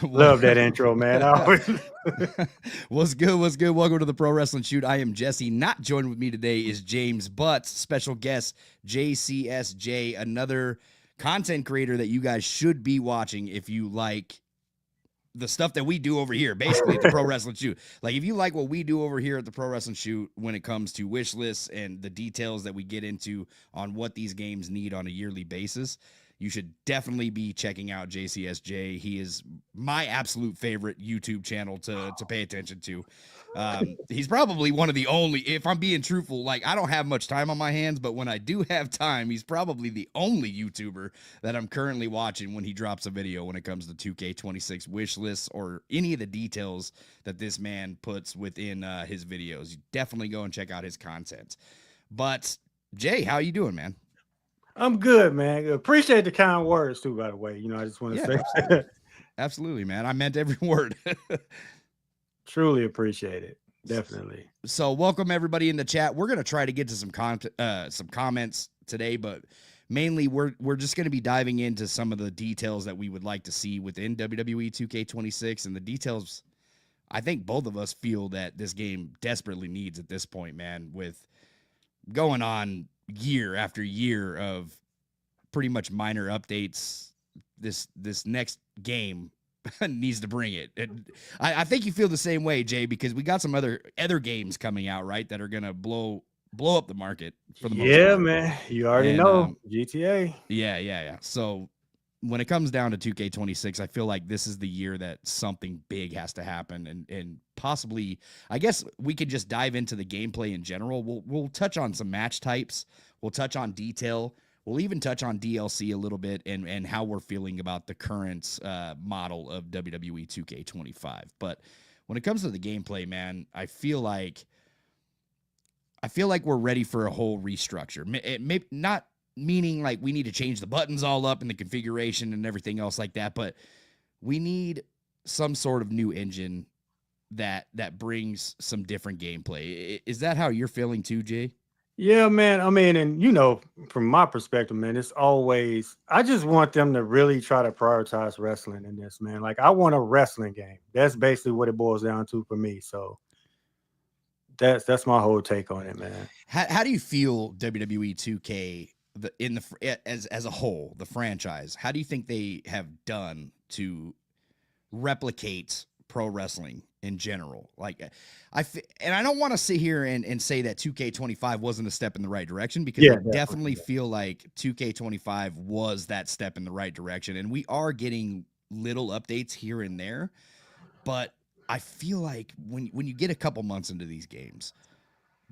Love that intro, man. I always... What's good? What's good? Welcome to the Pro Wrestling Shoot. I am Jesse. Not joined with me today is James, but special guest JCS Jay, another content creator that you guys should be watching if you like the stuff that we do over here, basically at the Pro Wrestling Shoot. Like, if you like what we do over here at the Pro Wrestling Shoot when it comes to wish lists and the details that we get into on what these games need on a yearly basis, you should definitely be checking out JCS Jay. He is my absolute favorite YouTube channel to pay attention to. He's probably one of the only, if I'm being truthful, like, I don't have much time on my hands, but when I do have time, he's probably the only YouTuber that I'm currently watching when he drops a video when it comes to 2K26 wish lists or any of the details that this man puts within his videos. You definitely go and check out his content. But Jay, how you doing, man? I'm good, man. Appreciate the kind words too, by the way. You know, I just want to say absolutely. Absolutely, man. I meant every word. Truly appreciate it. Definitely. So welcome everybody in the chat. We're going to try to get to some comments today, but mainly we're just going to be diving into some of the details that we would like to see within WWE 2K26, and the details I think both of us feel that this game desperately needs at this point, man, with going on year after year of pretty much minor updates. This next game needs to bring it. And I think you feel the same way, Jay, because we got some other games coming out, right, that are gonna blow up the market for the most part. Man. You already know GTA. Yeah. So when it comes down to 2K26, I feel like this is the year that something big has to happen, and possibly, I guess we could just dive into the gameplay in general. We'll touch on some match types. We'll touch on detail. We'll even touch on DLC a little bit and how we're feeling about the current model of WWE 2K25. But when it comes to the gameplay, man, I feel like we're ready for a whole restructure. It may not meaning like we need to change the buttons all up and the configuration and everything else like that, but we need some sort of new engine that brings some different gameplay. Is that how you're feeling too, Jay? Yeah, man. I mean, and you know, from my perspective, man, it's always, I just want them to really try to prioritize wrestling in this, man. Like, I want a wrestling game. That's basically what it boils down to for me. So that's my whole take on it, man. How do you feel WWE 2K as a whole, the franchise? How do you think they have done to replicate pro wrestling in general? Like, and I don't want to sit here and say that 2K25 wasn't a step in the right direction, because I definitely feel like 2K25 was that step in the right direction, and we are getting little updates here and there, but I feel like when you get a couple months into these games,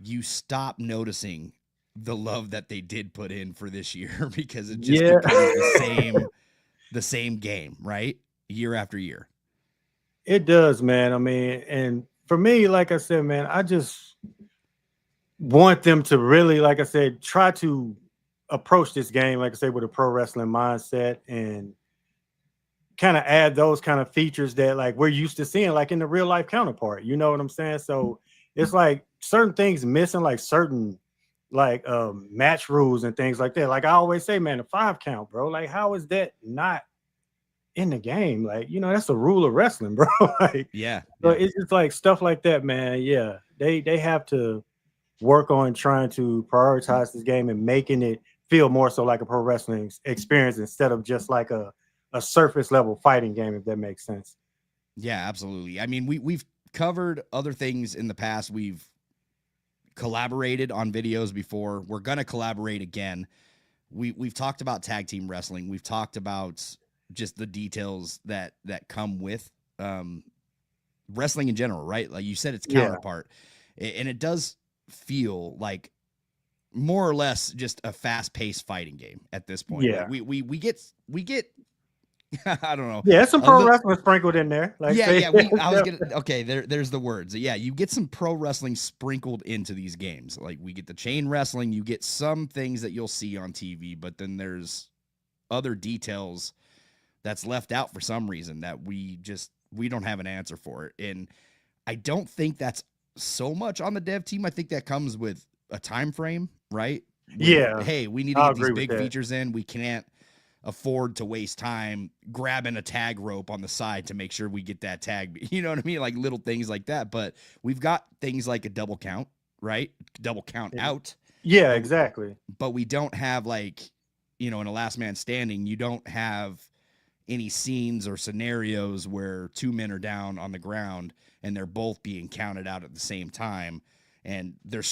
you stop noticing the love that they did put in for this year, because it just becomes the same game, right? Year after year. It does, man. I mean, and for me, like I said, man, I just want them to really, like I said, try to approach this game, like I said, with a pro wrestling mindset, and kind of add those kind of features that like we're used to seeing, like in the real life counterpart. You know what I'm saying? So it's like certain things missing, like certain like match rules and things like that. Like I always say, man, the 5 count, bro. Like, how is that not in the game? Like, you know, that's a rule of wrestling, bro. Like, so it's just like stuff like that, man. Yeah, they have to work on trying to prioritize this game and making it feel more so like a pro wrestling experience instead of just like a surface level fighting game, if that makes sense. Yeah, absolutely. I mean, we've covered other things in the past. We've collaborated on videos before. We're gonna collaborate again. We've talked about tag team wrestling. We've talked about just the details that come with wrestling in general, right? Like you said, it's counterpart, and it does feel like more or less just a fast-paced fighting game at this point. Yeah, like we get I don't know. Yeah, some pro wrestling sprinkled in there. Like, there's the words. Yeah, you get some pro wrestling sprinkled into these games. Like, we get the chain wrestling, you get some things that you'll see on TV, but then there's other details that's left out for some reason that we don't have an answer for it. And I don't think that's so much on the dev team. I think that comes with a time frame, right? Hey, we need to get these big features in. We can't afford to waste time grabbing a tag rope on the side to make sure we get that tag. You know what I mean? Like little things like that. But we've got things like a double count, right? Double count out. Yeah, But, exactly. but we don't have like, you know, in a last man standing, you don't have any scenes or scenarios where two men are down on the ground and they're both being counted out at the same time. And they're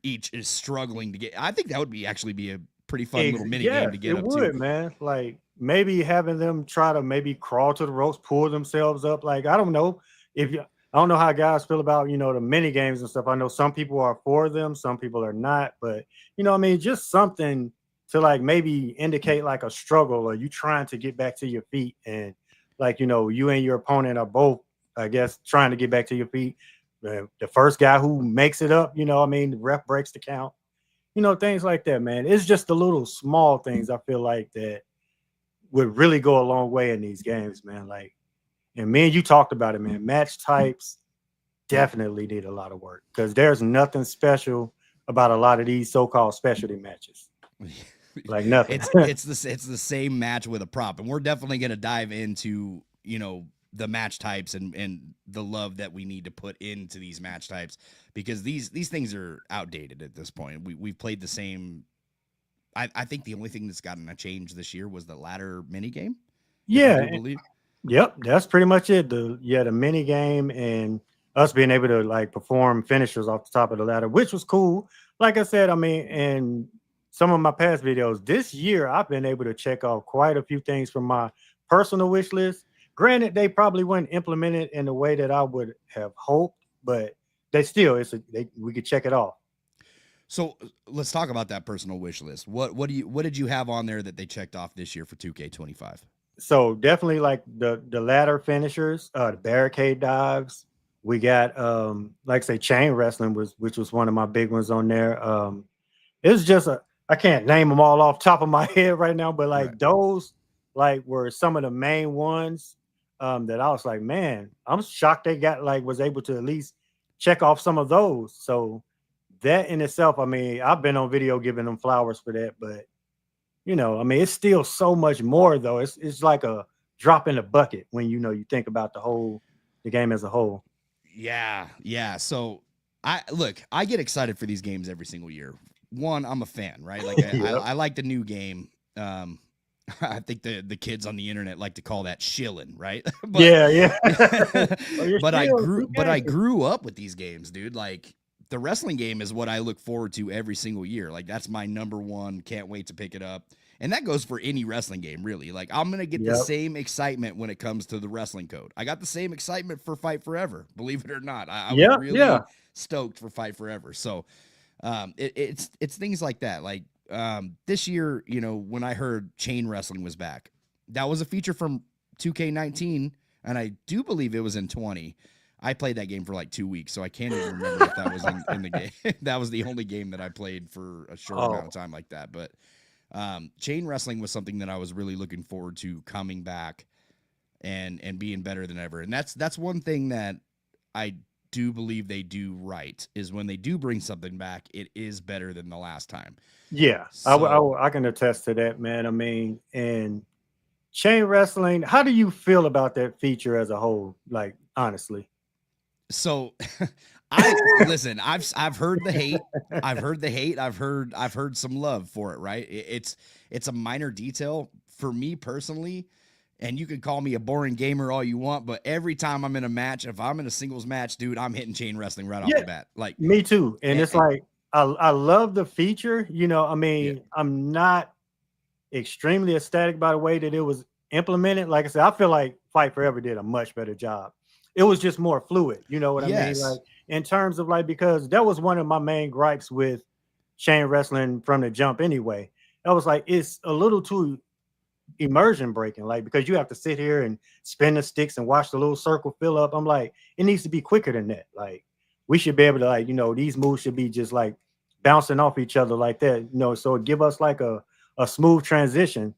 each is struggling to get. I think that would actually be a pretty fun little mini game Yes, to get it up to. would, man. Like maybe having them try to maybe crawl to the ropes, pull themselves up. Like I don't know if you. I don't know how guys feel about the mini games and stuff. I know some people are for them, some people are not. But I mean, just something to like maybe indicate like a struggle or you trying to get back to your feet and like you and your opponent are both, I guess, trying to get back to your feet. The first guy who makes it up, I mean, the ref breaks the count. Things like that, man. It's just the little small things I feel like that would really go a long way in these games, man. Like, and me and you talked about it, man. Match types definitely need a lot of work because there's nothing special about a lot of these so-called specialty matches. Like nothing. It's the same match with a prop, and we're definitely gonna dive into the match types and the love that we need to put into these match types because these things are outdated at this point. We've played the same. I think the only thing that's gotten a change this year was the ladder mini game. Yeah. I believe. Yep, that's pretty much it. The mini game and us being able to like perform finishers off the top of the ladder, which was cool. Like I said, I mean, in some of my past videos this year, I've been able to check off quite a few things from my personal wish list. Granted, they probably weren't implemented in the way that I would have hoped, but they still, we could check it off. So let's talk about that personal wish list. What did you have on there that they checked off this year for 2K25? So definitely like the ladder finishers, the barricade dives. We got like I say chain wrestling which was one of my big ones on there. It's just I can't name them all off the top of my head right now, but like those like were some of the main ones that I was like, man, I'm shocked they was able to at least check off some of those. So that in itself, I mean, I've been on video giving them flowers for that, but I mean, it's still so much more though. It's like a drop in the bucket when you think about the game as a whole. Yeah. So I get excited for these games every single year. One, I'm a fan, right? Like I like the new game. I think the kids on the internet like to call that shilling, right? But, yeah. But I grew up with these games, dude. Like the wrestling game is what I look forward to every single year. Like that's my number one. Can't wait to pick it up. And that goes for any wrestling game, really. Like I'm gonna get the same excitement when it comes to the wrestling code. I got the same excitement for Fight Forever, believe it or not. I was really stoked for Fight Forever. So it's things like that. Like this year, when I heard chain wrestling was back, that was a feature from 2K19, and I do believe it was in 20. I played that game for like 2 weeks, so I can't even remember if that was in the game. That was the only game that I played for a short amount of time like that. But chain wrestling was something that I was really looking forward to coming back and being better than ever. And that's one thing that I do believe they do right is when they do bring something back, it is better than the last time. Yeah, so, I can attest to that, man. I mean, and chain wrestling, how do you feel about that feature as a whole? Like, honestly. So listen, I've heard the hate. I've heard some love for it, right? It's a minor detail for me personally. And you can call me a boring gamer all you want, but every time I'm in a match, if I'm in a singles match, dude, I'm hitting chain wrestling right off the bat. Like me too. And it's like I love the feature. I mean, I'm not extremely ecstatic by the way that it was implemented. Like I said, I feel like Fight Forever did a much better job. It was just more fluid. You know what I mean? Like in terms of like, because that was one of my main gripes with chain wrestling from the jump anyway. I was like, it's a little too immersion breaking, like because you have to sit here and spin the sticks and watch the little circle fill up. I'm like, it needs to be quicker than that. Like we should be able to like, these moves should be just like bouncing off each other like that, so give us like a smooth transition.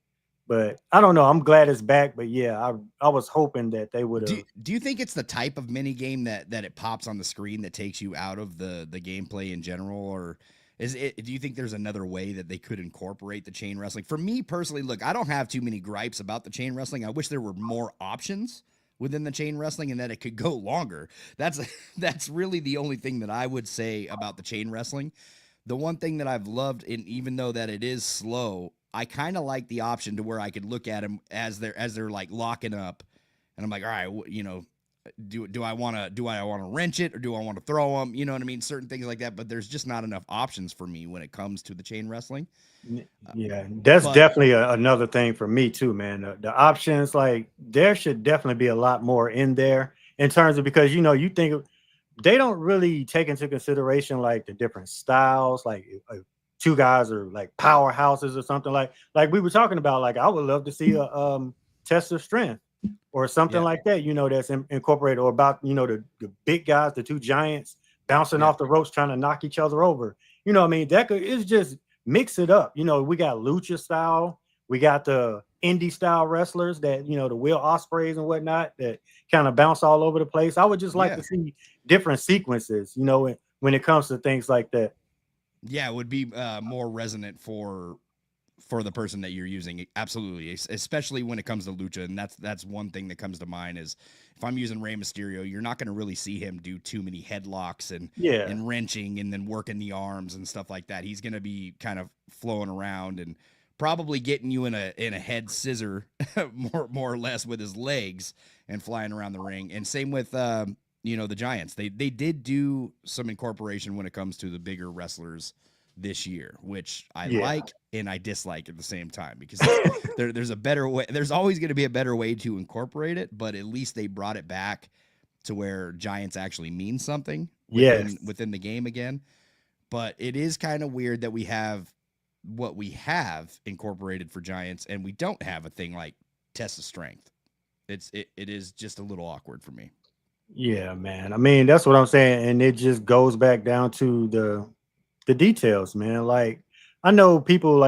But I don't know. I'm glad it's back. But yeah, I was hoping that they would have. Do you think it's the type of mini game that it pops on the screen that takes you out of the gameplay in general, or Do you think there's another way that they could incorporate the chain wrestling? For me personally, look, I don't have too many gripes about the chain wrestling. I wish there were more options within the chain wrestling and that it could go longer. That's really the only thing that I would say about the chain wrestling. The one thing that I've loved, and even though that it is slow, I kind of like the option to where I could look at them as they're like locking up, and I'm like, all right, do I want to wrench it or do I want to throw them? You know what I mean? Certain things like that, but there's just not enough options for me when it comes to the chain wrestling. Yeah, that's definitely another thing for me too, man. The options, like there should definitely be a lot more in there in terms of, because you think they don't really take into consideration like the different styles, like two guys are like powerhouses or something like we were talking about. Like I would love to see a test of strength or something like that, that's incorporated, or about the big guys, the two giants bouncing off the ropes trying to knock each other over. What I mean, that it's just mix it up. We got lucha style, we got the indie style wrestlers that the Will Ospreys and whatnot that kind of bounce all over the place. I would just like to see different sequences, when it comes to things like that. Yeah, it would be more resonant for the person that you're using. Absolutely, especially when it comes to lucha. And that's one thing that comes to mind is if I'm using Rey Mysterio, you're not going to really see him do too many headlocks and wrenching and then working the arms and stuff like that. He's going to be kind of flowing around and probably getting you in a head scissor more or less with his legs and flying around the ring. And same with the Giants. They did do some incorporation when it comes to the bigger wrestlers this year, which I like and I dislike at the same time, because there's a better way. There's always going to be a better way to incorporate it, but at least they brought it back to where Giants actually mean something within the game again. But it is kind of weird that we have what we have incorporated for Giants and we don't have a thing like test of strength. It is just a little awkward for me. Yeah, man. I mean, that's what I'm saying. And it just goes back down to the details, man. Like, I know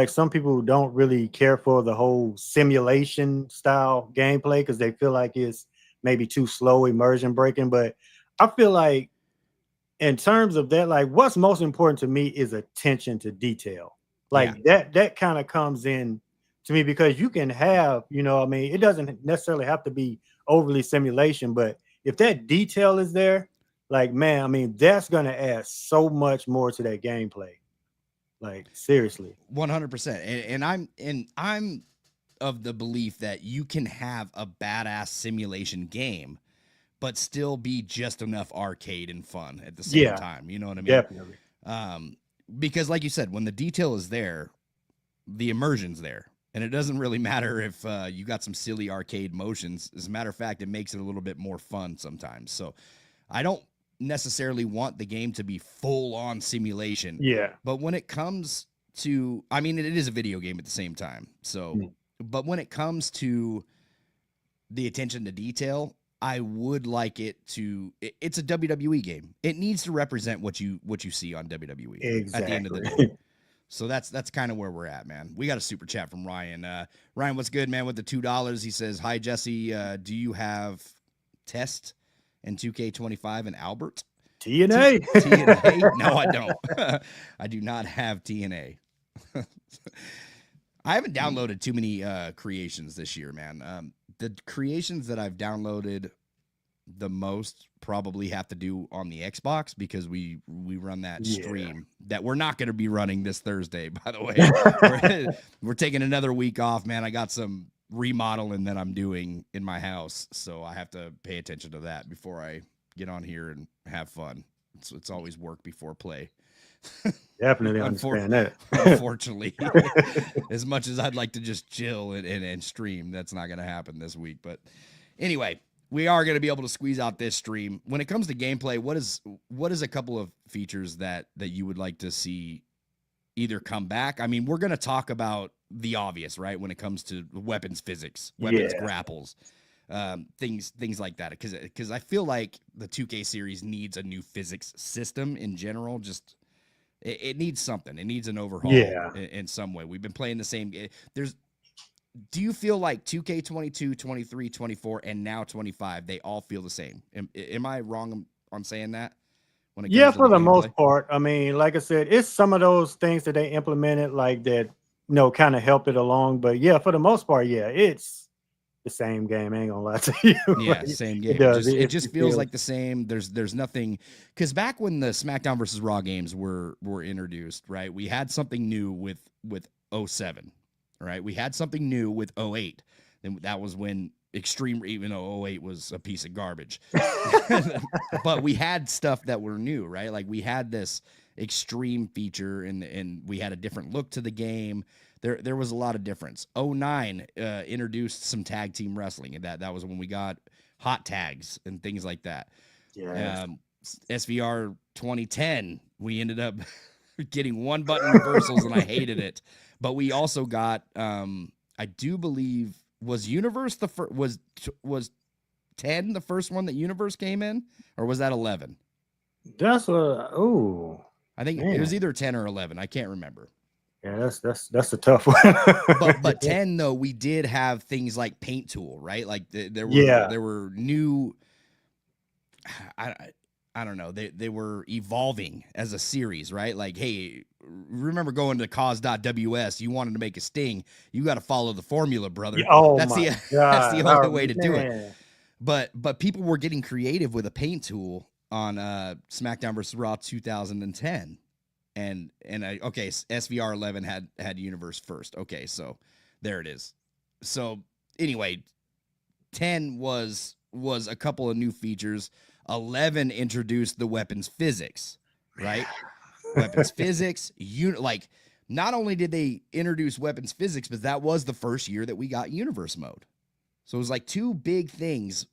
some people don't really care for the whole simulation style gameplay because they feel like it's maybe too slow, immersion breaking. But I feel like in terms of that, like what's most important to me is attention to detail. Like that kind of comes in to me, because you can have, I mean, it doesn't necessarily have to be overly simulation, but if that detail is there, like, man, I mean, that's going to add so much more to that gameplay. Like, seriously. 100%. And I'm of the belief that you can have a badass simulation game, but still be just enough arcade and fun at the same time. You know what I mean? Definitely. Because like you said, when the detail is there, the immersion's there. And it doesn't really matter if you got some silly arcade motions. As a matter of fact, it makes it a little bit more fun sometimes. So I don't necessarily want the game to be full on simulation. Yeah. But when it comes to, I mean, it is a video game at the same time. So, but when it comes to the attention to detail, I would like it to, it's a WWE game. It needs to represent what you see on WWE at the end of the day. So that's kind of where we're at, man. We got a super chat from Ryan. Ryan, what's good, man? With the $2, he says, "Hi, Jesse. Do you have Test and 2K25 and Albert?" TNA. TNA? No, I don't. I do not have TNA. I haven't downloaded too many creations this year, man. The creations that I've downloaded the most probably have to do on the Xbox, because we run that stream that we're not going to be running this Thursday, by the way. we're taking another week off, man. I got some remodeling that I'm doing in my house, so I have to pay attention to that before I get on here and have fun. It's always work before play. Definitely understand that. Unfortunately, as much as I'd like to just chill and stream, that's not going to happen this week. But anyway, we are going to be able to squeeze out this stream. When it comes to gameplay, what is a couple of features that you would like to see either come back? I mean, we're going to talk about the obvious, right? When it comes to weapons physics, weapons grapples, things like that. Because I feel like the 2K series needs a new physics system in general. Just it needs something. It needs an overhaul in some way. We've been playing the same game. Do you feel like 2K22, 23, 24, and now 25, they all feel the same? Am I wrong on saying that? when it comes Yeah, to for the gameplay? most part. I mean, like I said, it's some of those things that they implemented, like that, kind of helped it along. But yeah, for the most part, yeah, it's the same game. I ain't gonna lie to you. Yeah, Like, same it game. does. It It just feels feels. like the same. There's nothing, because back when the SmackDown versus Raw games were introduced, right? We had something new with '07, right? We had something new with '08. And that was when Extreme, even though '08 was a piece of garbage. But we had stuff that were new, right? Like we had this Extreme feature and we had a different look to the game. There was a lot of difference. '09 introduced some tag team wrestling, and that was when we got hot tags and things like that. Yes. SVR 2010, we ended up getting one button reversals, and I hated it. But we also got, I do believe, was Universe the first? Was 10 the first one that Universe came in, or was that 11? That's a oh I think it was man. either 10 or 11. I can't remember. Yeah, that's a tough one. But 10 though, we did have things like Paint Tool, right? Like there Yeah. were new. I don't know. They were evolving as a series, right? Like, hey, remember going to cause.ws, you wanted to make a sting, you got to follow the formula, brother. Oh That's my that's the God. only Oh, way to do it. man. But people were getting creative with a paint tool on SmackDown versus Raw 2010. And okay, SVR 11 had Universe first. Okay, so there it is. So anyway, 10 was a couple of new features. 11 introduced the weapons physics, right? Weapons physics, like not only did they introduce weapons physics, but that was the first year that we got universe mode. So it was like two big things.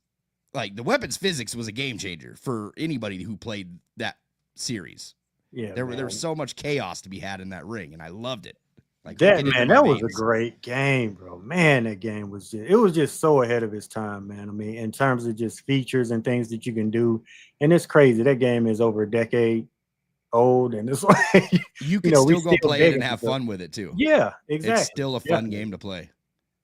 Like the weapons physics was a game changer for anybody who played that series. Yeah, there was so much chaos to be had in that ring, and I loved it. Like that into man, my that was a veins. great game, bro. Man, that game was just so ahead of its time, man. I mean, in terms of just features and things that you can do, and it's crazy. That game is over a decade old, and it's like You can we still go still play it digging and have stuff. fun with it too. Yeah, It's exactly. still a fun Definitely. game to play.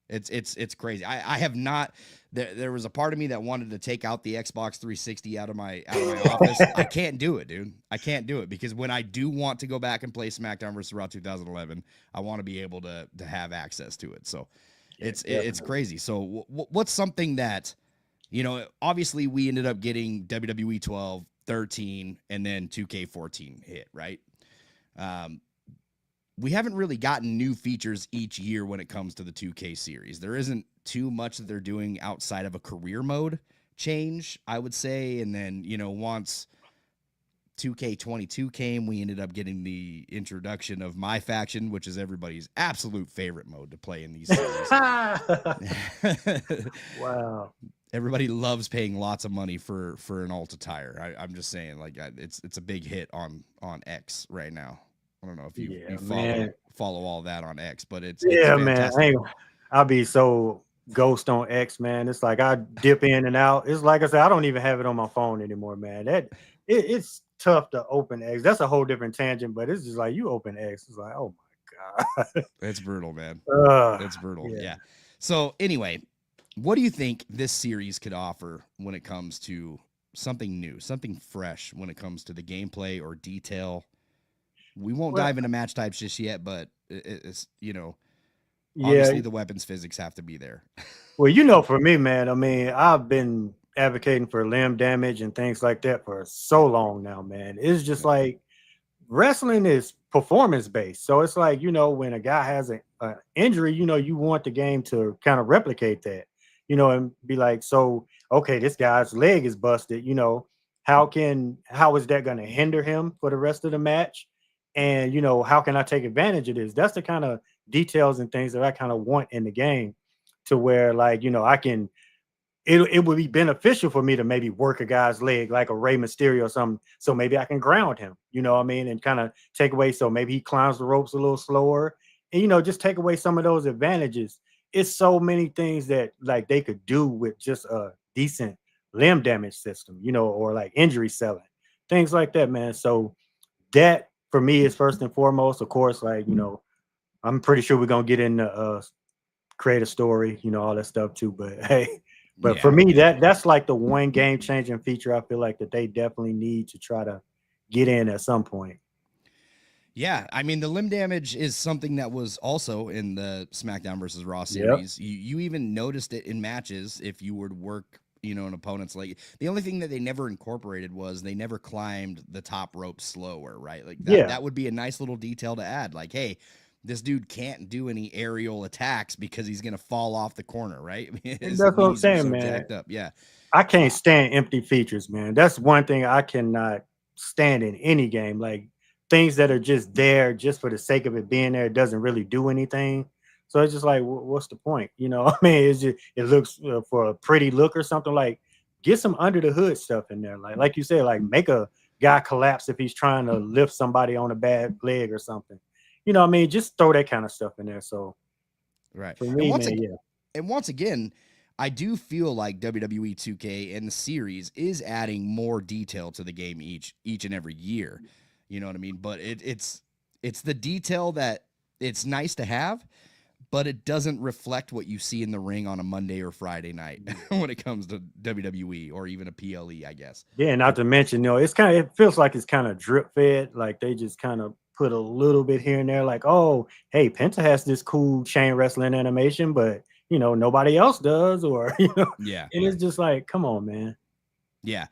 It's crazy. I have not. There was a part of me that wanted to take out the Xbox 360 out of my office. I can't do it, dude. I can't do it because when I do want to go back and play SmackDown vs. Raw 2011, I want to be able to have access to it. So Yeah, it's crazy. So what's something that, obviously we ended up getting WWE 12, 13, and then 2K14 hit, right? We haven't really gotten new features each year when it comes to the 2K series. There isn't too much that they're doing outside of a career mode change, I would say. And then, once 2K22 came, we ended up getting the introduction of MyFaction, which is everybody's absolute favorite mode to play in these series. Wow. Everybody loves paying lots of money for an alt attire. I'm just saying, like, it's a big hit on X right now. I don't know if you follow all that on X, but it's fantastic. man. I'll be so ghost on X, man. It's like I dip in and out. It's like I said, I don't even have it on my phone anymore, man. It's tough to open X. That's a whole different tangent, but it's just like you open X. It's like, oh my God. It's brutal, man. It's brutal. Yeah. So anyway, what do you think this series could offer when it comes to something new, something fresh when it comes to the gameplay or detail? We won't dive into match types just yet, but it's, obviously the weapons physics have to be there. Well, for me, man, I mean, I've been advocating for limb damage and things like that for so long now, man. It's just like wrestling is performance based. So it's like, when a guy has an injury, you want the game to kind of replicate that, and be like, so, okay, this guy's leg is busted, how is that going to hinder him for the rest of the match? And, how can I take advantage of this? That's the kind of details and things that I kind of want in the game, to where, like, it would be beneficial for me to maybe work a guy's leg like a Rey Mysterio or something. So maybe I can ground him, and kind of take away. So maybe he climbs the ropes a little slower and, just take away some of those advantages. It's so many things that like they could do with just a decent limb damage system, or like injury selling, things like that, man. So that for me is first and foremost. Of course, like, I'm pretty sure we're going to get into create a story, all that stuff too. But hey, for me, that's like the one game changing feature I feel like that they definitely need to try to get in at some point. Yeah, I mean the limb damage is something that was also in the SmackDown versus Raw Yep. series. You even noticed it in matches if you were to work, an opponent's leg. The only thing that they never incorporated was they never climbed the top rope slower, right? Like that Yeah. that would be a nice little detail to add. Like, hey, this dude can't do any aerial attacks because he's gonna fall off the corner, right? His That's what I'm knees are saying, so man. jacked up. Yeah. I can't stand empty features, man. That's one thing I cannot stand in any game. Like things that are just there just for the sake of it being there, it doesn't really do anything. So it's just like, what's the point? I mean, it looks for a pretty look or something. Like, get some under the hood stuff in there. Like you said, like make a guy collapse if he's trying to lift somebody on a bad leg or something. What I mean? Just throw that kind of stuff in there. So Right. for me, man, yeah. And once again, I do feel like WWE 2K and the series is adding more detail to the game each and every year. You know what I mean? But it's the detail that it's nice to have, but it doesn't reflect what you see in the ring on a Monday or Friday night when it comes to WWE or even a PLE, I guess. Yeah, not to mention, it feels like it's kind of drip fed. Like they just kind of put a little bit here and there, like, oh, hey, Penta has this cool chain wrestling animation, but nobody else does, or Yeah. and it's just like, come on, man. Yeah.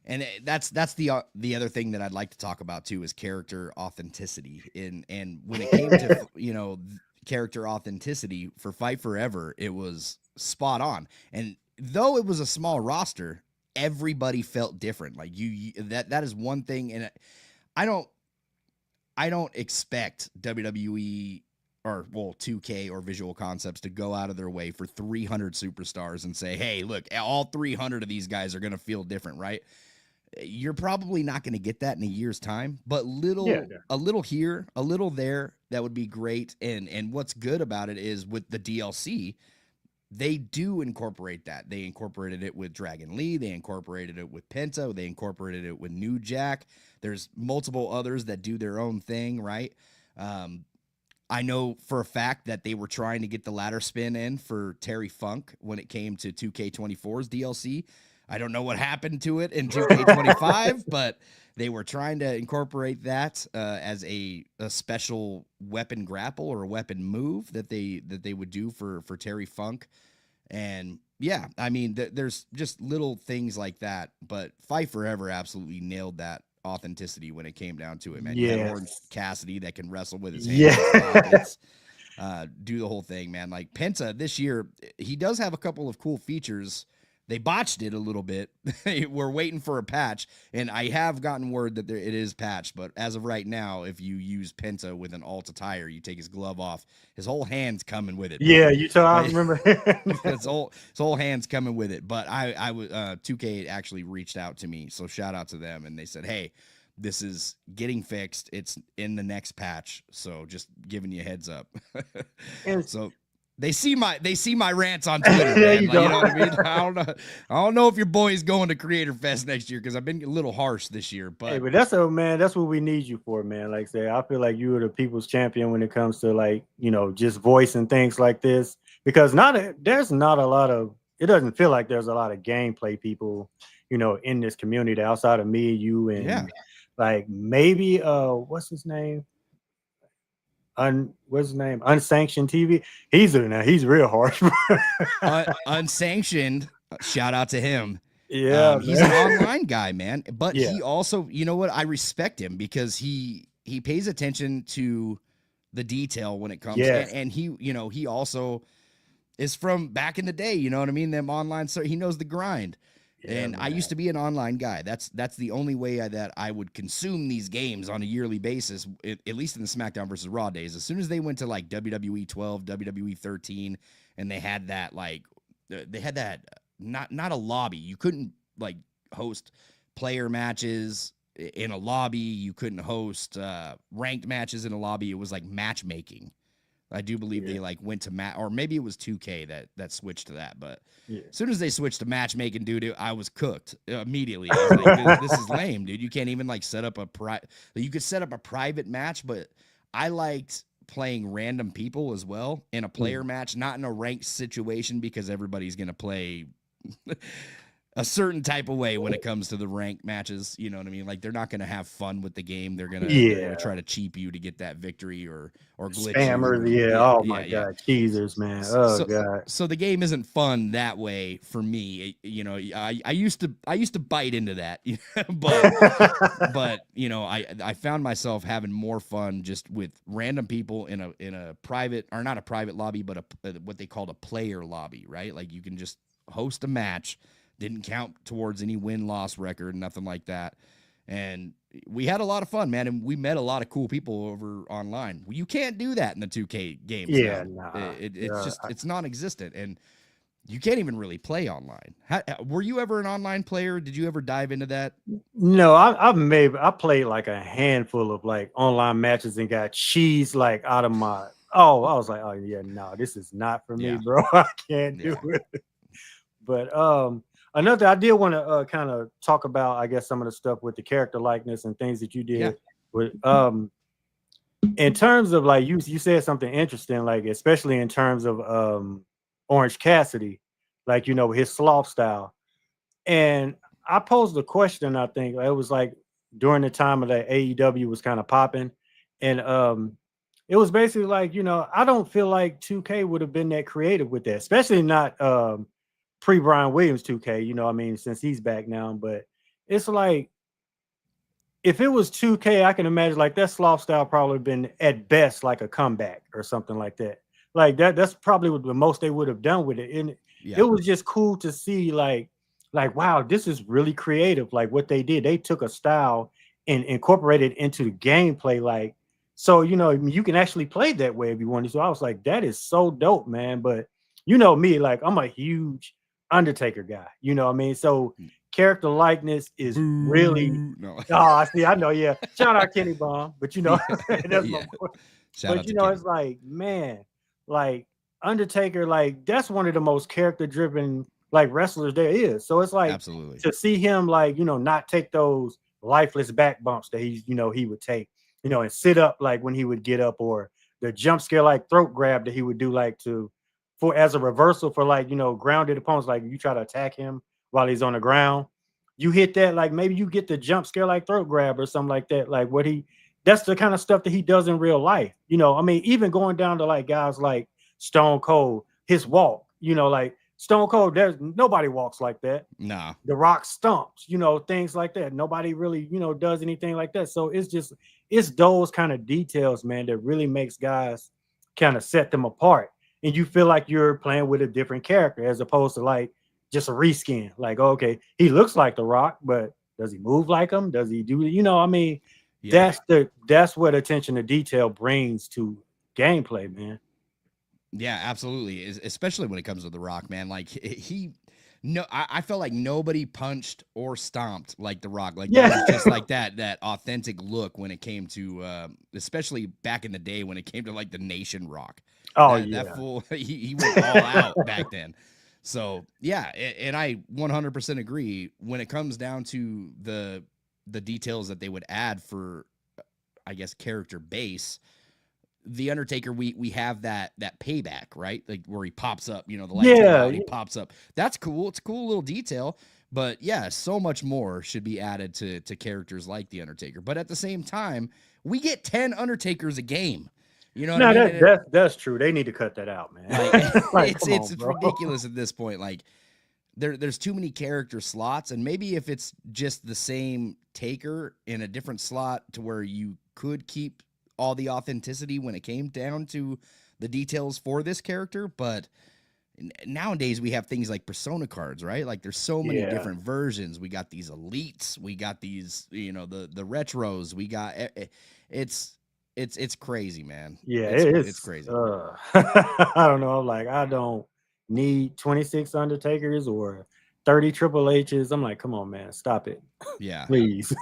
And that's the other thing that I'd like to talk about too is character authenticity. And when it came to character authenticity for Fight Forever, it was spot on. And though it was a small roster, everybody felt different. Like that is one thing. And I don't expect WWE or 2K or Visual Concepts to go out of their way for 300 superstars and say, hey, look, all 300 of these guys are going to feel different, right? You're probably not going to get that in a year's time, but a little here, a little there, that would be great. And what's good about it is with the DLC, they do incorporate that. They incorporated it with Dragon Lee. They incorporated it with Penta. They incorporated it with New Jack. There's multiple others that do their own thing, right? I know for a fact that they were trying to get the ladder spin in for Terry Funk when it came to 2K24's DLC. I don't know what happened to it in 2K25, but they were trying to incorporate that as a special weapon grapple or a weapon move that they would do for Terry Funk. And yeah, I mean, there's just little things like that, but Fight Forever absolutely nailed that authenticity when it came down to it, man. You had Orange Cassidy that can wrestle with his hands in his pockets, do the whole thing, man. Like Penta this year, he does have a couple of cool features. They botched it a little bit. We're waiting for a patch, and I have gotten word that it is patched, but as of right now, if you use Penta with an alt attire, you take his glove off, his whole hand's coming with it. Yeah, I remember. his whole hand's coming with it. But I was 2K actually reached out to me, so shout out to them, and they said, hey, this is getting fixed. It's in the next patch, so just giving you a heads up. So they see my rants on Twitter, man. You know what I mean? I don't know if your boy is going to Creator Fest next year because I've been a little harsh this year. But hey, but that's what we need you for, man. Like I say, I feel like you are the people's champion when it comes to just voice and things like this. Because there's not a lot of, it doesn't feel like there's a lot of gameplay people, in this community outside of me, you, and like maybe what's his name? What's his name? Unsanctioned TV. He's real harsh. Unsanctioned. Shout out to him. Yeah, he's an online guy, man. But he also, you know what? I respect him because he pays attention to the detail when it comes. And he also is from back in the day. You know what I mean? Them online, so he knows the grind. And man. I used to be an online guy. That's the only way that I would consume these games on a yearly basis, at least in the SmackDown versus Raw days. As soon as they went to like WWE 12, WWE 13, and they had that not a lobby. You couldn't like host player matches in a lobby. You couldn't host ranked matches in a lobby. It was like matchmaking. I do believe they like went to or maybe it was 2K that switched to that. But as soon as they switched to matchmaking, dude, I was cooked immediately. I was like, this is lame, dude. You can't even like set up you could set up a private match, but I liked playing random people as well in a player match, not in a ranked situation because everybody's going to play a certain type of way when it comes to the ranked matches. You know what I mean? Like they're not going to have fun with the game. They're gonna try to cheap you to get that victory or glitch you. Spammers, Or, yeah. yeah, Oh yeah, my yeah. God, cheesers, man. Oh So God. so the game isn't fun that way for me. You know, I used to bite into that, but you know, I found myself having more fun just with random people in a private, or not a private lobby, but what they called a player lobby, right? Like you can just host a match, didn't count towards any win-loss record, nothing like that. And we had a lot of fun, man, and we met a lot of cool people over online. You can't do that in the 2K games Yeah, now. nah. It's non-existent, and you can't even really play online. Were you ever an online player? Did you ever dive into that? No, I played like a handful of like online matches and got cheese like out of my. Oh, I was like, oh yeah, no, this is not for me, Yeah. bro. I can't do Yeah. it. But another I did want to kind of talk about, I guess, some of the stuff with the character likeness and things that you Yeah. did with in terms of like you said something interesting, like especially in terms of Orange Cassidy, like his sloth style. And I posed a question, I think it was like during the time of that AEW was kind of popping. And it was basically like, I don't feel like 2K would have been that creative with that, especially not pre Brian Williams 2K, I mean, since he's back now. But it's like if it was 2K, I can imagine like that sloth style probably been at best like a comeback or something like that. Like that's probably what the most they would have done with it. And Yeah. it was just cool to see like wow, this is really creative. Like what they did, they took a style and incorporated it into the gameplay. Like, so you can actually play that way if you want to. So I was like, that is so dope, man. But me, like I'm a huge Undertaker guy. You know what I mean? So character likeness is really no. Oh, see, I know, yeah. Shout out Kenny Bomb, but that's Yeah. my boy. Shout But out to Kenny. it's like, man, like Undertaker, like that's one of the most character-driven like wrestlers there is. So it's like Absolutely. to see him like, not take those lifeless back bumps that he would take, and sit up like when he would get up, or the jump scare like throat grab that he would do like for as a reversal for like, grounded opponents, like you try to attack him while he's on the ground. You hit that, like maybe you get the jump scare like throat grab or something like that. Like that's the kind of stuff that he does in real life. I mean, even going down to like guys like Stone Cold, his walk, like Stone Cold, there's nobody walks like that. Nah. The Rock stumps, things like that. Nobody really, does anything like that. So it's those kind of details, man, that really makes guys kind of set them apart. And you feel like you're playing with a different character as opposed to like just a reskin. Like, okay, he looks like The Rock, but does he move like him? Does he do, I mean, Yeah. that's what attention to detail brings to gameplay, man. Yeah, absolutely. Especially when it comes to The Rock, man. Like I felt like nobody punched or stomped like The Rock. Like that was just like that authentic look when it came to especially back in the day when it came to like the Nation Rock. Oh That fool he went all out back then. So yeah, and I 100% agree when it comes down to the details that they would add for, I guess, character base. The Undertaker, we have that payback, right? Like where he pops up, the lights go out, he pops up. That's cool. It's a cool little detail. But yeah, so much more should be added to characters like the Undertaker. But at the same time, we get 10 Undertakers a game. You know what I mean? That's true. They need to cut that out, man. Like, it's ridiculous at this point. Like there's too many character slots, and maybe if it's just the same taker in a different slot to where you could keep all the authenticity when it came down to the details for this character. But nowadays we have things like persona cards, right? Like there's so many different versions. We got these elites, we got these, the retros, we got it's crazy, man. Yeah, it's crazy. I don't know. Like I don't need 26 Undertakers or 30 Triple H's. I'm like, come on, man, stop it. Yeah, please.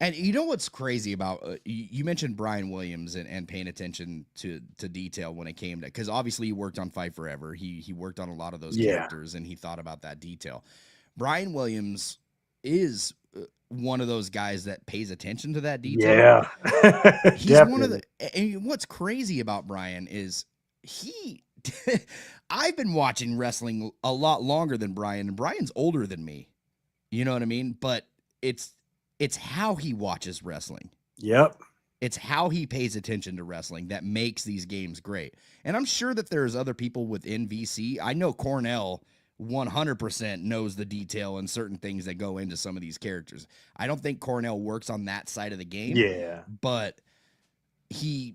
And you know what's crazy about you mentioned Brian Williams and paying attention to detail when it came to, because obviously he worked on Fight Forever. He worked on a lot of those characters and he thought about that detail. Brian Williams is one of those guys that pays attention to that detail. Yeah, he's one of the. And what's crazy about Brian is I've been watching wrestling a lot longer than Brian, and Brian's older than me. You know what I mean? But it's how he watches wrestling. Yep. It's how he pays attention to wrestling that makes these games great. And I'm sure that there's other people within VC. I know Cornell 100% knows the detail and certain things that go into some of these characters. I don't think Cornell works on that side of the game. Yeah. But he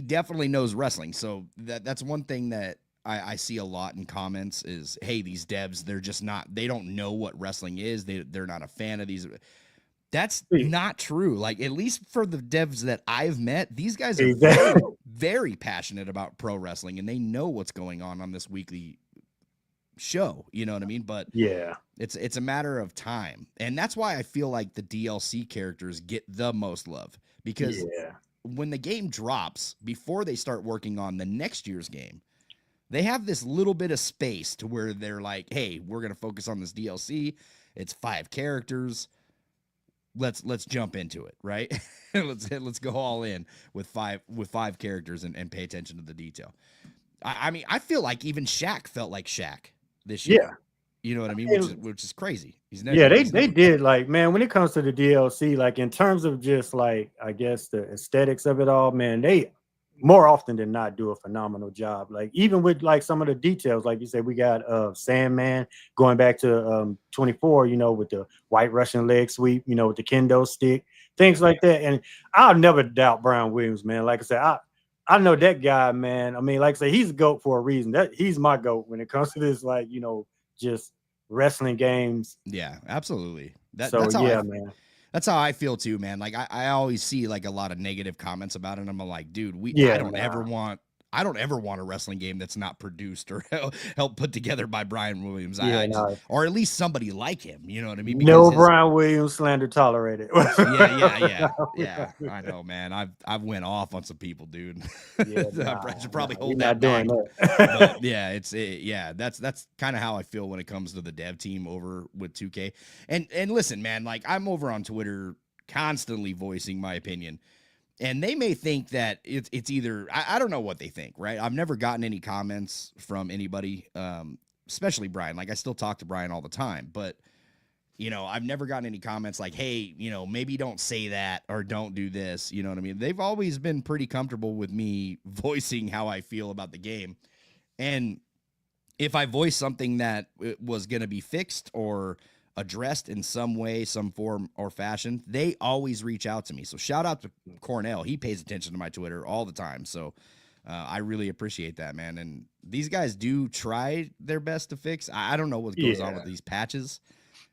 definitely knows wrestling. So that's one thing that I see a lot in comments is, hey, these devs, they don't know what wrestling is. They're not a fan of these. That's not true. Like, at least for the devs that I've met, these guys are very, very passionate about pro wrestling, and they know what's going on this weekly show. You know what I mean? But yeah, it's a matter of time. And that's why I feel like the DLC characters get the most love, because when the game drops, before they start working on the next year's game, they have this little bit of space to where they're like, hey, we're going to focus on this DLC. It's 5 characters. Let's jump into it, right? let's go all in with five characters and pay attention to the detail. I mean, I feel like even Shaq felt like Shaq this year. Yeah. You know what I mean? Which is crazy. They did, like, man, when it comes to the DLC, like, in terms of just, like, I guess the aesthetics of it all, man, they more often than not do a phenomenal job. Like, even with, like, some of the details, like you said, we got Sandman going back to 24, you know, with the white Russian leg sweep, you know, with the kendo stick, things like that. And I'll never doubt Brian Williams, man. Like I said, I know that guy, man. I mean, like I say, he's a GOAT for a reason. That he's my GOAT when it comes to this, like, you know, just wrestling games. Yeah, absolutely. That's how man. That's how I feel too, man. Like, I always see like a lot of negative comments about it, and I'm like, dude, I don't ever want a wrestling game that's not produced or helped put together by Brian Williams. Or at least somebody like him. You know what I mean? No Brian Williams slander tolerated. Yeah. I know, man. I've went off on some people, dude. I should probably hold that back. But yeah, that's kind of how I feel when it comes to the dev team over with 2K. And listen, man, like, I'm over on Twitter constantly voicing my opinion. And they may think that it's either, I don't know what they think, right? I've never gotten any comments from anybody, especially Brian. Like, I still talk to Brian all the time, but, you know, I've never gotten any comments like, hey, you know, maybe don't say that or don't do this. You know what I mean? They've always been pretty comfortable with me voicing how I feel about the game. And if I voice something that was going to be fixed or addressed in some way, some form or fashion, they always reach out to me. So shout out to Cornell. He pays attention to my Twitter all the time. So I really appreciate that, man. And these guys do try their best to fix. I don't know what goes on with these patches.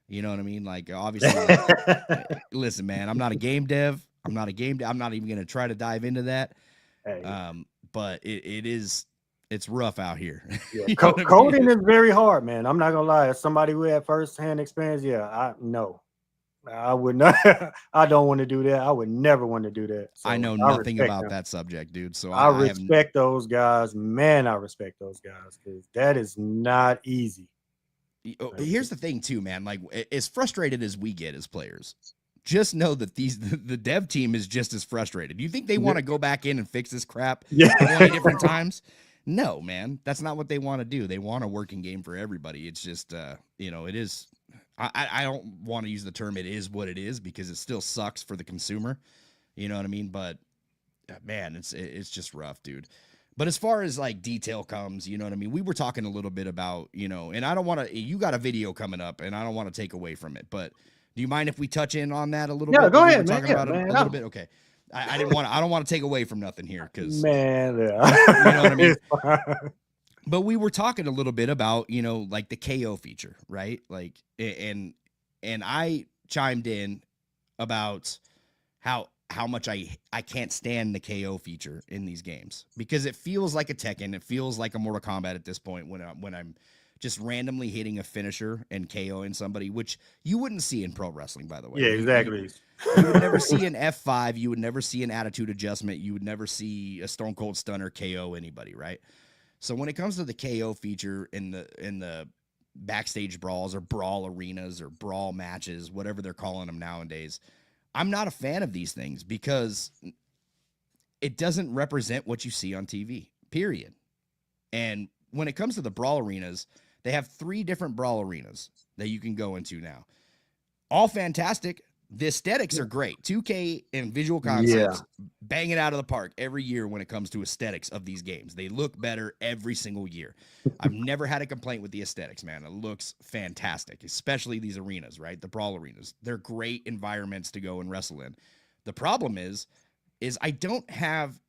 You know what I mean? Like, obviously, listen, man, I'm not a game dev. I'm not even going to try to dive into that. Hey. But it's rough out here. Yeah. Coding is very hard, man. I'm not gonna lie. As somebody who had first-hand experience, I would not. I don't want to do that. I would never want to do that. So I know nothing about that subject, dude. So I respect those guys, man. I respect those guys because that is not easy. Here's the thing, too, man. Like, as frustrated as we get as players, just know that the dev team is just as frustrated. Do you think they want to go back in and fix this crap 20 different times? No, man, that's not what they want to do. They want a working game for everybody. It's just, you know, it is. I don't want to use the term "it is what it is" because it still sucks for the consumer. You know what I mean? But man, it's just rough, dude. But as far as like detail comes, you know what I mean? We were talking a little bit about, you know, and I don't want to. You got a video coming up, and I don't want to take away from it. But do you mind if we touch in on that a little bit? Yeah, go ahead, man. Talking about it a little bit. Okay. I don't want to take away from nothing here because, man, you know what I mean? But we were talking a little bit about, you know, like the KO feature, right? Like, and I chimed in about how much I can't stand the KO feature in these games because it feels like a Tekken. It feels like a Mortal Kombat at this point when I'm just randomly hitting a finisher and KOing somebody, which you wouldn't see in pro wrestling, by the way. Yeah, exactly. You would never see an F5. You would never see an attitude adjustment. You would never see a Stone Cold Stunner KO anybody, right? So when it comes to the KO feature in the backstage brawls or brawl arenas or brawl matches, whatever they're calling them nowadays, I'm not a fan of these things because it doesn't represent what you see on TV, period. And when it comes to the brawl arenas, they have 3 different brawl arenas that you can go into now. all fantastic. The aesthetics are great. 2K and Visual Yeah. Concepts bang it out of the park every year when it comes to aesthetics of these games. They look better every single year. I've never had a complaint with the aesthetics, man. It looks fantastic, especially these arenas, right? The brawl arenas. They're great environments to go and wrestle in. The problem is I don't have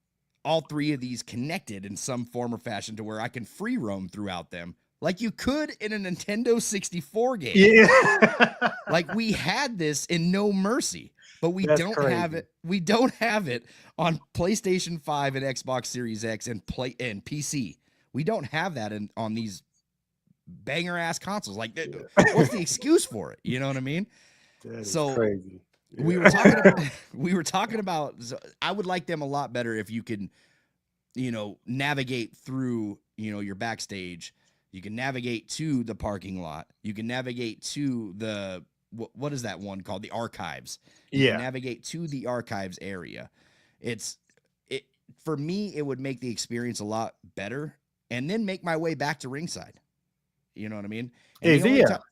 all three of these connected in some form or fashion to where I can free roam throughout them like you could in a Nintendo 64 game. Yeah. Like we had this in No Mercy, but we That's don't crazy. have it. We don't have it on PlayStation 5 and Xbox Series X and PC. We don't have that on these banger ass consoles. Like, what's the excuse for it? You know what I mean? That is So crazy. we Yeah. were talking about. I would like them a lot better if you can, navigate through, your backstage. You can navigate to the parking lot. You can navigate to the what is that one called? The archives. You can navigate to the archives area. For me, it would make the experience a lot better, and then make my way back to ringside. You know what I mean? And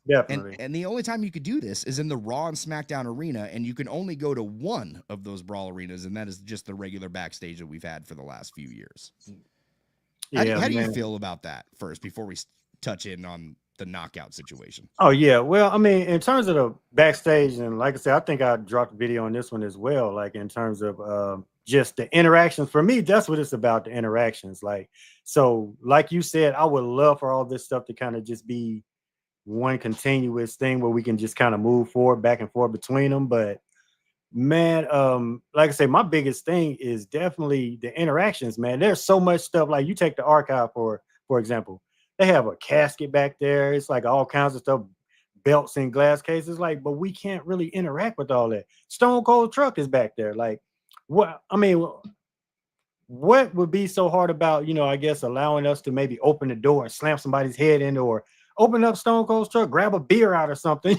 Definitely. And the only time you could do this is in the Raw and SmackDown arena, and you can only go to one of those brawl arenas, and that is just the regular backstage that we've had for the last few years. How do you feel about that first before we touch in on the knockout situation? Oh, yeah. Well, I mean, in terms of the backstage, and like I said, I think I dropped a video on this one as well. Like in terms of just the interactions, for me, that's what it's about, the interactions. So like you said, I would love for all this stuff to kind of just be one continuous thing where we can just kind of move forward, back and forth between them. But man, like I say, my biggest thing is definitely the interactions, man. There's so much stuff. Like you take the archive for example, they have a casket back there. It's like all kinds of stuff, belts and glass cases. Like, but we can't really interact with all that. Stone Cold Truck is back there. Like, what? I mean, what would be so hard about, I guess allowing us to maybe open the door and slam somebody's head in, or open up Stone Cold's truck, grab a beer out or something?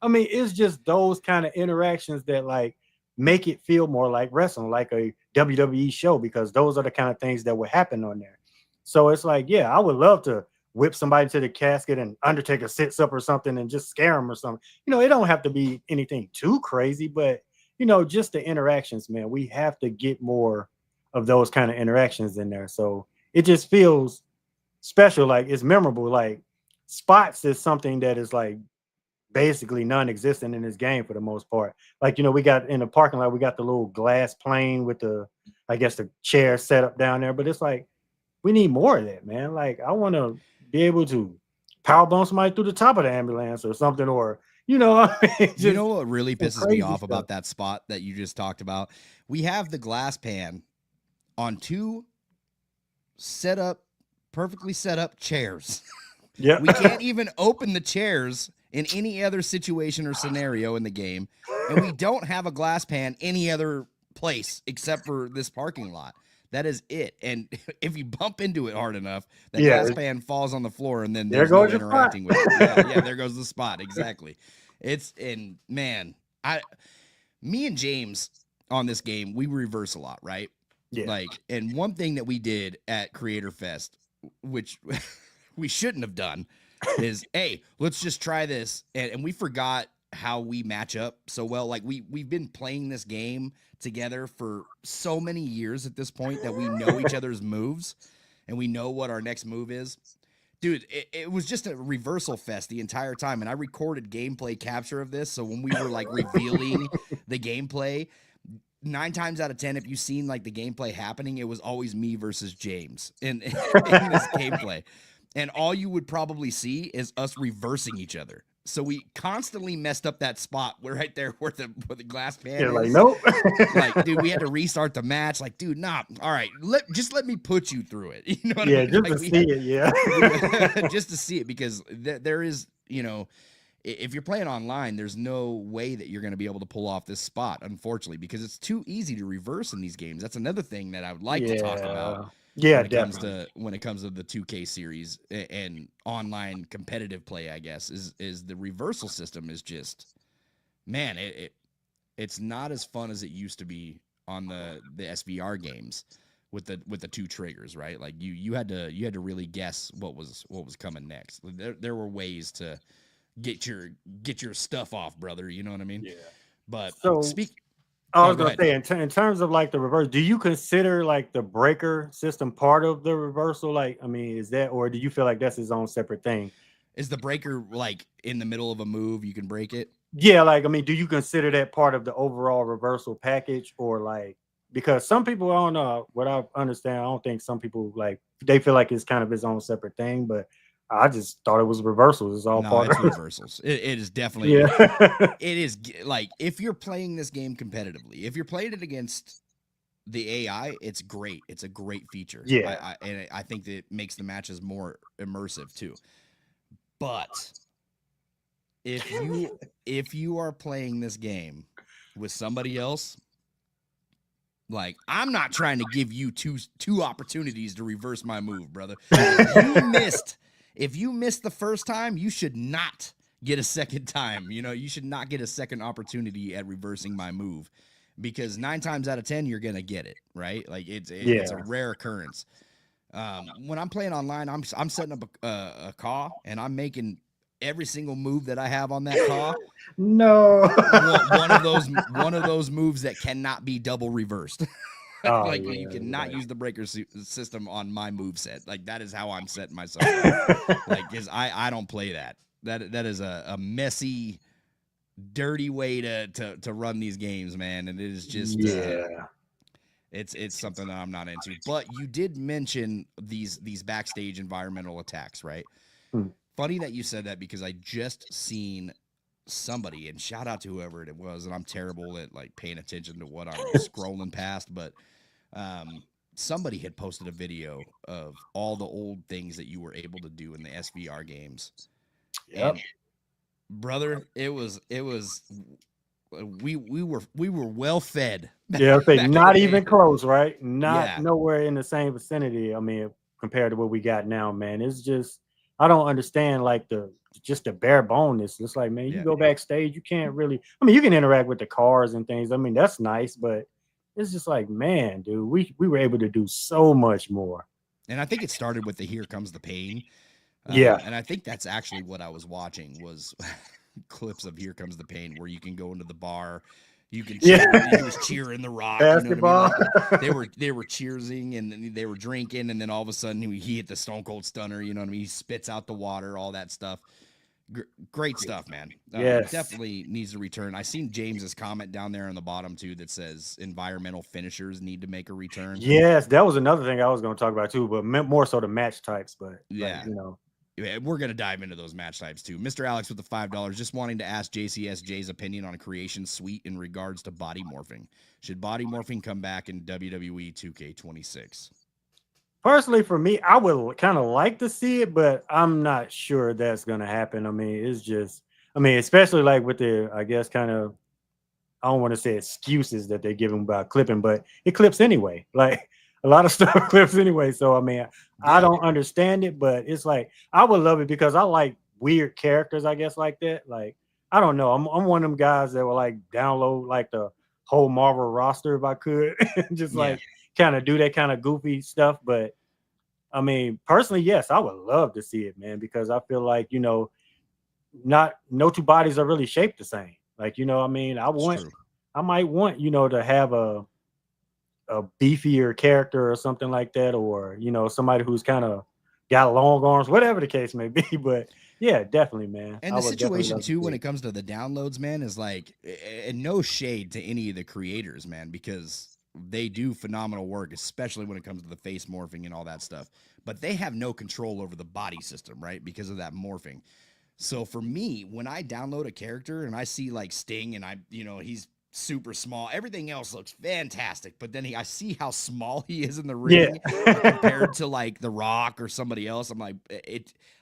I mean, it's just those kind of interactions that like make it feel more like wrestling, like a WWE show, because those are the kind of things that would happen on there. So it's like, yeah, I would love to whip somebody to the casket and Undertaker sits up or something and just scare them or something. It don't have to be anything too crazy, but just the interactions, man. We have to get more of those kind of interactions in there. So it just feels special, like it's memorable. Like spots is something that is like basically non-existent in this game for the most part. Like, we got in the parking lot, we got the little glass plane with I guess the chair set up down there, but it's like we need more of that, man. Like I want to be able to power bomb somebody through the top of the ambulance or something, or You know what really pisses me off about that spot that you just talked about? We have the glass pan on two perfectly set up chairs. Yeah. We can't even open the chairs in any other situation or scenario in the game. And we don't have a glass pan any other place except for this parking lot. That is it. And if you bump into it hard enough, that glass pan falls on the floor, and then there's no interacting with it. Yeah, there goes the spot. Exactly. Me and James on this game, we reverse a lot, right? Yeah. And one thing that we did at Creator Fest, which we shouldn't have done, is, hey, let's just try this. And we forgot how we match up so well. Like we've been playing this game together for so many years at this point that we know each other's moves and we know what our next move is. Dude, it was just a reversal fest the entire time. And I recorded gameplay capture of this. So when we were like revealing the gameplay, 9 times out of 10, if you've seen like the gameplay happening, it was always me versus James in this gameplay. And all you would probably see is us reversing each other. So we constantly messed up that spot. We're right there where the glass pan is. Like, nope. Like, dude, we had to restart the match. Like, dude, nah. All right, just let me put you through it. You know what I mean? Just like, to see it. Yeah. Just to see it, because there is, if you're playing online, there's no way that you're going to be able to pull off this spot, unfortunately, because it's too easy to reverse in these games. That's another thing that I would like to talk about. Yeah, when it comes to the 2K series and online competitive play, I guess is the reversal system is just, man, it's not as fun as it used to be on the SVR games with the 2 triggers, right? Like you had to really guess what was coming next. There were ways to get your stuff off, brother. You know what I mean? Yeah. But So speak. I Oh, was go gonna ahead. say in terms of like the reverse, do you consider like the breaker system part of the reversal? Like, I mean, is that, or do you feel like that's his own separate thing? Is the breaker like in the middle of a move? You can break it. Yeah, like I mean, do you consider that part of the overall reversal package, or like because some people I don't know what I understand. I don't think some people like they feel like it's kind of his own separate thing, but I just thought it was reversals. It's all No, part it's of it. reversals. It is definitely. Yeah. It is like if you're playing this game competitively, if you're playing it against the AI, it's great. It's a great feature. Yeah. And I think that it makes the matches more immersive too. But if you are playing this game with somebody else, like I'm not trying to give you two opportunities to reverse my move, brother. If you missed the first time, you should not get a second time. You know, you should not get a second opportunity at reversing my move because 9 times out of 10 you're gonna get it, right? Like it's a Yeah. rare occurrence. When I'm playing online, I'm setting up a call and I'm making every single move that I have on that call No. one of those moves that cannot be double reversed. Oh Like you yeah. cannot Like, use the breaker system on my move set. Like that is how I'm setting myself up. Like because I don't play that. That is a messy, dirty way to run these games, man. And it is just yeah. it's something that I'm not into. But you did mention these backstage environmental attacks, right? Hmm. Funny that you said that because I just seen somebody, and shout out to whoever it was, and I'm terrible at like paying attention to what I'm scrolling past, but um somebody had posted a video of all the old things that you were able to do in the SVR games. Yep. And brother, it was we were well fed Yeah, I say back in the not day. even close, right? Not Yeah. nowhere in the same vicinity. I mean, compared to what we got now, man. It's just I don't understand like the just the bare bonus. It's like, man, you Yeah. go backstage, you can't really I mean, you can interact with the cars and things. I mean, that's nice, but it's just like, man, dude, we were able to do so much more. And I think it started with the Here Comes the Pain. Yeah. And I think that's actually what I was watching was clips of Here Comes the Pain where you can go into the bar, you can Yeah. cheer. He was cheering the Rock, you know what I mean? Basketball. Like they were cheersing and they were drinking, and then all of a sudden he hit the Stone Cold Stunner, you know what I mean? He spits out the water, all that stuff. Great stuff, man. Yes. Definitely needs to return. I seen James's comment down there on the bottom too that says environmental finishers need to make a return. Yes, that was another thing I was going to talk about too, but more so the match types. But like Yeah. you know, Yeah, we're gonna dive into those match types too. Mr. Alex with the $5, just wanting to ask JCS Jay's opinion on a creation suite in regards to body morphing. Should body morphing come back in WWE 2K26? personally for me, I would kind of like to see it, but I'm not sure that's going to happen. I mean, it's just, I mean, especially like with the, I guess, kind of, I don't want to say excuses that they're giving about clipping, but it clips anyway. Like a lot of stuff clips anyway. So I mean, I Yeah, don't understand it, but it's like I would love it because I like weird characters, I guess, like that. Like I don't know, I'm one of them guys that will like download like the whole Marvel roster if I could, and just yeah. like kind of do that kind of goofy stuff. But I mean, personally, yes, I would love to see it, man, because I feel like not no two bodies are really shaped the same. Like I mean, It's true. I might want to have a beefier character or something like that, or somebody who's kind of got long arms, whatever the case may be. But yeah, definitely, man. And I the would definitely situation love to too, see when it it. comes to the downloads, man, is like, and no shade to any of the creators, man, because they do phenomenal work, especially when it comes to the face morphing and all that stuff. But they have no control over the body system, right? Because of that morphing. So for me, when I download a character and I see like Sting and he's super small, everything else looks fantastic. But then I see how small he is in the Yeah. ring compared to like The Rock or somebody else. I'm like,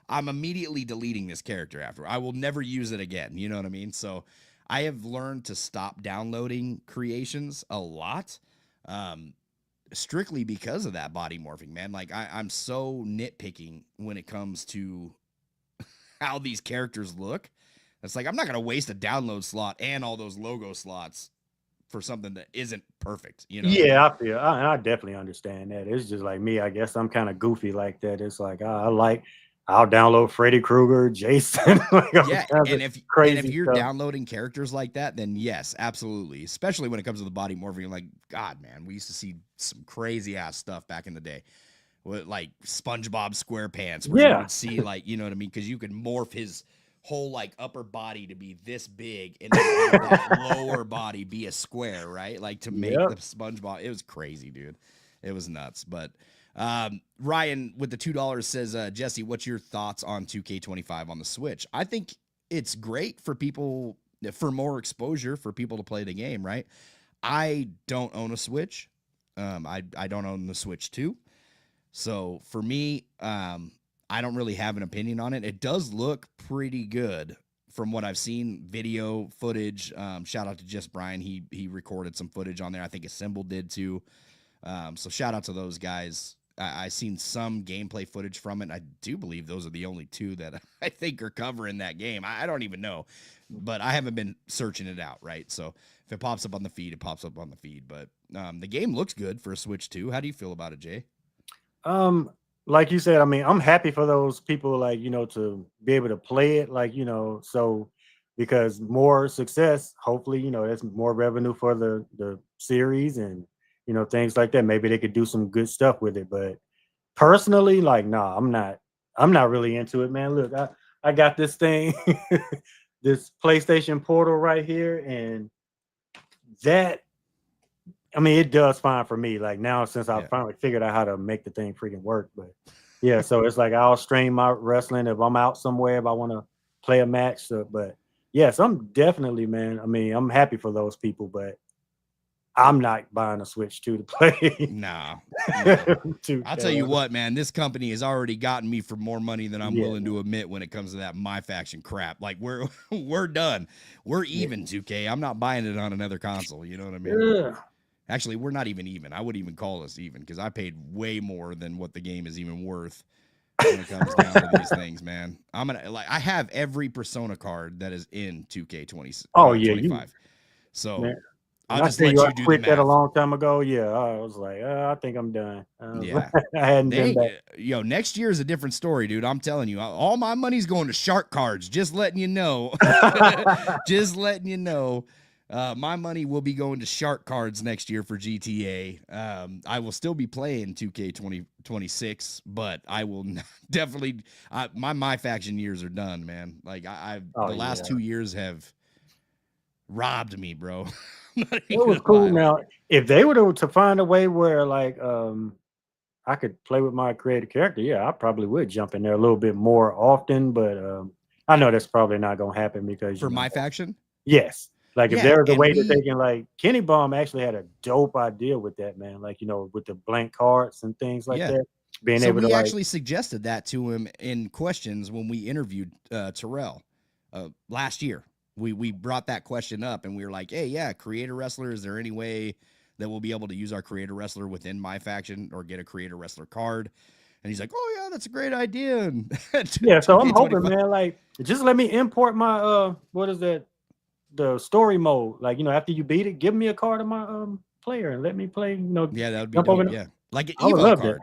I'm immediately deleting this character after. I will never use it again. You know what I mean? So I have learned to stop downloading creations a lot. Strictly because of that body morphing, man. Like I'm so nitpicking when it comes to how these characters look. It's like I'm not gonna waste a download slot and all those logo slots for something that isn't perfect. You know what I mean? Yeah, I definitely understand that. It's just like me. I guess I'm kind of goofy like that. It's like I I'll download Freddy Krueger, Jason, like all Yeah, kinds and of if crazy you're stuff. downloading characters like that, then yes, absolutely. Especially when it comes to the body morphing, like God, man, we used to see some crazy ass stuff back in the day, with like SpongeBob SquarePants, where you Yeah, would see like, you know what I mean, because you could morph his whole like upper body to be this big, and then have that lower body be a square, right? Like to make the yep. SpongeBob. It was crazy, dude. It was nuts, but. Ryan with the $2 says, Jesse, what's your thoughts on 2K25 on the Switch? I think it's great for people, for more exposure for people to play the game, right? I don't own a Switch. I don't own the Switch 2. So for me, I don't really have an opinion on it. It does look pretty good from what I've seen, video footage. Shout out to Just Brian. He recorded some footage on there. I think Assemble did too. So shout out to those guys. I seen some gameplay footage from it. I do believe those are the only two that I think are covering that game. I don't even know, but I haven't been searching it out, right? So if it pops up on the feed, it pops up on the feed. But the game looks good for a Switch 2. How do you feel about it, Jay? Um, like you said, I mean, I'm happy for those people, like, to be able to play it, like, so because more success, hopefully, that's more revenue for the series and things like that. Maybe they could do some good stuff with it. But personally, like, nah, I'm not really into it, man. Look, I got this thing, this PlayStation Portal right here, and that I mean, it does fine for me. Like now, since I Yeah. finally figured out how to make the thing freaking work. But yeah, so it's like I'll stream my wrestling if I'm out somewhere, if I want to play a match. So, but yes, I'm definitely, man. I mean, I'm happy for those people, but I'm not buying a Switch 2 to play Nah, nah. I'll tell you 2K. what, man, this company has already gotten me for more money than I'm Yeah, willing to admit when it comes to that MyFaction crap. Like we're done. We're even, 2K. I'm not buying it on another console. You know what I mean? yeah. Actually, we're not even even. I wouldn't even call us even because I paid way more than what the game is even worth when it comes down to these things, man. I'm gonna like I have every Persona card that is in 2K20 Oh yeah, you 25. So man. When I'll I just tell let you I you do the quit that a math. long time ago, yeah, I was like, I think I'm done. I was like, Yeah. I hadn't been back. Next year is a different story, dude. I'm telling you, all my money's going to shark cards. Just letting you know. Just letting you know. My money will be going to shark cards next year for GTA. I will still be playing 2K 2026, but I will definitely. My faction years are done, man. Like Oh the last yeah. 2 years have robbed me, bro. I'm not It even was gonna cool. lie. Like, Now, if they were to find a way where like I could play with my creative character, yeah, I probably would jump in there a little bit more often. But I know that's probably not gonna happen because for my faction, yes, like if yeah, there's a and way that they we can like Kenny Bomb actually had a dope idea with that, man. Like with the blank cards and things like yeah. that, being So able to we like actually suggested that to him in questions when we interviewed Terrell last year. We brought that question up and we were like, hey, yeah, creator wrestler. Is there any way that we'll be able to use our creator wrestler within my faction or get a creator wrestler card? And he's like, oh yeah, that's a great idea. And yeah. So I'm hoping, 2K25. man, like just let me import my what is that? The story mode. Like after you beat it, give me a card of my player and let me play. Yeah, that would be Jump over. dope. Yeah, like an I would Evo love that. card.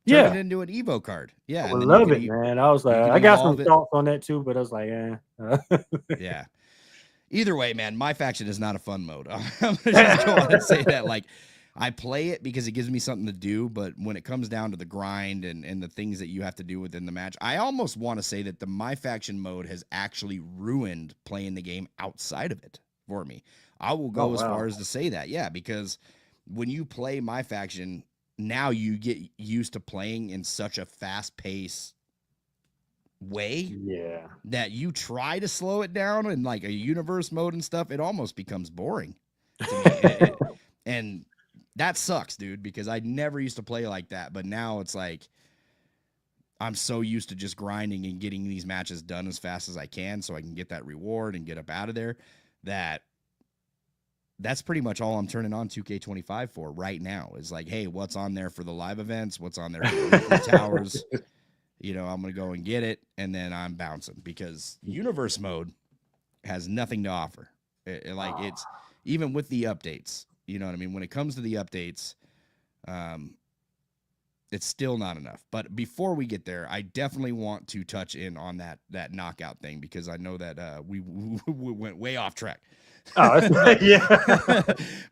Turn it Yeah, into an Evo card. I Yeah, and would then you love could it, man. I was like, you could I got some evolve it. thoughts on that too, but I was like, Yeah. Either way, man, my faction is not a fun mode. I'm gonna just go on and say that. Like, I play it because it gives me something to do, but when it comes down to the grind and the things that you have to do within the match, I almost want to say that the my faction mode has actually ruined playing the game outside of it for me. I will oh go as wow, far as to say that, yeah, because when you play my faction, now you get used to playing in such a fast pace way yeah. that you try to slow it down in like a universe mode and stuff, it almost becomes boring to me. And that sucks, dude, because I never used to play like that. But now it's like I'm so used to just grinding and getting these matches done as fast as I can so I can get that reward and get up out of there. That's pretty much all I'm turning on 2K25 for right now is like, hey, what's on there for the live events? What's on there for the weekly towers? I'm going to go and get it, and then I'm bouncing because universe mode has nothing to offer. It's even with the updates, you know what I mean? When it comes to the updates, It's still not enough. But before we get there, I definitely want to touch in on that knockout thing, because I know that we went way off track. Oh, yeah.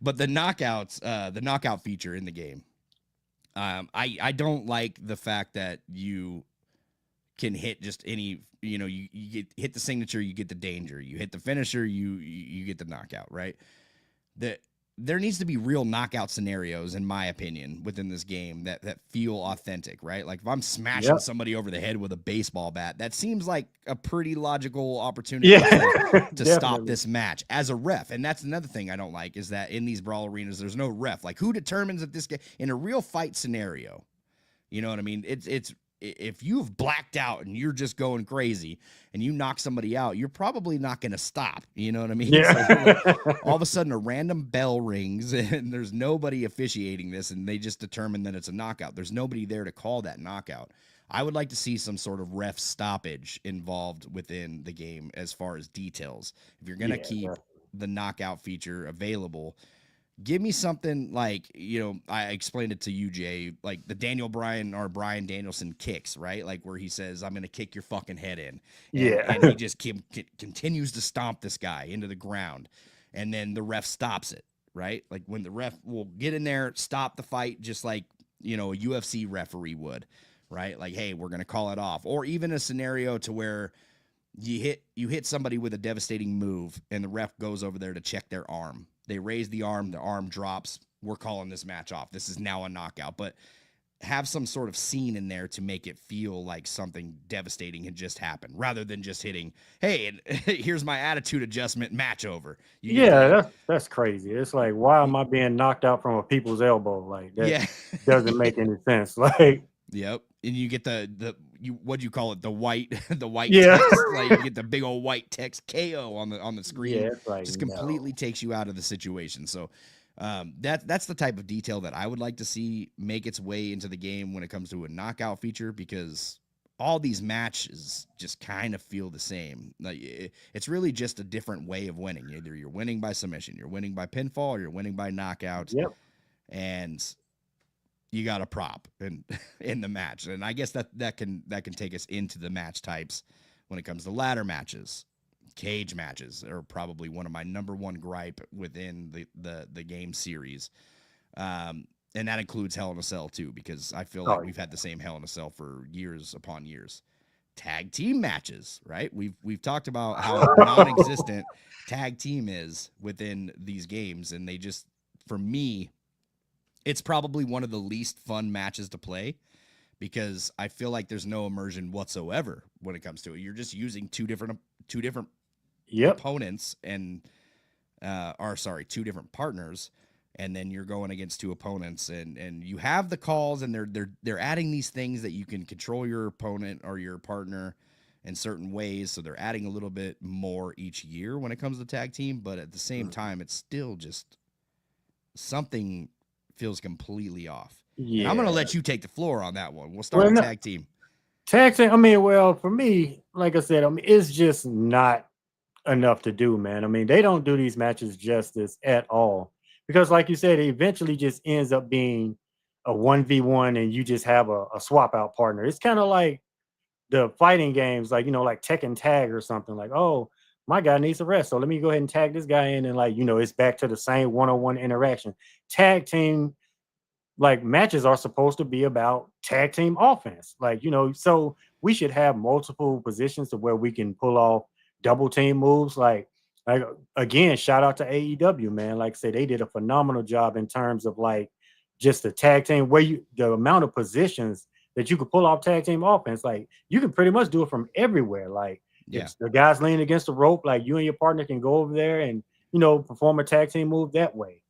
But the knockouts, the knockout feature in the game, I don't like the fact that you can hit just any, you hit the signature, you get the danger, you hit the finisher, you get the knockout, right? There needs to be real knockout scenarios, in my opinion, within this game that feel authentic, right? Like if I'm smashing somebody over the head with a baseball bat, that seems like a pretty logical opportunity to stop this match as a ref. And that's another thing I don't like, is that in these brawl arenas, there's no ref. Like, who determines that this guy, in a real fight scenario, you know what I mean? It's if you've blacked out and you're just going crazy and you knock somebody out, you're probably not going to stop. You know what I mean? Yeah. So all of a sudden a random bell rings and there's nobody officiating this, and they just determine that it's a knockout. There's nobody there to call that knockout. I would like to see some sort of ref stoppage involved within the game as far as details. If you're going to keep the knockout feature available, give me something like, I explained it to you, Jay, like the Brian Danielson kicks, right? Like where he says, I'm going to kick your fucking head in. And he just continues to stomp this guy into the ground. And then the ref stops it, right? Like when the ref will get in there, stop the fight, just like, a UFC referee would, right? Like, hey, we're going to call it off. Or even a scenario to where you hit somebody with a devastating move and the ref goes over there to check their arm. They raise the arm drops. We're calling this match off. This is now a knockout. But have some sort of scene in there to make it feel like something devastating had just happened, rather than just hitting, hey, and here's my attitude adjustment, match over. That's crazy. It's like, why am I being knocked out from a people's elbow? Like that doesn't make any sense. Like, yep. And you get what'd you call it? The white text. Like you get the big old white text KO on the screen. Yeah, it's like, just completely takes you out of the situation. So that's the type of detail that I would like to see make its way into the game when it comes to a knockout feature, because all these matches just kind of feel the same. Like it's really just a different way of winning. Either you're winning by submission, you're winning by pinfall, or you're winning by knockout. Yep. And you got a prop in the match. And I guess that can take us into the match types when it comes to ladder matches. Cage matches are probably one of my number one gripe within the game series. And that includes Hell in a Cell too, because I feel like we've had the same Hell in a Cell for years upon years. Tag team matches, right? We've talked about how non-existent tag team is within these games, and they just, for me, it's probably one of the least fun matches to play, because I feel like there's no immersion whatsoever when it comes to it. You're just using two different opponents and two different partners, and then you're going against two opponents, and you have the calls, and they're adding these things that you can control your opponent or your partner in certain ways. So they're adding a little bit more each year when it comes to tag team, but at the same time, it's still just something feels completely off. Yeah. And I'm going to let you take the floor on that one. We'll start with tag team. Tag team, I mean, well, for me, like I said, it's just not enough to do, man. I mean, they don't do these matches justice at all, because like you said, it eventually just ends up being a 1v1 and you just have a swap out partner. It's kind of like the fighting games, like, like Tekken Tag or something, like, oh, my guy needs a rest, so let me go ahead and tag this guy in, and like, it's back to the same one-on-one interaction. Tag team, like, matches are supposed to be about tag team offense, like, so we should have multiple positions to where we can pull off double team moves. Like again, shout out to AEW, man. Like I said, they did a phenomenal job in terms of like just the tag team, where the amount of positions that you could pull off tag team offense. Like you can pretty much do it from everywhere. Like if the guys leaning against the rope, like you and your partner can go over there and perform a tag team move that way.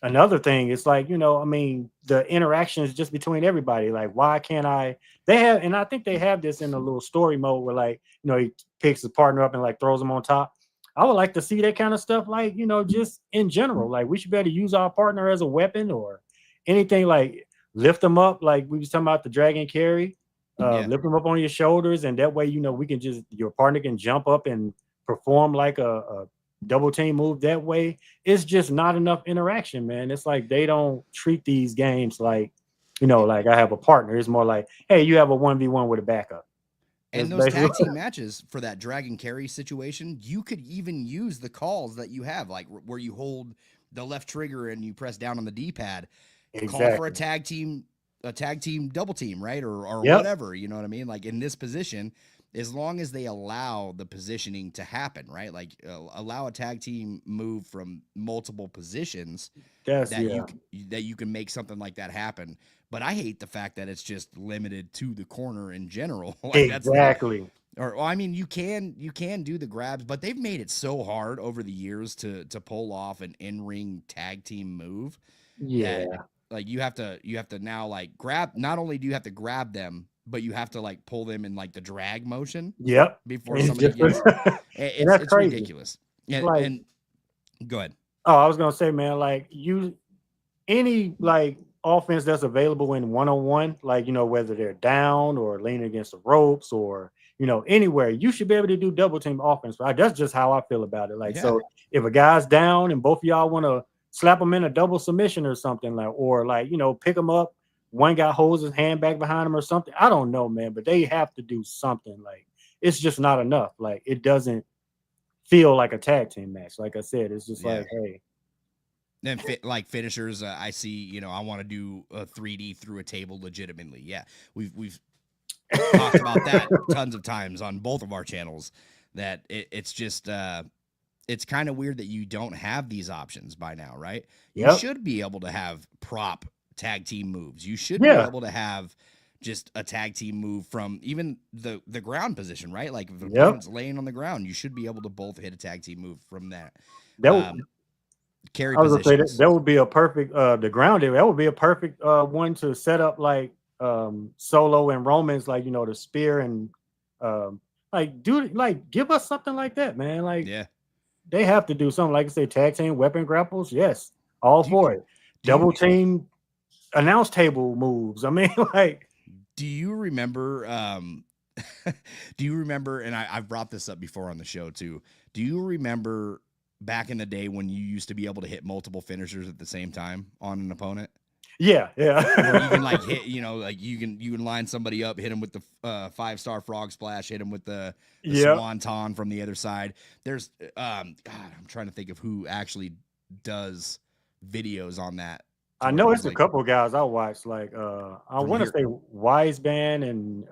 Another thing is like, I mean, the interactions just between everybody. Like, why can't and I think they have this in a little story mode where like, he picks his partner up and like throws him on top. I would like to see that kind of stuff, like, just in general. Like, we should be able to use our partner as a weapon or anything, like lift them up. Like we was talking about the dragon carry, lift them up on your shoulders. And that way, we can your partner can jump up and perform like a double team move that way. It's just not enough interaction, man. It's like they don't treat these games like like I have a partner. It's more like, hey, you have a 1v1 with a backup. And That's those tag basically team matches for that drag and carry situation, you could even use the calls that you have, like where you hold the left trigger and you press down on the D-pad, call for a exactly. tag team double team, right? Or Yep. whatever, you know what I mean? Like in this position, as long as they allow the positioning to happen, right? Like allow a tag team move from multiple positions That's that yeah. you can make something like that happen. But I hate the fact that it's just limited to the corner in general. Like that's the Exactly. or well, I mean you can do the grabs, but they've made it so hard over the years to pull off an in-ring tag team move that Yeah. like you have to now like grab, not only do you have to grab them, but you have to like pull them in like the drag motion Yep. before And it's somebody just gets and that's it's crazy. ridiculous. And Like, go ahead. oh, I was gonna say, man, like any like offense that's available in one-on-one, like whether they're down or leaning against the ropes or anywhere, you should be able to do double team offense, right? That's just how I feel about it. Like, Yeah. so if a guy's down and both of y'all want to slap him in a double submission or something, like, or like pick him up, one guy holds his hand back behind him or something. I don't know, man, but they have to do something. Like, it's just not enough. Like, it doesn't feel like a tag team match. Like I said, it's just Yeah. like, hey. Then like finishers, I see, I want to do a 3D through a table legitimately. Yeah, we've talked about that tons of times on both of our channels. That it's just it's kind of weird that you don't have these options by now, right? You Yep. should be able to have prop tag team moves. You should be Yeah. able to have just a tag team move from even the ground position, right? Like if the Yep. opponent's laying on the ground, you should be able to both hit a tag team move from that. That Carry I was gonna say positions. that would be a perfect the ground area. That would be a perfect one to set up like Solo and Romans, like the spear and like give us something like that, man. Like Yeah. they have to do something, like I say, tag team weapon grapples. Yes, all for it. Double team announce table moves. I mean, like, do you remember and I've brought this up before on the show too. Do you remember back in the day when you used to be able to hit multiple finishers at the same time on an opponent? Yeah. Where you can like hit, like you can line somebody up, hit him with the 5-star frog splash, hit him with the swanton from the other side. There's God, I'm trying to think of who actually does videos on that. I know it's a couple of guys I watched. Like I want to say Wise Band and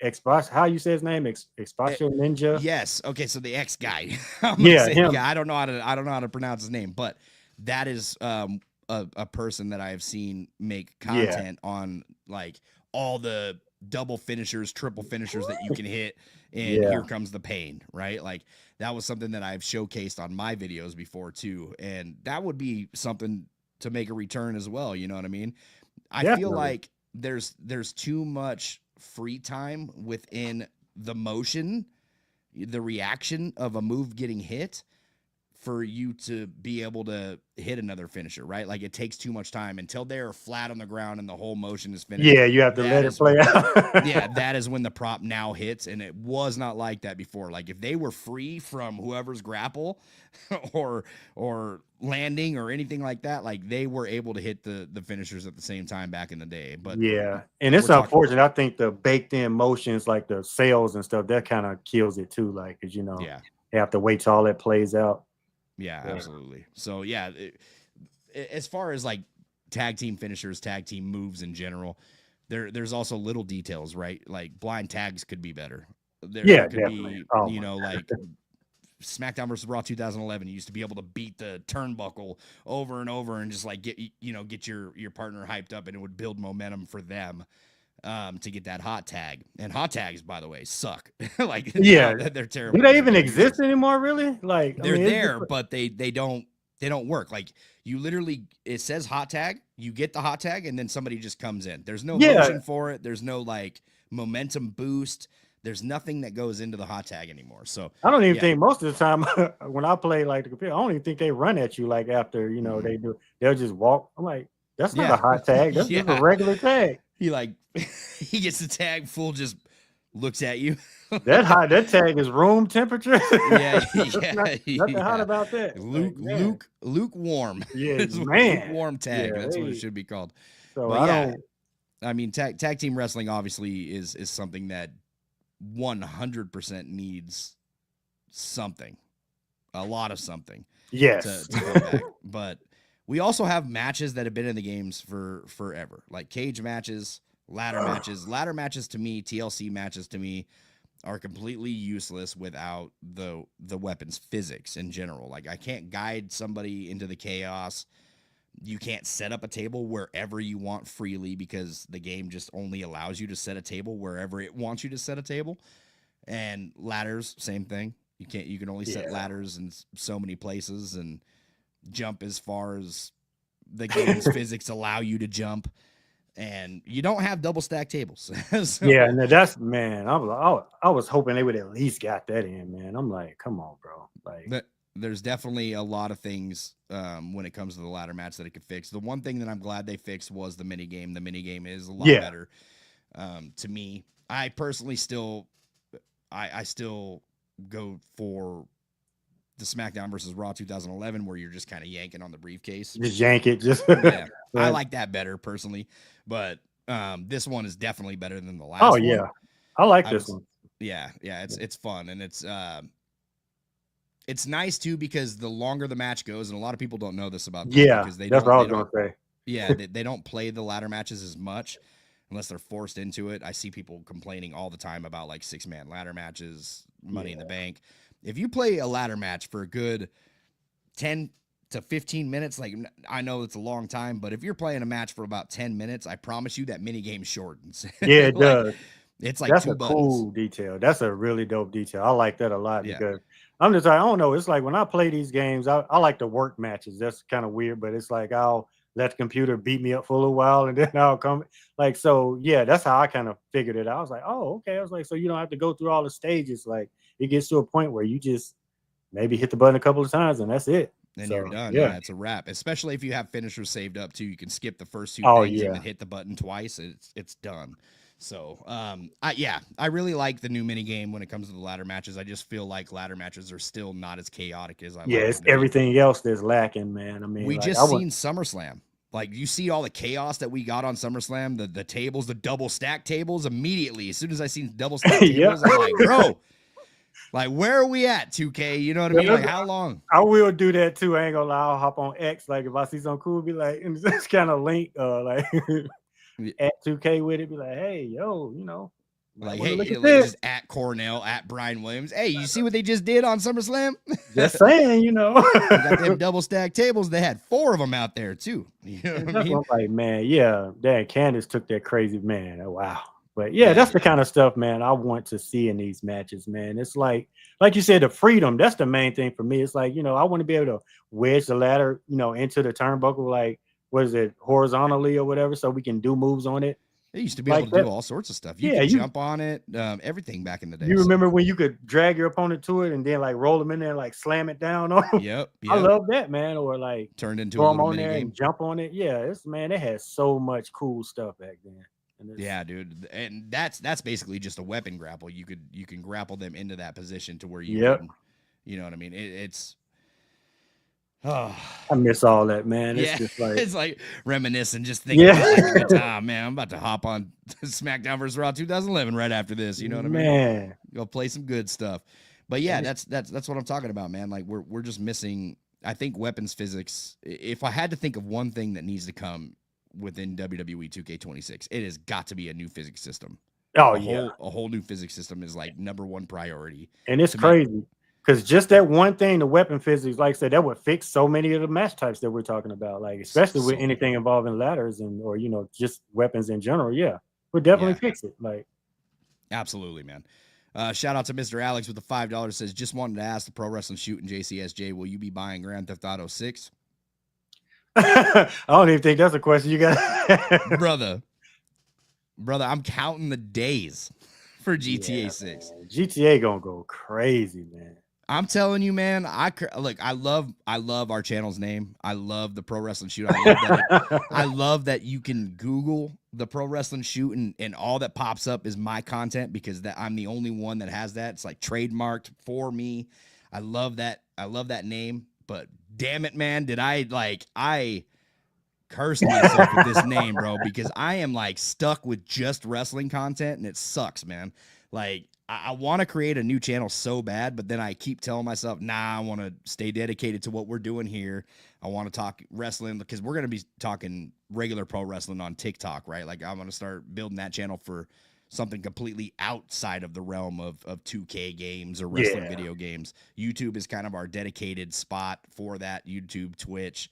Expas. How you say his name? Expacio Ninja. Yes. Okay. So the X guy. Him. I don't know how to pronounce his name, but that is a person that I have seen make content on like all the double finishers, triple finishers that you can hit, and here comes the pain, right? Like that was something that I've showcased on my videos before too, and that would be something to make a return as well. You know what I mean? I feel like there's too much free time within the motion, the reaction of a move getting hit for you to be able to hit another finisher, right? Like it takes too much time until they're flat on the ground and the whole motion is finished. Yeah, you have to let it play out. Yeah, that is when the prop now hits, and it was not like that before. Like if they were free from whoever's grapple or landing or anything like that, like they were able to hit the finishers at the same time back in the day. But yeah, and it's unfortunate. I think the baked in motions, like the sales and stuff, that kind of kills it too. Like, cause you have to wait till all that plays out. Yeah, absolutely. So yeah, as far as like tag team finishers, tag team moves in general, there's also little details, right? Like blind tags could be better. There could be, like SmackDown versus Raw 2011. You used to be able to beat the turnbuckle over and over and just like get your partner hyped up, and it would build momentum for them to get that hot tag. And hot tags, by the way, suck. Like they're terrible. Do they even exist anymore? Really? Like they're there, but they don't work. Like you literally, it says hot tag, you get the hot tag, and then somebody just comes in. There's no motion for it. There's no like momentum boost. There's nothing that goes into the hot tag anymore. So I don't even think most of the time when I play like the computer, I don't even think they run at you like after they do. They'll just walk. I'm like, that's not a hot tag. That's just a regular tag. He he gets the tag full, just looks at you. That tag is room temperature. Nothing hot about that. Lukewarm. Yeah, man. Lukewarm tag. That's what it should be called. So but I mean, tag team wrestling obviously is something that 100% needs something, a lot of something Yes. to come back. But we also have matches that have been in the games for forever, like cage matches, ladder matches. Ladder matches to me, TLC matches to me, are completely useless without the weapons physics in general. Like, I can't guide somebody into the chaos. You can't set up a table wherever you want freely because the game just only allows you to set a table wherever it wants you to set a table. And ladders, same thing. You can only set ladders in so many places and jump as far as the game's physics allow you to jump. And you don't have double stack tables. So, Yeah, and that's, man, I was hoping they would at least got that in, man. I'm like, come on, bro. Like, there's definitely a lot of things when it comes to the ladder match that it could fix. The one thing that I'm glad they fixed was the mini game. The mini game is a lot better to me. I personally still, I still go for the SmackDown versus Raw 2011, where you're just kind of yanking on the briefcase. Just yank it. Just yeah, I like that better personally, but this one is definitely better than the last one. Oh yeah, I like this one. Yeah, it's fun, and it's nice too because the longer the match goes, and a lot of people don't know this about this because that's what I was gonna say. Yeah, they don't play the ladder matches as much unless they're forced into it. I see people complaining all the time about like 6-man ladder matches, Money in the Bank. If you play a ladder match for a good 10 to 15 minutes, like, I know it's a long time, but if you're playing a match for about 10 minutes, I promise you that mini game shortens. Yeah, it does. It's like that's two a buttons. Cool detail. That's a really dope detail. I like that a lot because I'm just like, I don't know. It's like when I play these games, I like to work matches. That's kind of weird, but it's like I'll let the computer beat me up for a little while and then I'll come. Like, so yeah, that's how I kind of figured it out. I was like, oh, okay. I was like, so you don't have to go through all the stages. Like, it gets to a point where you just maybe hit the button a couple of times and that's it. And so, you're done. Yeah, it's a wrap. Especially if you have finishers saved up too. You can skip the first two things and then hit the button twice. It's done. So, I really like the new mini game when it comes to the ladder matches. I just feel like ladder matches are still not as chaotic as I like. It's everything else that's lacking, man. I mean, we just seen SummerSlam. Like, you see all the chaos that we got on SummerSlam, the tables, the double stack tables. Immediately, as soon as I seen double stack tables, I'm like, bro, like, where are we at, 2K? You know what I mean? Like, how long? I will do that too. I ain't gonna lie. I'll hop on X. Like, if I see something cool, be like, and just kind of link, like, at 2K with it. Be like, hey, yo, you know, like, hey, like, just at Cornell, at Brian Williams. Hey, you see what they just did on SummerSlam? Just saying, you know. Got them double stack tables. They had 4 of them out there too. You know what I mean? Like, man, yeah, that Candace took that crazy, man. Oh, wow. But yeah, that's the kind of stuff, man, I want to see in these matches, man. It's like you said, the freedom. That's the main thing for me. It's like, you know, I want to be able to wedge the ladder, you know, into the turnbuckle, like, what is it, horizontally or whatever, so we can do moves on it. They used to be able to do all sorts of stuff. You could jump on it, everything back in the day. You remember when you could drag your opponent to it and then like roll them in there and like slam it down on them? Yep. I love that, man. Or like turned into a little on mini there game. And jump on it. Yeah, it's, man, it has so much cool stuff back then. Yeah, dude, and that's basically just a weapon grapple. You can grapple them into that position to where you can, you know what I mean? It's I miss all that, man. It's just like, it's like reminiscing, just thinking about like a good time, man. I'm about to hop on SmackDown vs. Raw 2011 right after this. You know what I mean? Man, go play some good stuff. But yeah, that's what I'm talking about, man. Like, we're just missing, I think, weapons physics. If I had to think of one thing that needs to come within WWE 2K26, it has got to be a new physics system. A whole new physics system is like #1 priority. And it's crazy. Because just that one thing, the weapon physics, like I said, that would fix so many of the match types that we're talking about. Like, especially with anything involving ladders or, you know, just weapons in general. Yeah, we'll definitely fix it. Like, absolutely, man. Shout out to Mr. Alex with the $5. Says, just wanted to ask the Pro Wrestling Shoot and JCS Jay, will you be buying Grand Theft Auto 6? I don't even think that's a question you got. brother, I'm counting the days for GTA 6. Man. GTA gonna go crazy, man. I'm telling you, man. I love our channel's name. I love the Pro Wrestling Shoot. I love that you can Google the Pro Wrestling Shoot and all that pops up is my content because I'm the only one that has that. It's like trademarked for me. I love that. I love that name. But damn it, man, curse myself with this name, bro, because I am like stuck with just wrestling content and it sucks, man. Like I want to create a new channel so bad, but then I keep telling myself, nah, I want to stay dedicated to what we're doing here. I want to talk wrestling because we're going to be talking regular pro wrestling on TikTok, right? Like I'm going to start building that channel for something completely outside of the realm of 2K games or wrestling video games. YouTube is kind of our dedicated spot for that. YouTube, Twitch,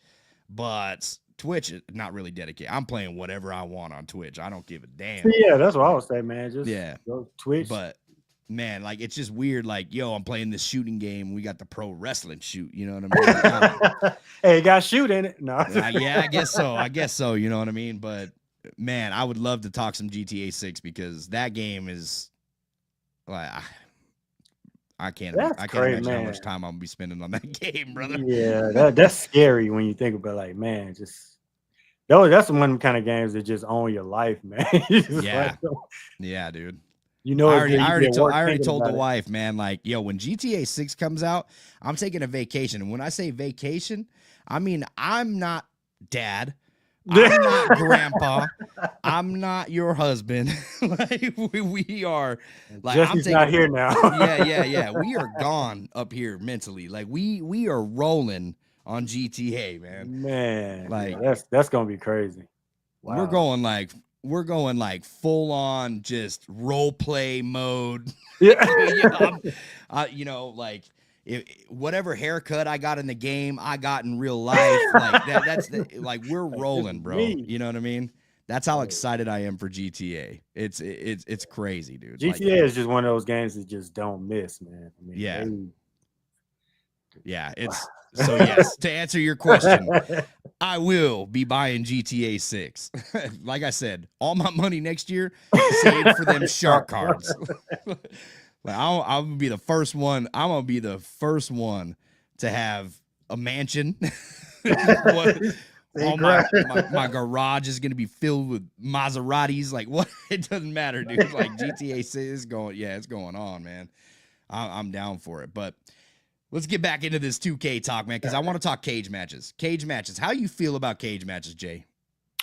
but Twitch is not really dedicated. I'm playing whatever I want on Twitch. I don't give a damn. Yeah, that's what I would say, man. Just go Twitch. But man, like it's just weird. Like, yo, I'm playing this shooting game. We got the pro wrestling shoot. You know what I mean? Hey, you got shoot in it. No. Yeah, I guess so. You know what I mean? But man, I would love to talk some GTA 6 because that game is like I can't imagine how much time I'm gonna be spending on that game, brother. Yeah, that's scary when you think about like, man, just that's one of them kind of games that just own your life, man. Yeah, like, yeah, dude. You know, I already told the wife, man, like, yo, when GTA 6 comes out, I'm taking a vacation. And when I say vacation, I mean I'm not dad. I'm not grandpa. I'm not your husband. Like we are like Jesse's not here now. yeah. We are gone up here mentally. Like we are rolling on GTA, man. Man, like that's gonna be crazy. Wow. We're going like full on just role play mode. Yeah. You know, like whatever haircut I got in the game, I got in real life. Like that's like we're rolling, bro. You know what I mean? That's how excited I am for GTA. It's crazy, dude. GTA is just one of those games that just don't miss, man. I mean, yeah. It's so yes. To answer your question, I will be buying GTA 6. Like I said, all my money next year saved for them shark cards. Like I'm gonna be the first one. I'm gonna be the first one to have a mansion. My garage is gonna be filled with Maseratis. Like what? It doesn't matter, dude. Like GTA 6 is going. Yeah, it's going on, man. I'm down for it. But let's get back into this 2K talk, man, because I want to talk cage matches. Cage matches. How you feel about cage matches, Jay?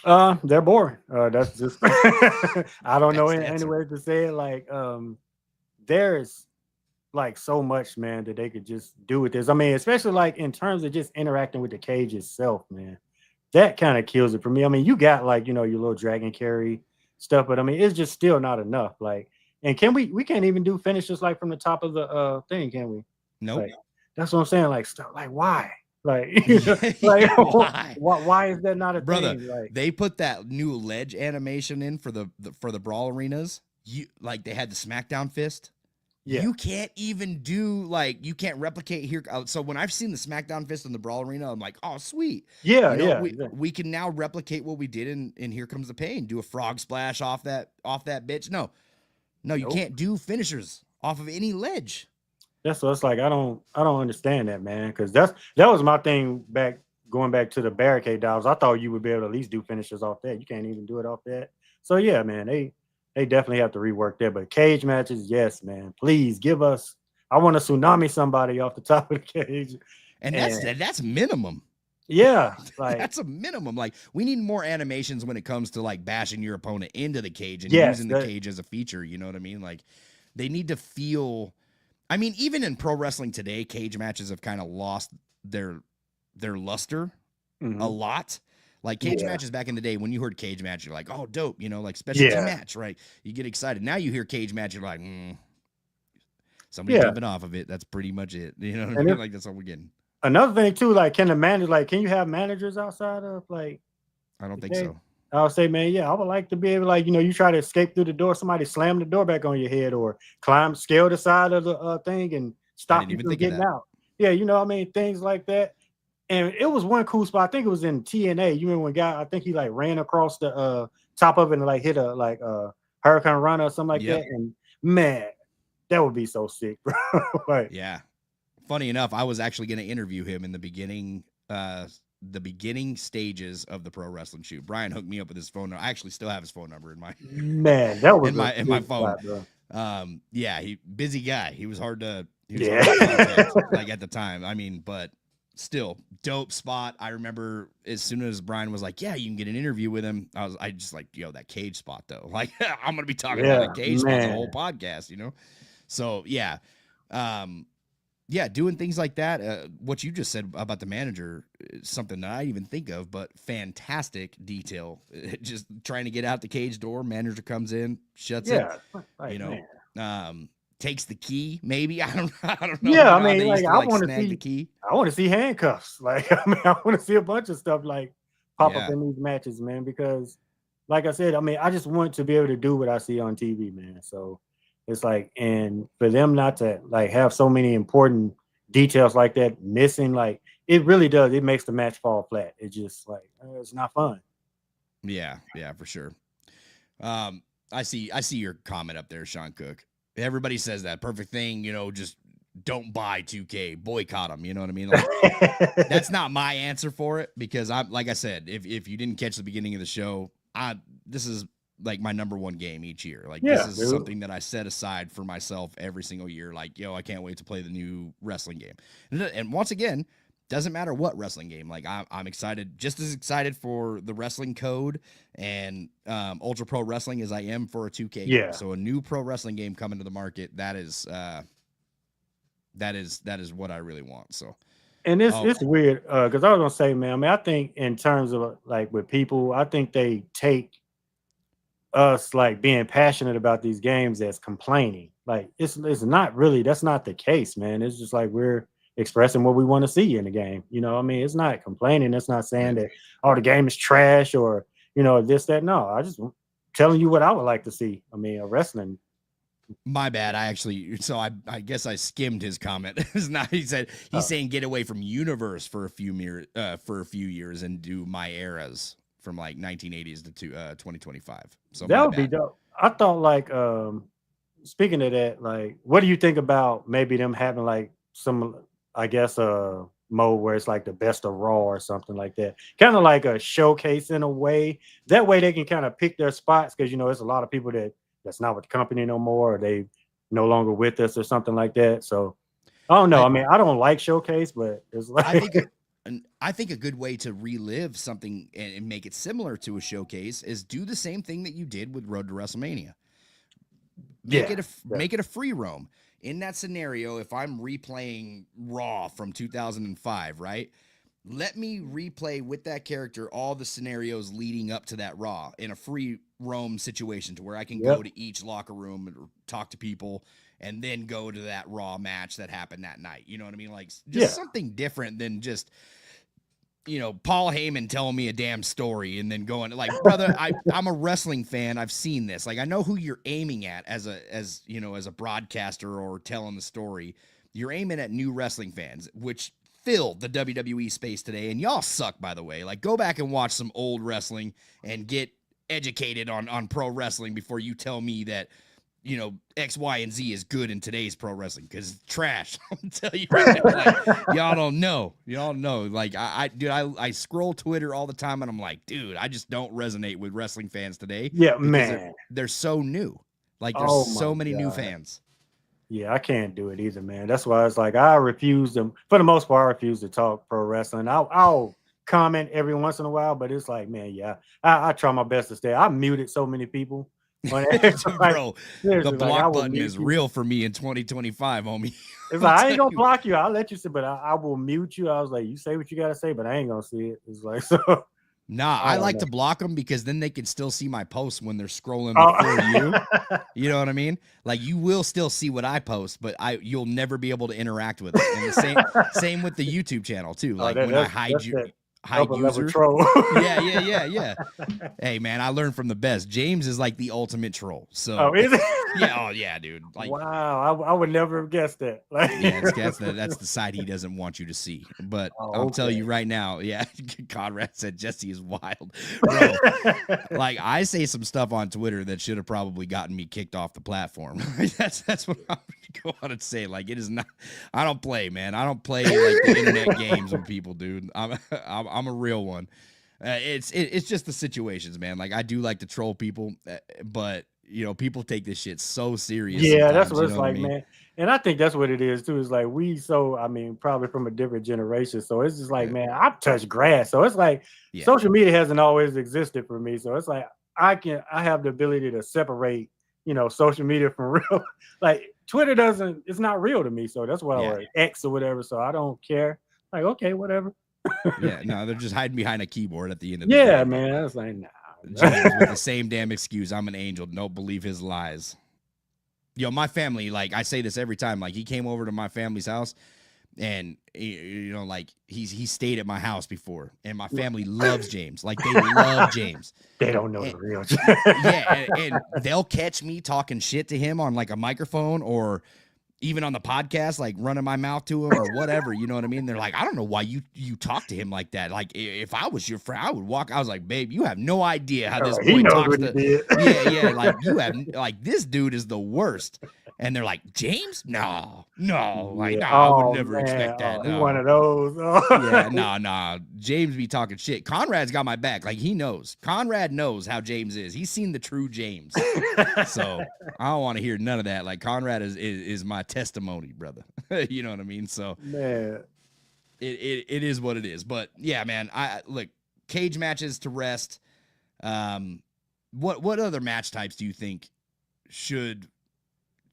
They're boring. That's just I don't know any way to say it. Like there's like so much, man, that they could just do with this. I mean, especially like in terms of just interacting with the cage itself, man. That kind of kills it for me. I mean, you got like, you know, your little dragon carry stuff, but I mean, it's just still not enough. Like, and we can't even do finishes like from the top of the thing, can we? No. Nope. Like, that's what I'm saying. Like, stuff like why? Like, like why is that not a thing? Like, they put that new ledge animation in for the brawl arenas. Like they had the SmackDown fist. Yeah. You can't even do like you can't replicate here. So when I've seen the SmackDown fist in the brawl arena, I'm like, oh sweet. Yeah, you know, we can now replicate what we did in Here Comes the Pain. Do a frog splash off that bitch. No, you can't do finishers off of any ledge. That's what it's like. I don't understand that, man. Because that was my thing going back to the barricade dives. I thought you would be able to at least do finishers off that. You can't even do it off that. So yeah, man, they definitely have to rework that. But cage matches, yes, man. Please give us. I want to tsunami somebody off the top of the cage. And that's minimum. Yeah, like that's a minimum. Like we need more animations when it comes to like bashing your opponent into the cage and using the cage as a feature. You know what I mean? Like they need to feel. I mean, even in pro wrestling today, cage matches have kind of lost their luster a lot. Like cage matches back in the day, when you heard cage match, you're like, oh, dope, you know, like specialty match, right? You get excited. Now you hear cage match, you're like, somebody jumping off of it. That's pretty much it. You know what I mean? Like that's all we're getting. Another thing too, like can you have managers outside of like? I don't think so. I'll say, man, yeah, I would like to be able, like, you know, you try to escape through the door, somebody slam the door back on your head or scale the side of the thing and stop you from getting out. Yeah, you know what I mean? Things like that. And it was one cool spot. I think it was in TNA. You remember when I think he like ran across the top of it and like hit a Hurricane Rana or something like that. And man, that would be so sick, bro. Like, yeah. Funny enough, I was actually going to interview him in the beginning stages of the pro wrestling shoot. Brian hooked me up with his phone number. I actually still have his phone number in my that was in my phone. Spot, yeah, busy guy. He was hard to contact, like at the time. I mean, but still dope spot. I remember as soon as Brian was like, yeah, you can get an interview with him. I just like, yo, that cage spot though. Like I'm going to be talking about that cage spot the whole podcast, you know? So yeah. Yeah, doing things like that. What you just said about the manager is something that I didn't even think of, but fantastic detail. Just trying to get out the cage door. Manager comes in, shuts it. Like, you know, takes the key. Maybe I don't know. Yeah, I mean, like I want to snag see the key. I want to see handcuffs. Like I mean, I want to see a bunch of stuff like pop up Yeah. in these matches, man. Because, like I said, I mean, I just want to be able to do what I see on TV, man. So it's like, and for them not to like have so many important details like that missing, like it really does. It makes the match fall flat. It's just like it's not fun. Yeah, for sure. I see your comment up there, Sean Cook. Everybody says that perfect thing, you know, just don't buy 2K, boycott them. You know what I mean? Like, that's not my answer for it because I'm like I said, if you didn't catch the beginning of the show, this is like my number one game each year. Like this is something that I set aside for myself every single year. Like, yo, I can't wait to play the new wrestling game. And once again, doesn't matter what wrestling game. Like I'm excited, just as excited for the wrestling code and Ultra Pro Wrestling as I am for a 2K game. So a new pro wrestling game coming to the market, that is what I really want. So and it's weird because I was gonna say, man, I mean, I think in terms of like with people, I think they take us like being passionate about these games as complaining. Like it's not really, that's not the case, man. It's just like we're expressing what we want to see in the game. You know, I mean, it's not complaining. It's not saying that the game is trash or, you know, this, that. No, I just telling you what I would like to see. I mean, a wrestling. My bad. I guess I skimmed his comment. He said he's saying get away from Universe for a few years and do My Eras from like 1980s to 2025. So that would be dope. I thought like speaking of that, like what do you think about maybe them having like some, I guess mode where it's like the best of Raw or something like that, kind of like a showcase in a way. That way they can kind of pick their spots because, you know, there's a lot of people that's not with the company no more, or they no longer with us or something like that. So I don't know. I mean, I don't like showcase, but it's like I think a good way to relive something and make it similar to a showcase is do the same thing that you did with Road to WrestleMania. Make it a free roam. In that scenario, if I'm replaying Raw from 2005, right? Let me replay with that character all the scenarios leading up to that Raw in a free roam situation to where I can go to each locker room and talk to people and then go to that Raw match that happened that night. You know what I mean? Like just something different than just, you know, Paul Heyman telling me a damn story and then going like, brother, I'm a wrestling fan. I've seen this. Like, I know who you're aiming at as a broadcaster or telling the story. You're aiming at new wrestling fans, which fill the WWE space today. And y'all suck, by the way. Like, go back and watch some old wrestling and get educated on pro wrestling before you tell me that, you know, X, Y, and Z is good in today's pro wrestling because trash. I'll tell you right now, like, y'all don't know. Y'all know. Like, I scroll Twitter all the time and I'm like, dude, I just don't resonate with wrestling fans today. Yeah, man. They're so new. Like, there's so many new fans. Yeah, I can't do it either, man. That's why it's like I refuse to, for the most part, I refuse to talk pro wrestling. I'll comment every once in a while, but it's like, man, I try my best to stay. I muted so many people. Bro, the block button is real for me in 2025, homie. It's like I ain't gonna block you. I'll let you say, but I will mute you. I was like, you say what you gotta say, but I ain't gonna see it. It's like so. Nah, I like to block them because then they can still see my posts when they're scrolling before you. You know what I mean? Like you will still see what I post, but you'll never be able to interact with it. And the same with the YouTube channel too. Like when I hide you. High user troll. yeah. Hey man, I learned from the best. James is like the ultimate troll. So is it? Yeah, dude. Like, wow, I would never have guessed that. Like, that's the side he doesn't want you to see. But I'll tell you right now, Conrad said Jesse is wild, bro. Like I say some stuff on Twitter that should have probably gotten me kicked off the platform. that's what I'm gonna go on and say. Like it is not. I don't play, man. I don't play like the internet games with people, dude. I'm a real one. It's just the situations, man. Like I do like to troll people, but people take this shit so serious. Yeah, that's Sometimes, what you it's know what I like, mean? man. And I think that's what it is too. It's like I mean, probably from a different generation. So it's just like, Yeah. man, I've touched grass. So it's like Yeah. social media hasn't always existed for me. So it's like I have the ability to separate, social media from real. Like Twitter it's not real to me. So that's why, Yeah. or X or whatever. So I don't care. Like, okay, whatever. Yeah. No, they're just hiding behind a keyboard at the end of the Yeah, day. But man. That's like, nah. James with the same damn excuse. I'm an angel. Don't believe his lies. My family, like I say this every time, like he came over to my family's house and like he stayed at my house before, and my family loves James. Like they love James. They don't know And, the real. yeah, and they'll catch me talking shit to him on like a microphone or even on the podcast, like running my mouth to him or whatever, you know what I mean? They're like, I don't know why you talk to him like that. Like if I was your friend, I would walk. I was like, babe, you have no idea how this He boy knows talks what he to. did. Yeah, like you have like this dude is the worst. And they're like, James? No, like Yeah. no, I would Oh never man. expect that. Oh, he one No. of those. Yeah, no. James be talking shit. Conrad's got my back. Like he knows. Conrad knows how James is. He's seen the true James. So I don't want to hear none of that. Like Conrad is my testimony, brother. You know what I mean? So Man. it is what it is. But yeah, man. I look, cage matches to rest. What other match types do you think should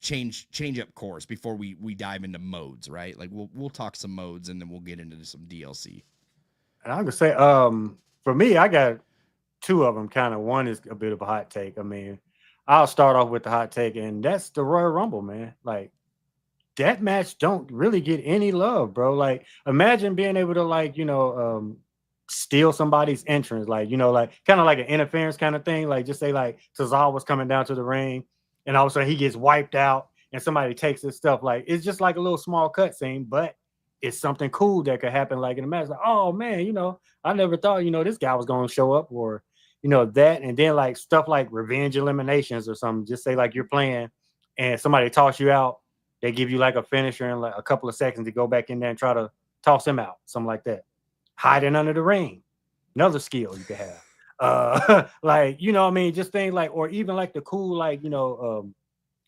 change up course before we dive into modes, right? Like we'll talk some modes and then we'll get into some DLC. And I'm gonna say, for me, I got two of them. Kind of one is a bit of a hot take. I mean, I'll start off with the hot take, and that's the Royal Rumble, man. Like that match don't really get any love, bro. Like imagine being able to steal somebody's entrance, like kind of like an interference kind of thing. Like just say like Cesaro was coming down to the ring, and all of a sudden he gets wiped out, and somebody takes his stuff. Like it's just like a little small cutscene, but it's something cool that could happen. Like in a match, like oh man, I never thought this guy was going to show up, or that, and then like stuff like revenge eliminations or something. Just say like you're playing, and somebody toss you out. They give you like a finisher in like a couple of seconds to go back in there and try to toss him out, something like that. Hiding under the ring, another skill you could have. Like what I mean, just things like, or even like the cool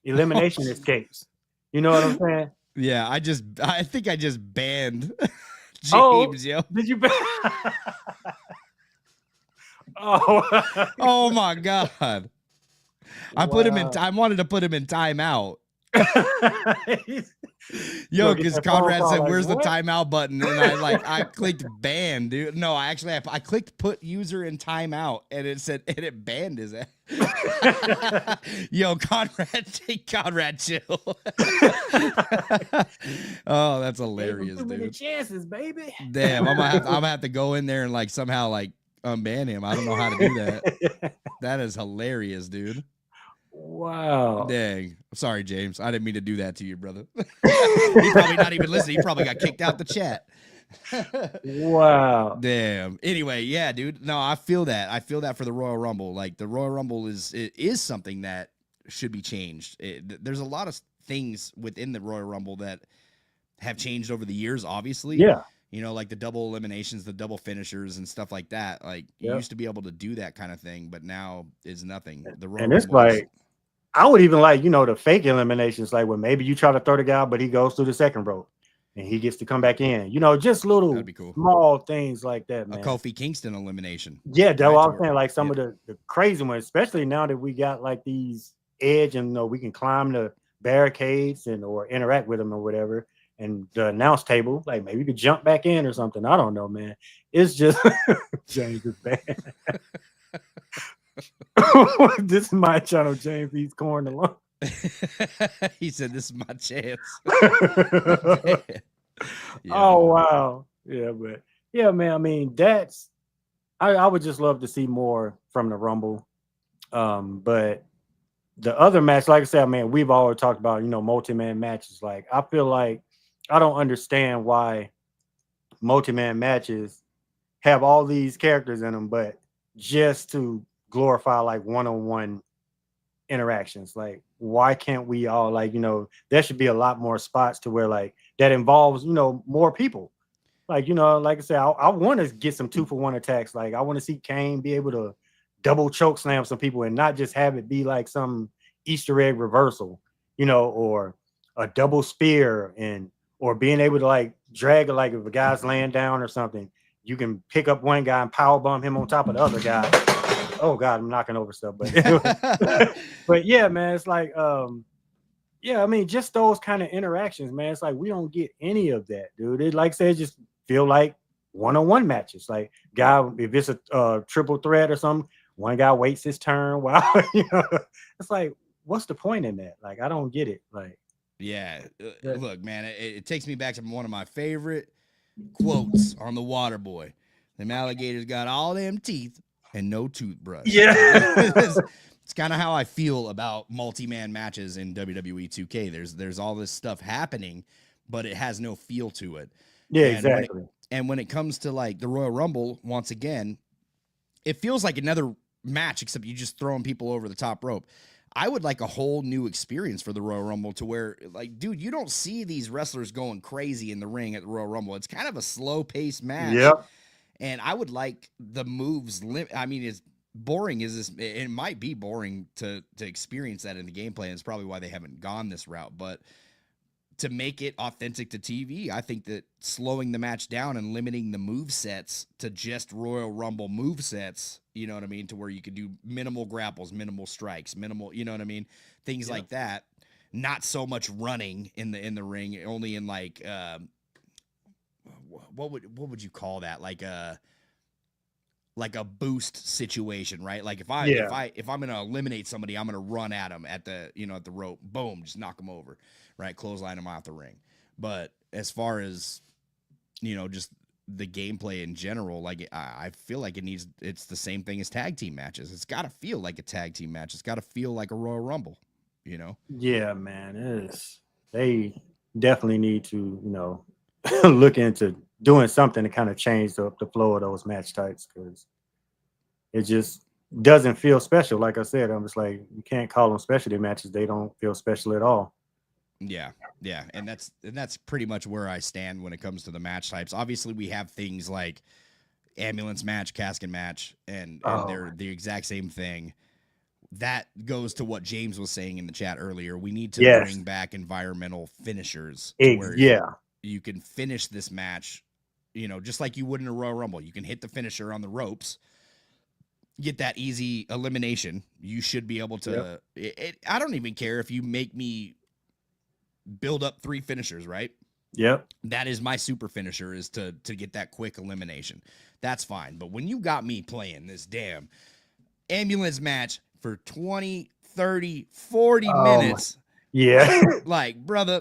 elimination escapes. You know what I'm saying? Yeah, I think I just banned James, Oh, yo. did you? Oh, Oh my god. I wanted to put him in timeout. Yo, because Conrad said, "Where's the timeout button?" And I clicked ban, dude. No, I clicked put user in timeout, and it banned his ass. Yo, Conrad, chill. Oh, that's hilarious, too many dude. chances, baby. Damn, I'm gonna have to go in there and like somehow like unban him. I don't know how to do that. That is hilarious, dude. Wow. Dang. Sorry, James. I didn't mean to do that to you, brother. He probably not even listening. He probably got kicked out the chat. Wow. Damn. Anyway, yeah, dude. No, I feel that. I feel that for the Royal Rumble. Like the Royal Rumble is something that should be changed. There's a lot of things within the Royal Rumble that have changed over the years, obviously. Yeah. Like the double eliminations, the double finishers, and stuff like that. Like you used to be able to do that kind of thing, but now is nothing. The Royal And it's Rumble like, I would even like, the fake eliminations, like when maybe you try to throw the guy out, but he goes through the second rope and he gets to come back in. Just little that'd be cool. Small things like that, man. A Kofi Kingston elimination. Yeah, that's what I'm saying. Like some of the crazy ones, especially now that we got like these edge and we can climb the barricades or interact with them or whatever. And the announce table, like maybe you could jump back in or something. I don't know, man. It's just James is bad. This is my channel, James eats corn alone. He said, "This is my chance." Yeah. Oh wow, yeah, but yeah, man. I mean, I would just love to see more from the Rumble. But the other match, like I said, man, we've always talked about multi-man matches. Like I feel like I don't understand why multi-man matches have all these characters in them, but just to glorify like one-on-one interactions. Like why can't we all there should be a lot more spots to where like that involves more people. Like like I said, I want to get some 2-for-1 attacks. Like I want to see Kane be able to double choke slam some people and not just have it be like some Easter egg reversal, or a double spear, or being able to like drag it, like if a guy's laying down or something, you can pick up one guy and power bomb him on top of the other guy. Oh God, I'm knocking over stuff, but but yeah, man, it's like yeah, I mean, just those kind of interactions, man. It's like we don't get any of that, dude. It like say just feel like one-on-one matches. Like guy, if it's a triple threat or something, one guy waits his turn. Wow, it's like, what's the point in that? Like, I don't get it. Like, yeah, look, man, it takes me back to one of my favorite quotes on the Water Boy. Them alligators got all them teeth and no toothbrush. Yeah. It's kind of how I feel about multi-man matches in WWE 2K. There's all this stuff happening, but it has no feel to it. Yeah, exactly. When it comes to like the Royal Rumble, once again, it feels like another match, except you just throwing people over the top rope. I would like a whole new experience for the Royal Rumble to where, like, dude, you don't see these wrestlers going crazy in the ring at the Royal Rumble. It's kind of a slow-paced match. Yep. And I would like the moves. I mean, it's boring as this. It might be boring to experience that in the gameplay. And it's probably why they haven't gone this route. But to make it authentic to TV, I think that slowing the match down and limiting the move sets to just Royal Rumble move sets, you know what I mean, to where you could do minimal grapples, minimal strikes, minimal, you know what I mean, things like that. Not so much running in the ring, only in like what would you call that? Like a boost situation, right? Like if I'm gonna eliminate somebody, I'm gonna run at them at the at the rope, boom, just knock them over, right? Clothesline them off the ring. But as far as just the gameplay in general, like I feel like it's the same thing as tag team matches. It's got to feel like a tag team match. It's got to feel like a Royal Rumble, Yeah, man, it is. They definitely need to look into doing something to kind of change the flow of those match types, because it just doesn't feel special. Like I said, I'm just like, you can't call them specialty matches. They don't feel special at all. Yeah, and that's pretty much where I stand when it comes to the match types. Obviously, we have things like ambulance match, casket match, and they're the exact same thing. That goes to what James was saying in the chat earlier. We need to bring back environmental finishers to where you can finish this match, just like you would in a Royal Rumble. You can hit the finisher on the ropes, get that easy elimination. You should be able to. I don't even care if you make me build up 3 finishers, right? Yep. That is my super finisher, is to get that quick elimination. That's fine. But when you got me playing this damn ambulance match for 20, 30, 40 minutes. Yeah. Like, brother,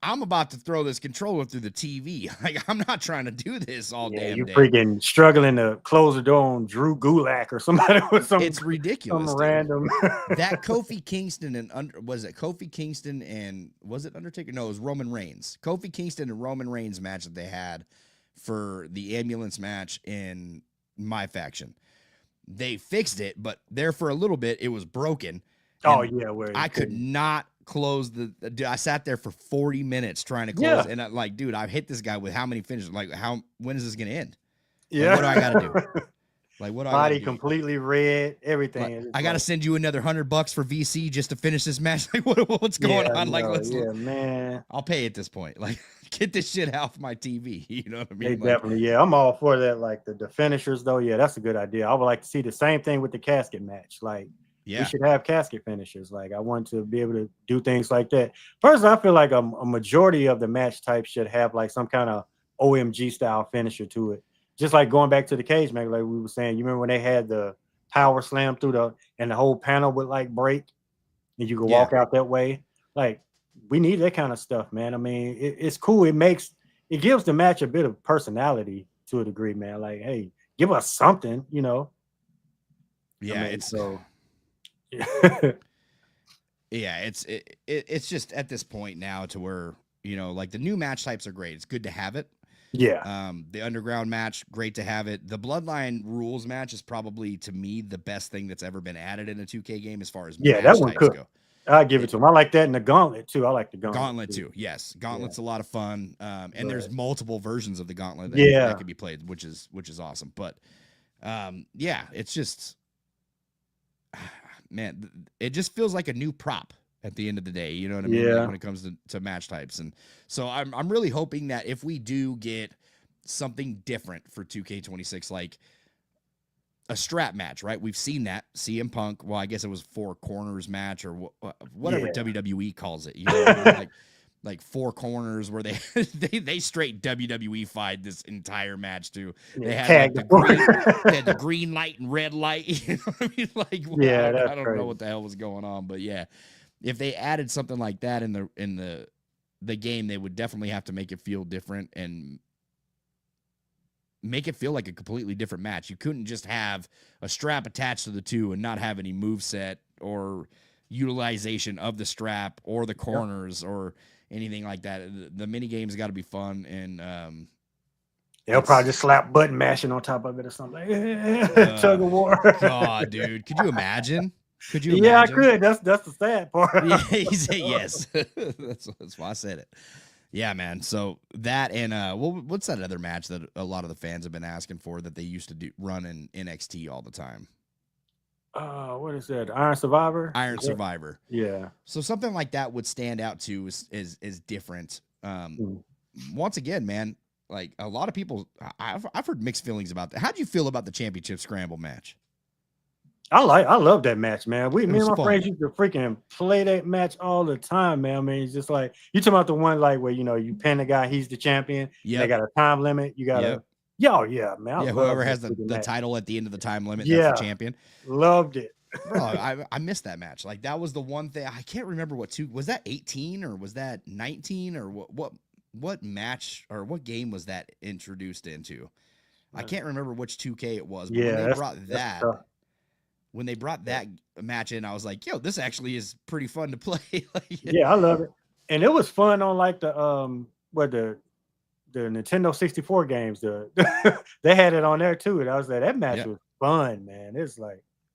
I'm about to throw this controller through the TV. Like, I'm not trying to do this all damn you day. Freaking struggling to close the door on Drew Gulak or somebody with some. It's ridiculous. Some random. That Kofi Kingston and was it Kofi Kingston and was it Undertaker? No, it was Roman Reigns. Kofi Kingston and Roman Reigns match that they had for the ambulance match in MyFaction. They fixed it, but there for a little bit it was broken. Where I could not close dude, I sat there for 40 minutes trying to close, and I'm like, dude, I've hit this guy with how many finishes? Like, when is this gonna end? Yeah. Like, what do I gotta do? Like, what do body I do? completely red, everything. Like, I gotta send you another $100 for VC just to finish this match. Like, what's going on? Like, man. I'll pay at this point. Like, get this shit off my TV. You know what I mean? Definitely, I'm all for that. Like the finishers, though. Yeah, that's a good idea. I would like to see the same thing with the casket match. Like, we should have casket finishers. Like, I want to be able to do things like that. Personally, I feel like a majority of the match types should have like some kind of OMG style finisher to it. Just like going back to the cage match, like we were saying, you remember when they had the power slam through and the whole panel would like break and you could walk out that way. Like, we need that kind of stuff, man. I mean, it's cool. It gives the match a bit of personality to a degree, man. Like, hey, give us something, Yeah, I mean, it's so. Yeah, it's just at this point now to where, like the new match types are great. It's good to have it. Yeah. The underground match, great to have it. The Bloodline rules match is probably, to me, the best thing that's ever been added in a 2K game as far as match that one types go. I give it to him. I like that in the Gauntlet too. I like the Gauntlet too. Yes, Gauntlet's a lot of fun. And there's multiple versions of the Gauntlet that can be played, which is awesome. But it's just, man, it just feels like a new prop at the end of the day. You know what I mean? Yeah. Like when it comes to match types. And so I'm really hoping that if we do get something different for 2K26, like a strap match, right? We've seen that CM Punk. Well, I guess it was 4 corners match or whatever WWE calls it. You know, like 4 corners where they they straight WWE fied this entire match too. They had like they had the green light and red light. You know what I mean? Like, well, I don't know what the hell was going on, but yeah, if they added something like that in the game, they would definitely have to make it feel different and make it feel like a completely different match. You couldn't just have a strap attached to the 2 and not have any moveset or utilization of the strap or the corners or anything like that. The mini games got to be fun, and they'll probably just slap button mashing on top of it or something. Tug of war. God, dude, could you imagine? Could you? Yeah, imagine? I could. That's the sad part. Yeah, he said yes. That's why I said it. Yeah, man. So that and what's that other match that a lot of the fans have been asking for that they used to run in NXT all the time? What is that? Iron Survivor. Survivor. Yeah. So something like that would stand out too is different. Once again, man, like a lot of people, I've heard mixed feelings about that. How do you feel about the championship scramble match? I love that match, man. Me and my friends used to freaking play that match all the time, man. I mean, it's just like you talking about the one like where you pin the guy, he's the champion. Yeah, they got a time limit. You gotta, yeah, man. Whoever has the title at the end of the time limit, that's the champion. Loved it. Bro, I missed that match. Like that was the one thing I can't remember was that 18 or was that 19 or what match or what game was that introduced into? I can't remember which 2K it was. But when they brought that match in, I was like, yo, this actually is pretty fun to play. Yeah, I love it. And it was fun on like the Nintendo 64 games. They had it on there too. And I was like, that match was fun, man. It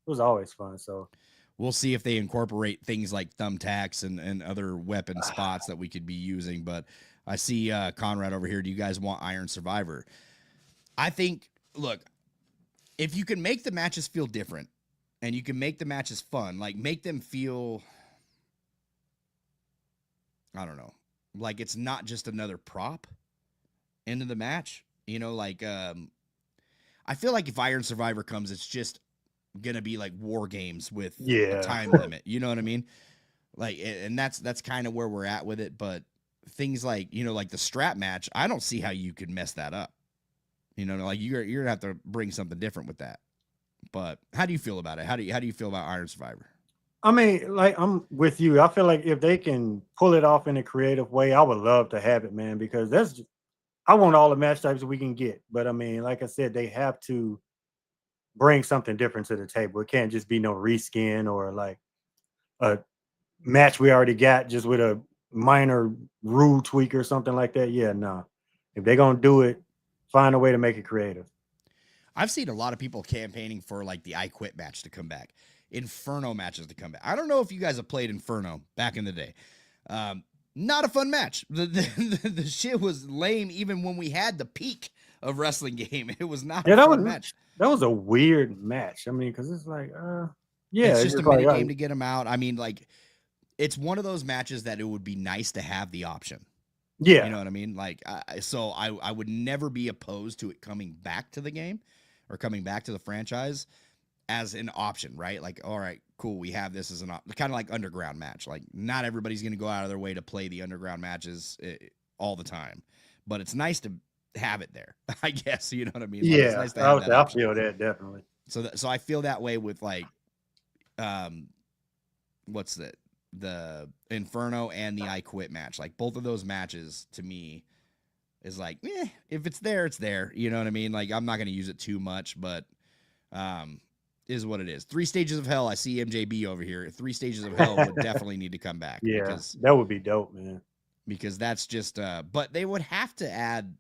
was always fun. So we'll see if they incorporate things like thumbtacks and other weapon spots that we could be using. But I see Conrad over here. Do you guys want Iron Survivor? I think, look, if you can make the matches feel different, and you can make the matches fun, like make them feel, I don't know, like it's not just another prop into the match. You know, like I feel like if Iron Survivor comes, it's just gonna be like war games with a time limit. You know what I mean? Like, and that's kind of where we're at with it. But things like like the strap match, I don't see how you could mess that up. You know, like you're gonna have to bring something different with that. But how do you feel about it? How do you feel about Iron Survivor? I mean, like I'm with you. I feel like if they can pull it off in a creative way, I would love to have it, man, because I want all the match types we can get. But I mean, like I said, they have to bring something different to the table. It can't just be no reskin or like a match we already got just with a minor rule tweak or something like that. Yeah, no. If they're gonna do it, find a way to make it creative. I've seen a lot of people campaigning for like the I Quit match to come back, Inferno matches to come back. I don't know if you guys have played Inferno back in the day. Not a fun match. The shit was lame even when we had the peak of wrestling game. It was not a fun match. That was a weird match. I mean, because it's like, it's just a mini game to get them out. I mean, like, it's one of those matches that it would be nice to have the option. Yeah. You know what I mean? Like, so I would never be opposed to it coming back to the game or coming back to the franchise as an option, right? Like, all right, cool, we have this as an kind of like underground match. Like, not everybody's going to go out of their way to play the underground matches all the time, but it's nice to have it there, I guess. You know what I mean? Like, yeah, it's nice to have I feel that definitely. So I feel that way with like, what's that? The Inferno and the I Quit match. Like, both of those matches to me is like, if it's there, it's there. You know what I mean? Like, I'm not going to use it too much, but is what it is. 3 Stages of Hell. I see MJB over here. 3 Stages of Hell would definitely need to come back. Yeah, because that would be dope, man. Because that's just, but they would have to add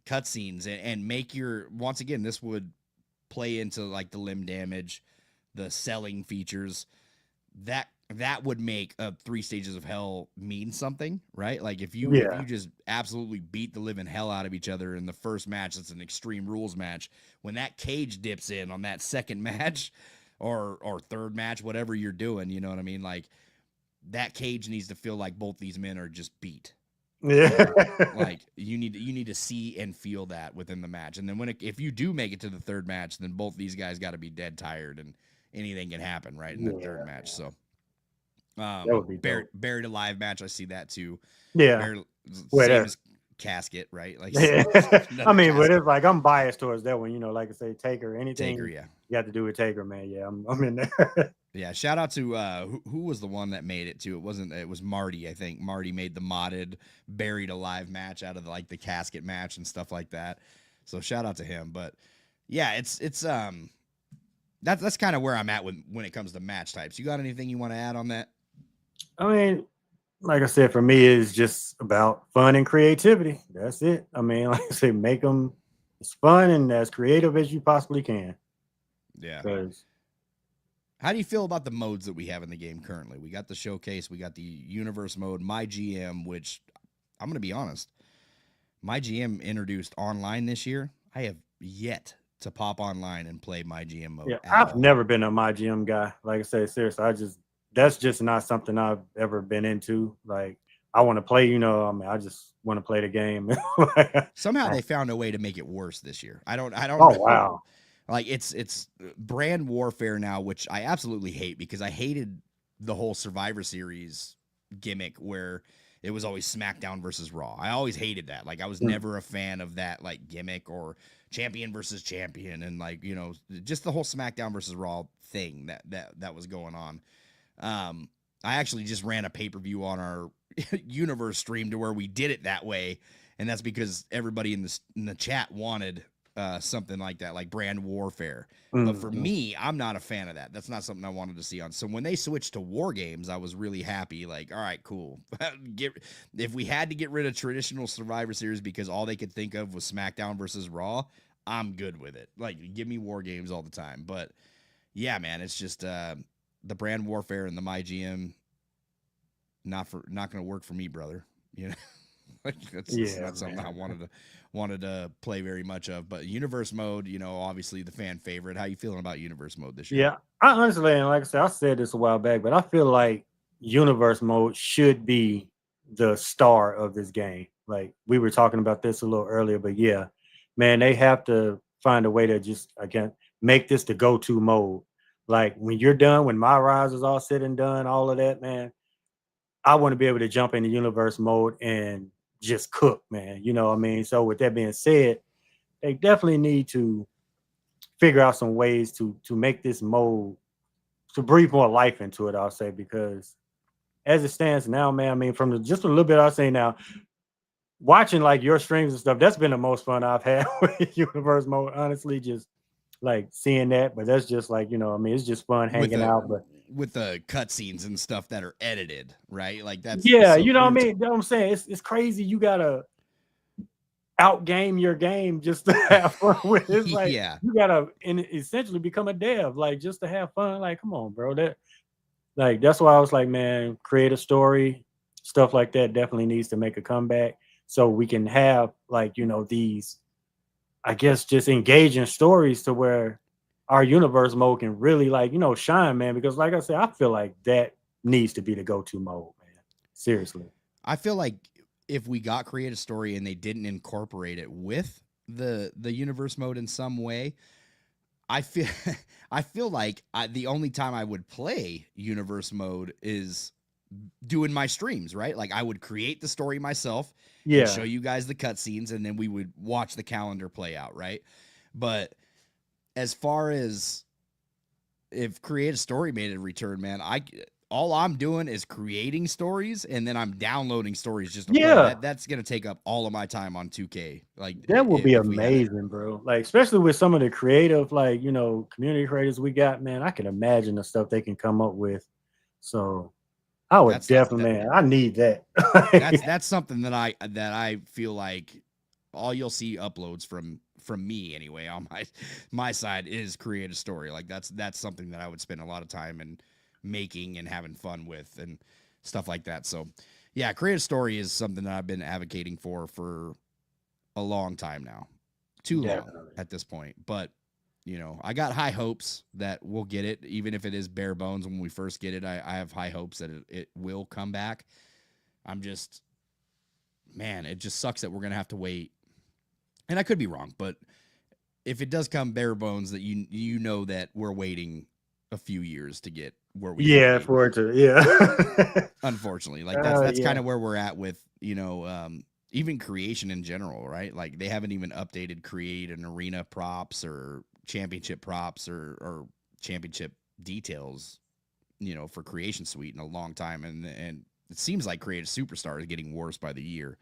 cutscenes and make once again, this would play into like the limb damage, the selling features. That would make 3 Stages of Hell mean something, right? Like if you just absolutely beat the living hell out of each other in the first match, it's an Extreme Rules match. When that cage dips in on that second match, or third match, whatever you're doing. You know what I mean? Like that cage needs to feel like both these men are just beat. Yeah. Like you need to see and feel that within the match. And then if you do make it to the third match, then both these guys got to be dead tired and anything can happen right in the third match. So That would be dope. buried alive match, I see that too. Yeah. Same as casket, right? Like Yeah. I mean, but casket. it's like I'm biased towards that one, you know, like I say, Taker, anything Taker, yeah. you have to do with Taker, man. Yeah, I'm in there. Yeah, shout out to who was the one that made it too. It was Marty, I think. Marty made the modded buried alive match out of like the casket match and stuff like that. So shout out to him. But yeah, it's that's kind of where I'm at when it comes to match types. You got anything you want to add on that? I mean, like I said, for me, it's just about fun and creativity. That's it. I mean, like I say, make them as fun and as creative as you possibly can. Yeah. 'Cause how do you feel about the modes that we have in the game currently? We got the showcase, we got the universe mode, my GM, which I'm going to be honest, my GM introduced online this year. I have yet to pop online and play my GM mode. yeah, I've never been a my GM guy. Like I say, seriously, that's just not something I've ever been into. Like I want to play, you know, I mean, I just want to play the game. Somehow they found a way to make it worse this year. I don't Oh, know. wow. Like it's brand warfare now, which I absolutely hate because I hated the whole Survivor Series gimmick where it was always SmackDown versus Raw. I always hated that. Like I was never a fan of that like gimmick or champion versus champion and like, you know, just the whole SmackDown versus Raw thing that was going on. I actually just ran a pay-per-view on our universe stream to where we did it that way, and that's because everybody in the chat wanted something like that, like brand warfare. But for me, I'm not a fan of that. That's not something I wanted to see on. So when they switched to war games, I was really happy. Like, all right, cool. If we had to get rid of traditional Survivor Series because all they could think of was SmackDown versus Raw, I'm good with it. Like, give me war games all the time. But yeah, man, it's just the brand warfare and the MyGM not going to work for me, brother. You know. Like that's not something I wanted to play very much of. But universe mode, you know, obviously the fan favorite. How you feeling about universe mode this year? Yeah, I honestly, and like I said this a while back, but I feel like universe mode should be the star of this game. Like we were talking about this a little earlier, but yeah, man, they have to find a way to just again make this the go-to mode. Like when you're done, when my rise is all said and done, all of that, man, I want to be able to jump into universe mode and just cook, man. You know what I mean? So with that being said, they definitely need to figure out some ways to make this mode to breathe more life into it, I'll say, because as it stands now, man, I mean, from just a little bit I'll say now, watching like your streams and stuff, that's been the most fun I've had with universe mode, honestly, just like seeing that. But that's just like, you know, I mean, it's just fun hanging out. But with the cutscenes and stuff that are edited, right? Like that's yeah, you know what I mean? You know what I'm saying? It's crazy. You gotta outgame your game just to have fun with it. It's like you gotta essentially become a dev, like just to have fun. Like, come on, bro. That's why I was like, man, create a story, stuff like that definitely needs to make a comeback. So we can have like, you know, these, I guess, just engaging stories to where our universe mode can really like, you know, shine, man. Because like I said, I feel like that needs to be the go-to mode, man. Seriously. I feel like if we got create a story and they didn't incorporate it with the universe mode in some way, I feel like the only time I would play universe mode is doing my streams, right? Like I would create the story myself and show you guys the cutscenes, and then we would watch the calendar play out, right? But as far as if create a story made a return, man, all I'm doing is creating stories, and then I'm downloading stories just to play. That's gonna take up all of my time on 2K. Like that would be amazing, bro. Like especially with some of the creative, like, you know, community creators we got, man. I can imagine the stuff they can come up with. So I would definitely, man. I need that. that's something that I feel like all you'll see uploads from me anyway on my side is create a story. Like that's something that I would spend a lot of time in making and having fun with and stuff like that. So yeah, create a story is something that I've been advocating for a long time now. Too long at this point. But you know, I got high hopes that we'll get it, even if it is bare bones when we first get it. I have high hopes that it will come back. I'm just, man, it just sucks that we're gonna have to wait. And I could be wrong, but if it does come bare bones, that you know that we're waiting a few years to get where we Yeah, for it to, yeah. unfortunately, like that's Yeah. kind of where we're at with, you know, even creation in general, right? Like they haven't even updated create an arena props or championship props or championship details, you know, for creation suite in a long time, and it seems like create a superstar is getting worse by the year.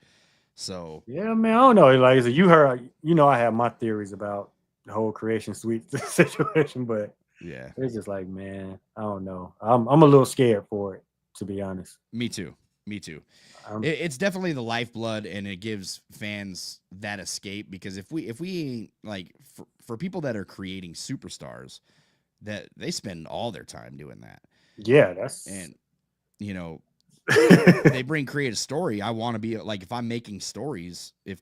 So Yeah, man, I don't know. Like you heard, you know, I have my theories about the whole creation suite situation, but yeah, it's just like, man, I don't know. I'm a little scared for it, to be honest. me too. Me too. I'm, It's definitely the lifeblood, and it gives fans that escape, because if we like for people that are creating superstars, that they spend all their time doing that, yeah, that's and you know they bring create a story. I want to be like, if I'm making stories, if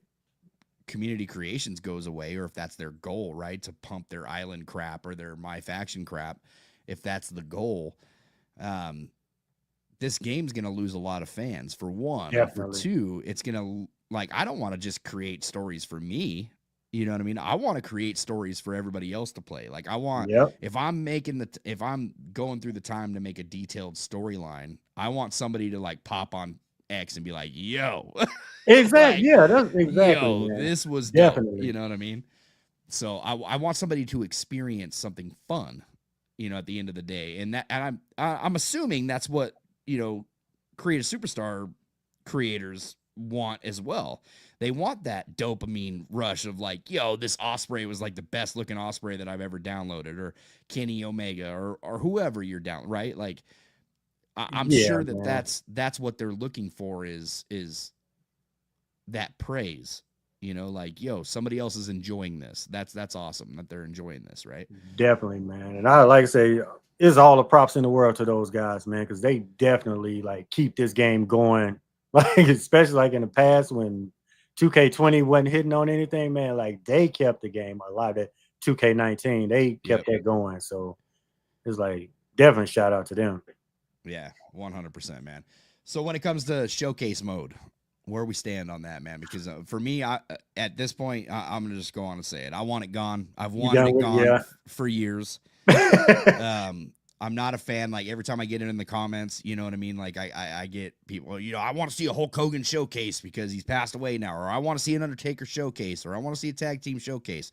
community creations goes away, or if that's their goal, right, to pump their island crap or their MyFaction crap, if that's the goal, this game's going to lose a lot of fans, for one. definitely. And for two, it's going to, like, I don't want to just create stories for me. You know what I mean? I want to create stories for everybody else to play. Like I want, Yep. if I'm if I'm going through the time to make a detailed storyline, I want somebody to like pop on X and be like, yo, Exactly. like, Yeah, that's exactly. yo, Man. this was dope. Definitely. You know what I mean? So I want somebody to experience something fun, you know, at the end of the day. And I'm assuming that's what, you know, create a superstar creators want as well. They want that dopamine rush of like, yo, this Osprey was like the best looking Osprey that I've ever downloaded, or Kenny Omega, or whoever you're down, right? Like I'm sure that man. that's what they're looking for, is that praise, you know, like, yo, somebody else is enjoying this. That's awesome that they're enjoying this, right? Definitely, man. And I like to say, it's all the props in the world to those guys, man, because they definitely like keep this game going. Like, especially like in the past when 2K20 wasn't hitting on anything, man. Like they kept the game alive. At 2K19, they kept that going. So it's like definitely shout out to them. Yeah, 100%, man. So when it comes to showcase mode, where we stand on that, man? Because for me, at this point, I'm gonna just go on and say it. I want it gone. I've wanted it gone for years. I'm not a fan. Like every time I get it in the comments, you know what I mean? Like I get people, you know, I want to see a Hulk Hogan showcase because he's passed away now, or I want to see an Undertaker showcase, or I want to see a tag team showcase.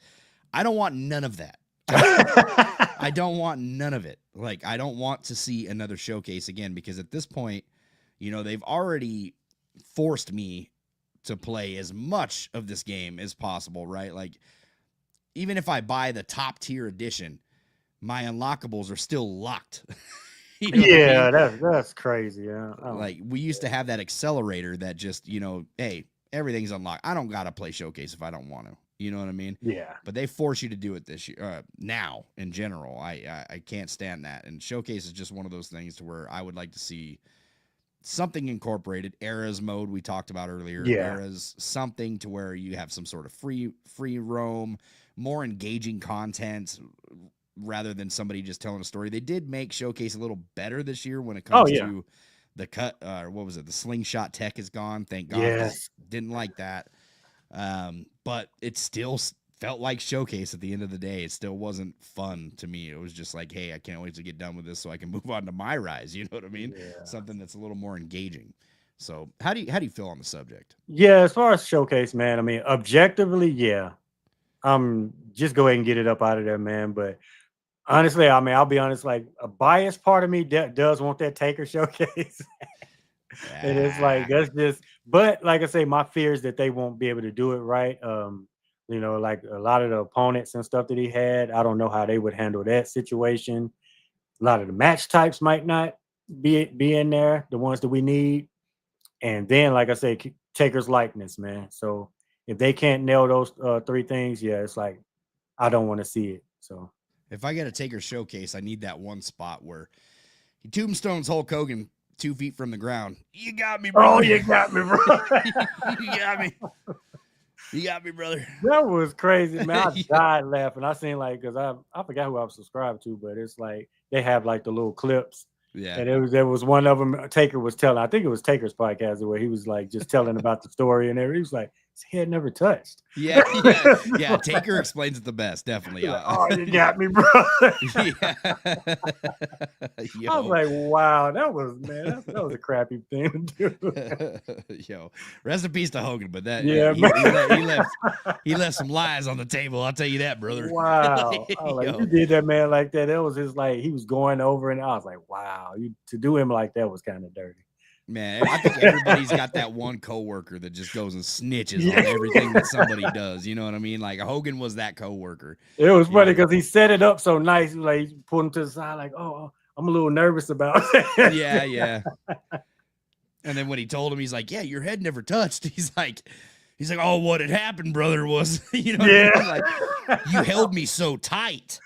I don't want none of that. I don't want none of it. Like, I don't want to see another showcase again, because at this point, you know, they've already forced me to play as much of this game as possible, right? Like, even if I buy the top tier edition, my unlockables are still locked. You know yeah, I mean? that's crazy. Yeah, like we used to have that accelerator that just, you know, hey, everything's unlocked. I don't gotta play showcase if I don't want to. You know what I mean? Yeah. But they force you to do it this year. Now, in general, I can't stand that. And showcase is just one of those things to where I would like to see something incorporated. Eras mode we talked about earlier. Yeah. Eras, something to where you have some sort of free roam, more engaging content rather than somebody just telling a story. They did make showcase a little better this year when it comes to the cut. What was it? The slingshot tech is gone. Thank God. Yes. Didn't like that. But it still felt like showcase at the end of the day. It still wasn't fun to me. It was just like, hey, I can't wait to get done with this so I can move on to my rise. You know what I mean? Yeah. Something that's a little more engaging. So how do you feel on the subject? Yeah, as far as showcase, man, I mean, objectively, yeah. Just go ahead and get it up out of there, man. But honestly, I mean, I'll be honest, like a biased part of me does want that Taker showcase. And it's like, that's just, but like I say, my fear is that they won't be able to do it right. You know, like a lot of the opponents and stuff that he had, I don't know how they would handle that situation. A lot of the match types might not be in there, the ones that we need. And then, like I say, Taker's likeness, man. So if they can't nail those three things, yeah, it's like, I don't want to see it. So if I get a Taker showcase, I need that one spot where he tombstones Hulk Hogan 2 feet from the ground. You got me, bro. Oh, you got me, bro. You got me. You got me, brother. That was crazy, man. I Yeah. died laughing. I seen like because I forgot who I was subscribed to, but it's like they have like the little clips, Yeah. and there was one of them. Taker was telling. I think it was Taker's podcast where he was like just telling about the story and everything. He was like his head never touched. Yeah, yeah, yeah. Taker explains it the best, definitely. Like, oh, you got me, bro. Yeah. I was Yo. like, wow, that was a crappy thing to do. Yo, rest in peace to Hogan, but that Yeah, he left some lies on the table. I'll tell you that, brother. Wow. I was like, Yo. you did that man like that. That was his like he was going over, and I was like, wow, to do him like that was kind of dirty. Man, I think everybody's got that one coworker that just goes and snitches on everything that somebody does. You know what I mean? Like Hogan was that coworker. It was funny because he set it up so nice. Like he pulled him to the side, like, oh, I'm a little nervous about it. Yeah, yeah. And then when he told him, he's like, yeah, your head never touched. He's like, oh, what had happened, brother, was, you know, Yeah. what I mean? Like, you held me so tight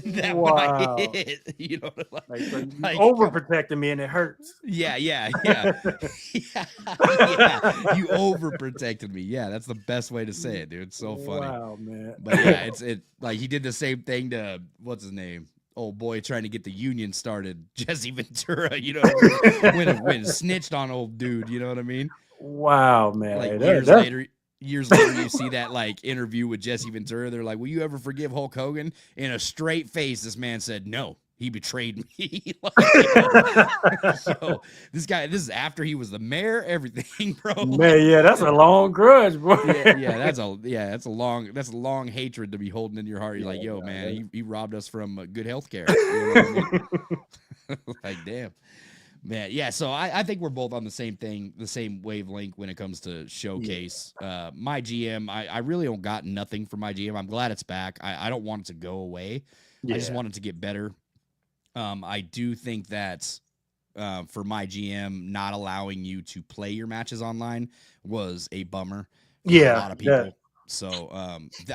that when I hit, you know, like so you overprotecting me and it hurts. Yeah, yeah, yeah. Yeah, yeah. You overprotected me. Yeah, that's the best way to say it, dude. It's so funny. Wow, man. But yeah, it like he did the same thing to what's his name? Old boy trying to get the union started, Jesse Ventura, you know, when snitched on old dude, you know what I mean? Wow, man. Like years later, you see that like interview with Jesse Ventura. They're like, "Will you ever forgive Hulk Hogan?" In a straight face, this man said, "No, he betrayed me." Yo, this is after he was the mayor, everything, bro. Man, yeah, that's a long grudge, bro. Yeah, that's a long hatred to be holding in your heart. You're like, yo, man, he robbed us from good health care. You know what I mean? Like, damn. Man, yeah, so I think we're both on the same thing, the same wavelength when it comes to Showcase. Yeah. My GM, I really don't got nothing for my GM. I'm glad it's back. I don't want it to go away. Yeah. I just want it to get better. I do think that for my GM, not allowing you to play your matches online was a bummer for a lot of people. Yeah. So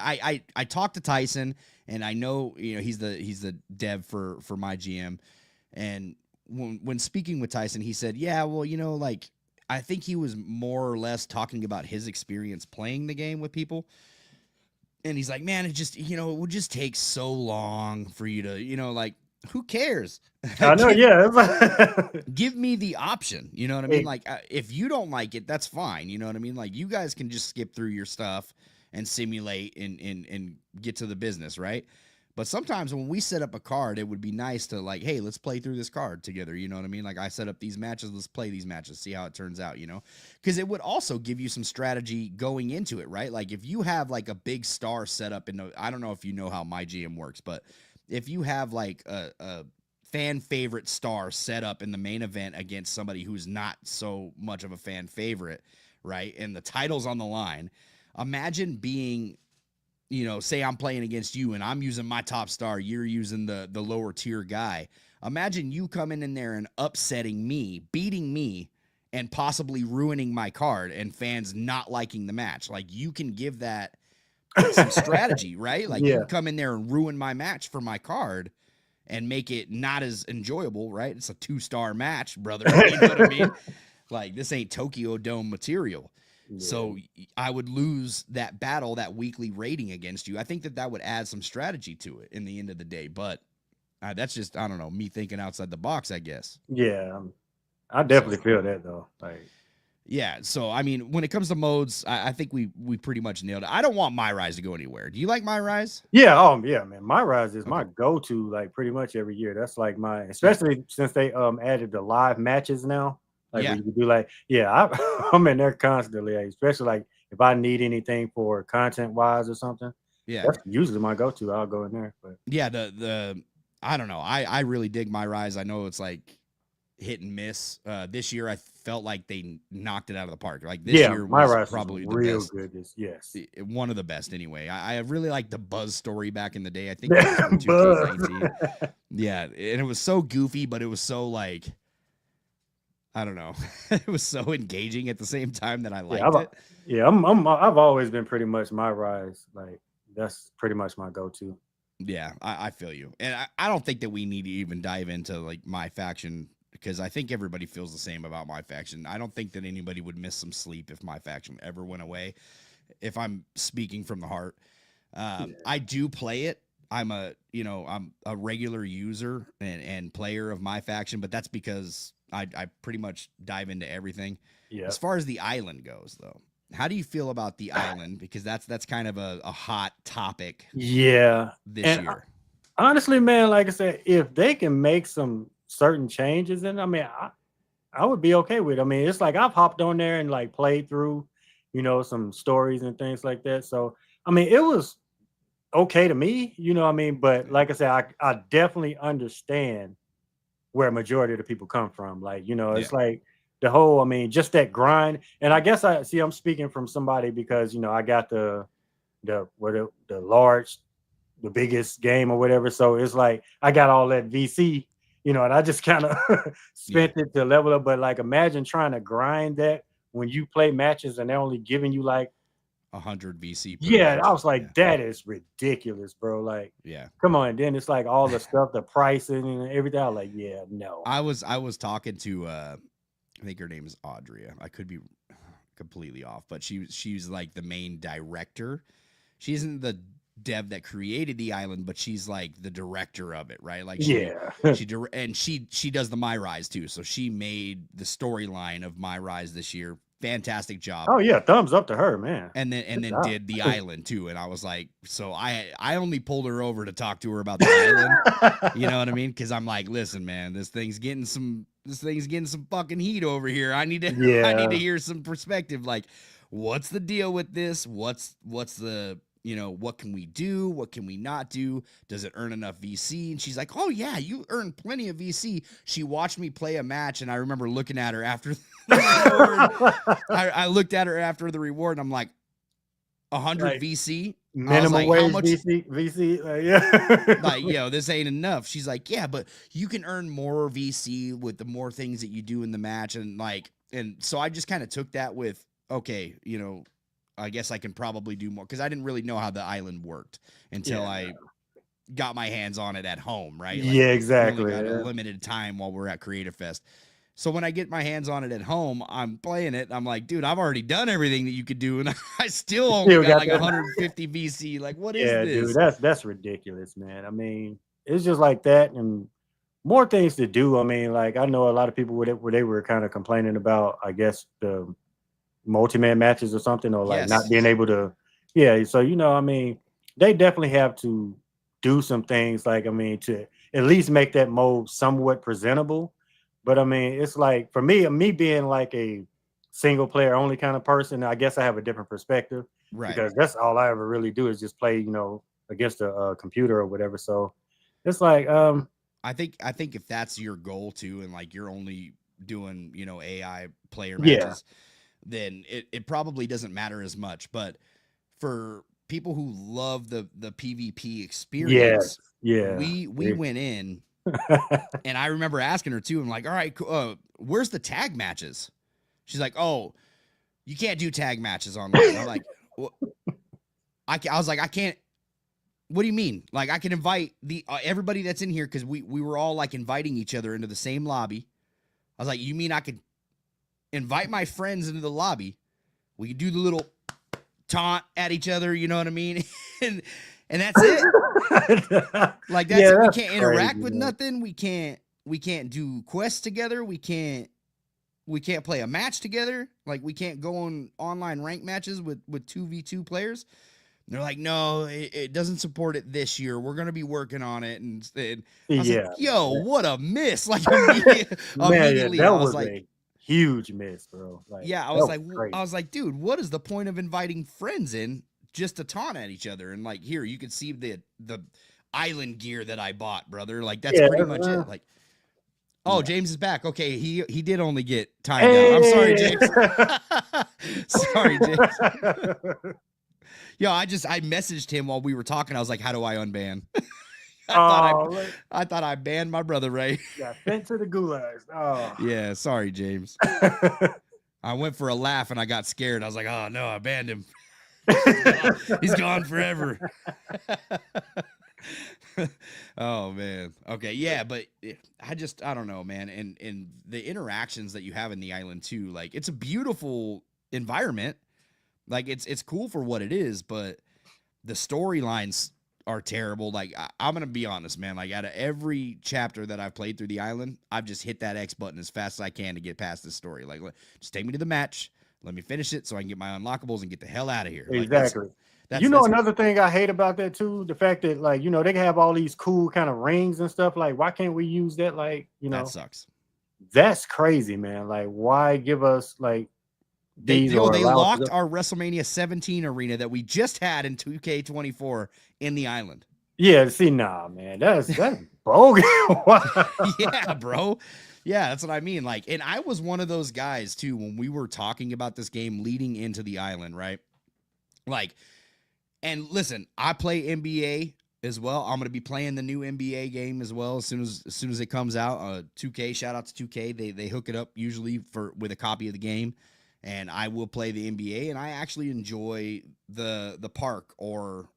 I talked to Tyson, and I know he's the dev for my GM, and when speaking with Tyson, he said, yeah, well, like I think he was more or less talking about his experience playing the game with people. And he's like, man, it just, it would just take so long for you to, like, who cares? I know, yeah. Give me the option. You know what I mean? Like, if you don't like it, that's fine. You know what I mean? Like, you guys can just skip through your stuff and simulate and get to the business, right? But sometimes when we set up a card, it would be nice to like, hey, let's play through this card together. You know what I mean? Like I set up these matches, let's play these matches, see how it turns out, because it would also give you some strategy going into it, right? Like if you have like a big star set up I don't know if you know how my GM works, but if you have like a fan favorite star set up in the main event against somebody who's not so much of a fan favorite, right? And the title's on the line, imagine being, say I'm playing against you and I'm using my top star, you're using the lower tier guy. Imagine you coming in there and upsetting me, beating me, and possibly ruining my card and fans not liking the match. Like you can give that some strategy, right? Like you can come in there and ruin my match for my card and make it not as enjoyable, right? It's a 2-star match, brother. You know what I mean? Like this ain't Tokyo Dome material. Yeah. So I would lose that battle, that weekly rating against you. I think that would add some strategy to it in the end of the day. But that's just, I don't know, me thinking outside the box, I guess. Yeah, I definitely feel that though. Like, yeah. So, I mean, when it comes to modes, I think we pretty much nailed it. I don't want My Rise to go anywhere. Do you like My Rise? Yeah. Yeah, man. My Rise is my go-to like pretty much every year. That's like especially since they added the live matches now. Like you could do like, I'm in there constantly, especially like if I need anything for content wise or something. Yeah, that's usually my go-to. I'll go in there. But yeah, I don't know. I really dig My Rise. I know it's like hit and miss. This year I felt like they knocked it out of the park. Like this year My was Rise probably was real best. Good. Yes, one of the best anyway. I really liked the Buzz story back in the day. I think it was 2019. Yeah, and it was so goofy, but it was so like, I don't know. It was so engaging at the same time that I liked it. Yeah, I've always been pretty much My Rise. Like that's pretty much my go-to. Yeah, I feel you. And I don't think that we need to even dive into like MyFaction because I think everybody feels the same about MyFaction. I don't think that anybody would miss some sleep if MyFaction ever went away. if I'm speaking from the heart. I do play it. I'm a regular user and player of MyFaction, but that's because I pretty much dive into everything. Yeah. As far as the island goes, though, how do you feel about the island? Because that's kind of a hot topic. Yeah. This year. Honestly, man, like I said, if they can make some certain changes, then I mean, I would be okay with it. I mean, it's like I've hopped on there and like played through, some stories and things like that. So I mean, it was okay to me, I mean, but like I said, I definitely understand where a majority of the people come from. Like, it's like the whole, I mean, just that grind. And I guess I'm speaking from somebody because, I got the large, the biggest game or whatever. So it's like I got all that VC, and I just kind of spent it to level up. But like imagine trying to grind that when you play matches and they're only giving you like 100 VC per yeah, match. I was like, that is ridiculous, bro. Like, come on. And then it's like all the stuff, the pricing and everything. I was like, yeah, no. I was talking to I think her name is Audria. I could be completely off, but she's like the main director. She isn't the dev that created the island, but she's like the director of it, right? Like she does the My Rise too. So she made the storyline of My Rise this year. Fantastic job. Oh yeah, thumbs up to her, man. And then did the island too. And I was like, so I only pulled her over to talk to her about the island. You know what I mean? Because I'm like, listen, man, this thing's getting some fucking heat over here. I need to hear some perspective. Like, what's the deal with this? What's the what can we do? What can we not do? Does it earn enough VC? And she's like, oh yeah, you earn plenty of VC. She watched me play a match, and I remember looking at her after the reward. I looked at her after the reward, and I'm like, 100 like, VC? Minimum like, wage how much? VC? Yeah. Like, this ain't enough. She's like, yeah, but you can earn more VC with the more things that you do in the match. And so I just kind of took that with, okay, I guess I can probably do more because I didn't really know how the island worked until I got my hands on it at home, right? Like, yeah, exactly. Only got a limited time while we're at Creative Fest. So when I get my hands on it at home, I'm playing it. And I'm like, dude, I've already done everything that you could do, and I still only got like 150 VC. Like, what is this? Dude, that's ridiculous, man. I mean, it's just like that, and more things to do. I mean, like I know a lot of people where they were kind of complaining about, I guess, the multi-man matches or something, or like not being able to so I mean, they definitely have to do some things, like I mean, to at least make that mode somewhat presentable. But I mean, it's like for me being like a single player only kind of person, I guess I have a different perspective, right? Because that's all I ever really do is just play against a computer or whatever. So it's like I think if that's your goal too, and like you're only doing AI player matches, then it probably doesn't matter as much. But for people who love the PvP experience, we went in, and I remember asking her too. I'm like, all right, where's the tag matches? She's like, oh, you can't do tag matches online. I'm like, I was like, I can't. What do you mean? Like, I can invite the everybody that's in here because we were all like inviting each other into the same lobby. I was like, you mean I could invite my friends into the lobby? We could do the little taunt at each other, you know what I mean? and that's it. Like that's it. We can't interact with nothing. We can't do quests together. We can't play a match together. Like we can't go on online rank matches with 2v2 players. And they're like, no, it doesn't support it this year. We're gonna be working on it. And I was like, yo, what a miss! Like immediately, that I was like, a huge miss, bro. Like, I was like, dude, what is the point of inviting friends in just to taunt at each other? And like, here, you can see the island gear that I bought, brother. Like that's pretty much it. Like, oh, James is back. Okay, he did only get timed out. I'm sorry, James. Sorry, James. Yo, I messaged him while we were talking. I was like, how do I unban? I thought I banned my brother, Ray. Got sent to the gulags. Oh. Yeah, sorry, James. I went for a laugh and I got scared. I was like, oh no, I banned him. He's gone forever. Oh man. Okay, yeah, but I don't know, man. And the interactions that you have in the island too, like it's a beautiful environment. Like it's cool for what it is, but the storylines are terrible. Like I'm gonna be honest, man. Like out of every chapter that I've played through the island, I've just hit that X button as fast as I can to get past this story. Like just take me to the match, let me finish it so I can get my unlockables and get the hell out of here. Like Exactly. that's You know, another thing I hate about that too, the fact that like, you know, they can have all these cool kind of rings and stuff. Like, why can't we use that? Like, you that know, sucks. that's crazy, man. Like, why give us like They these or they allow us locked to? our WrestleMania 17 arena that we just had in 2K24 in the island. Yeah, see, nah, man, that's bogus. Why? Yeah, bro. Yeah, that's what I mean. Like, and I was one of those guys too when we were talking about this game leading into the island, right? Like, and listen, I play NBA as well. I'm gonna be playing the new NBA game as well as soon as it comes out. 2K, shout out to 2K. They hook it up usually with a copy of the game, and I will play the NBA. And I actually enjoy the park or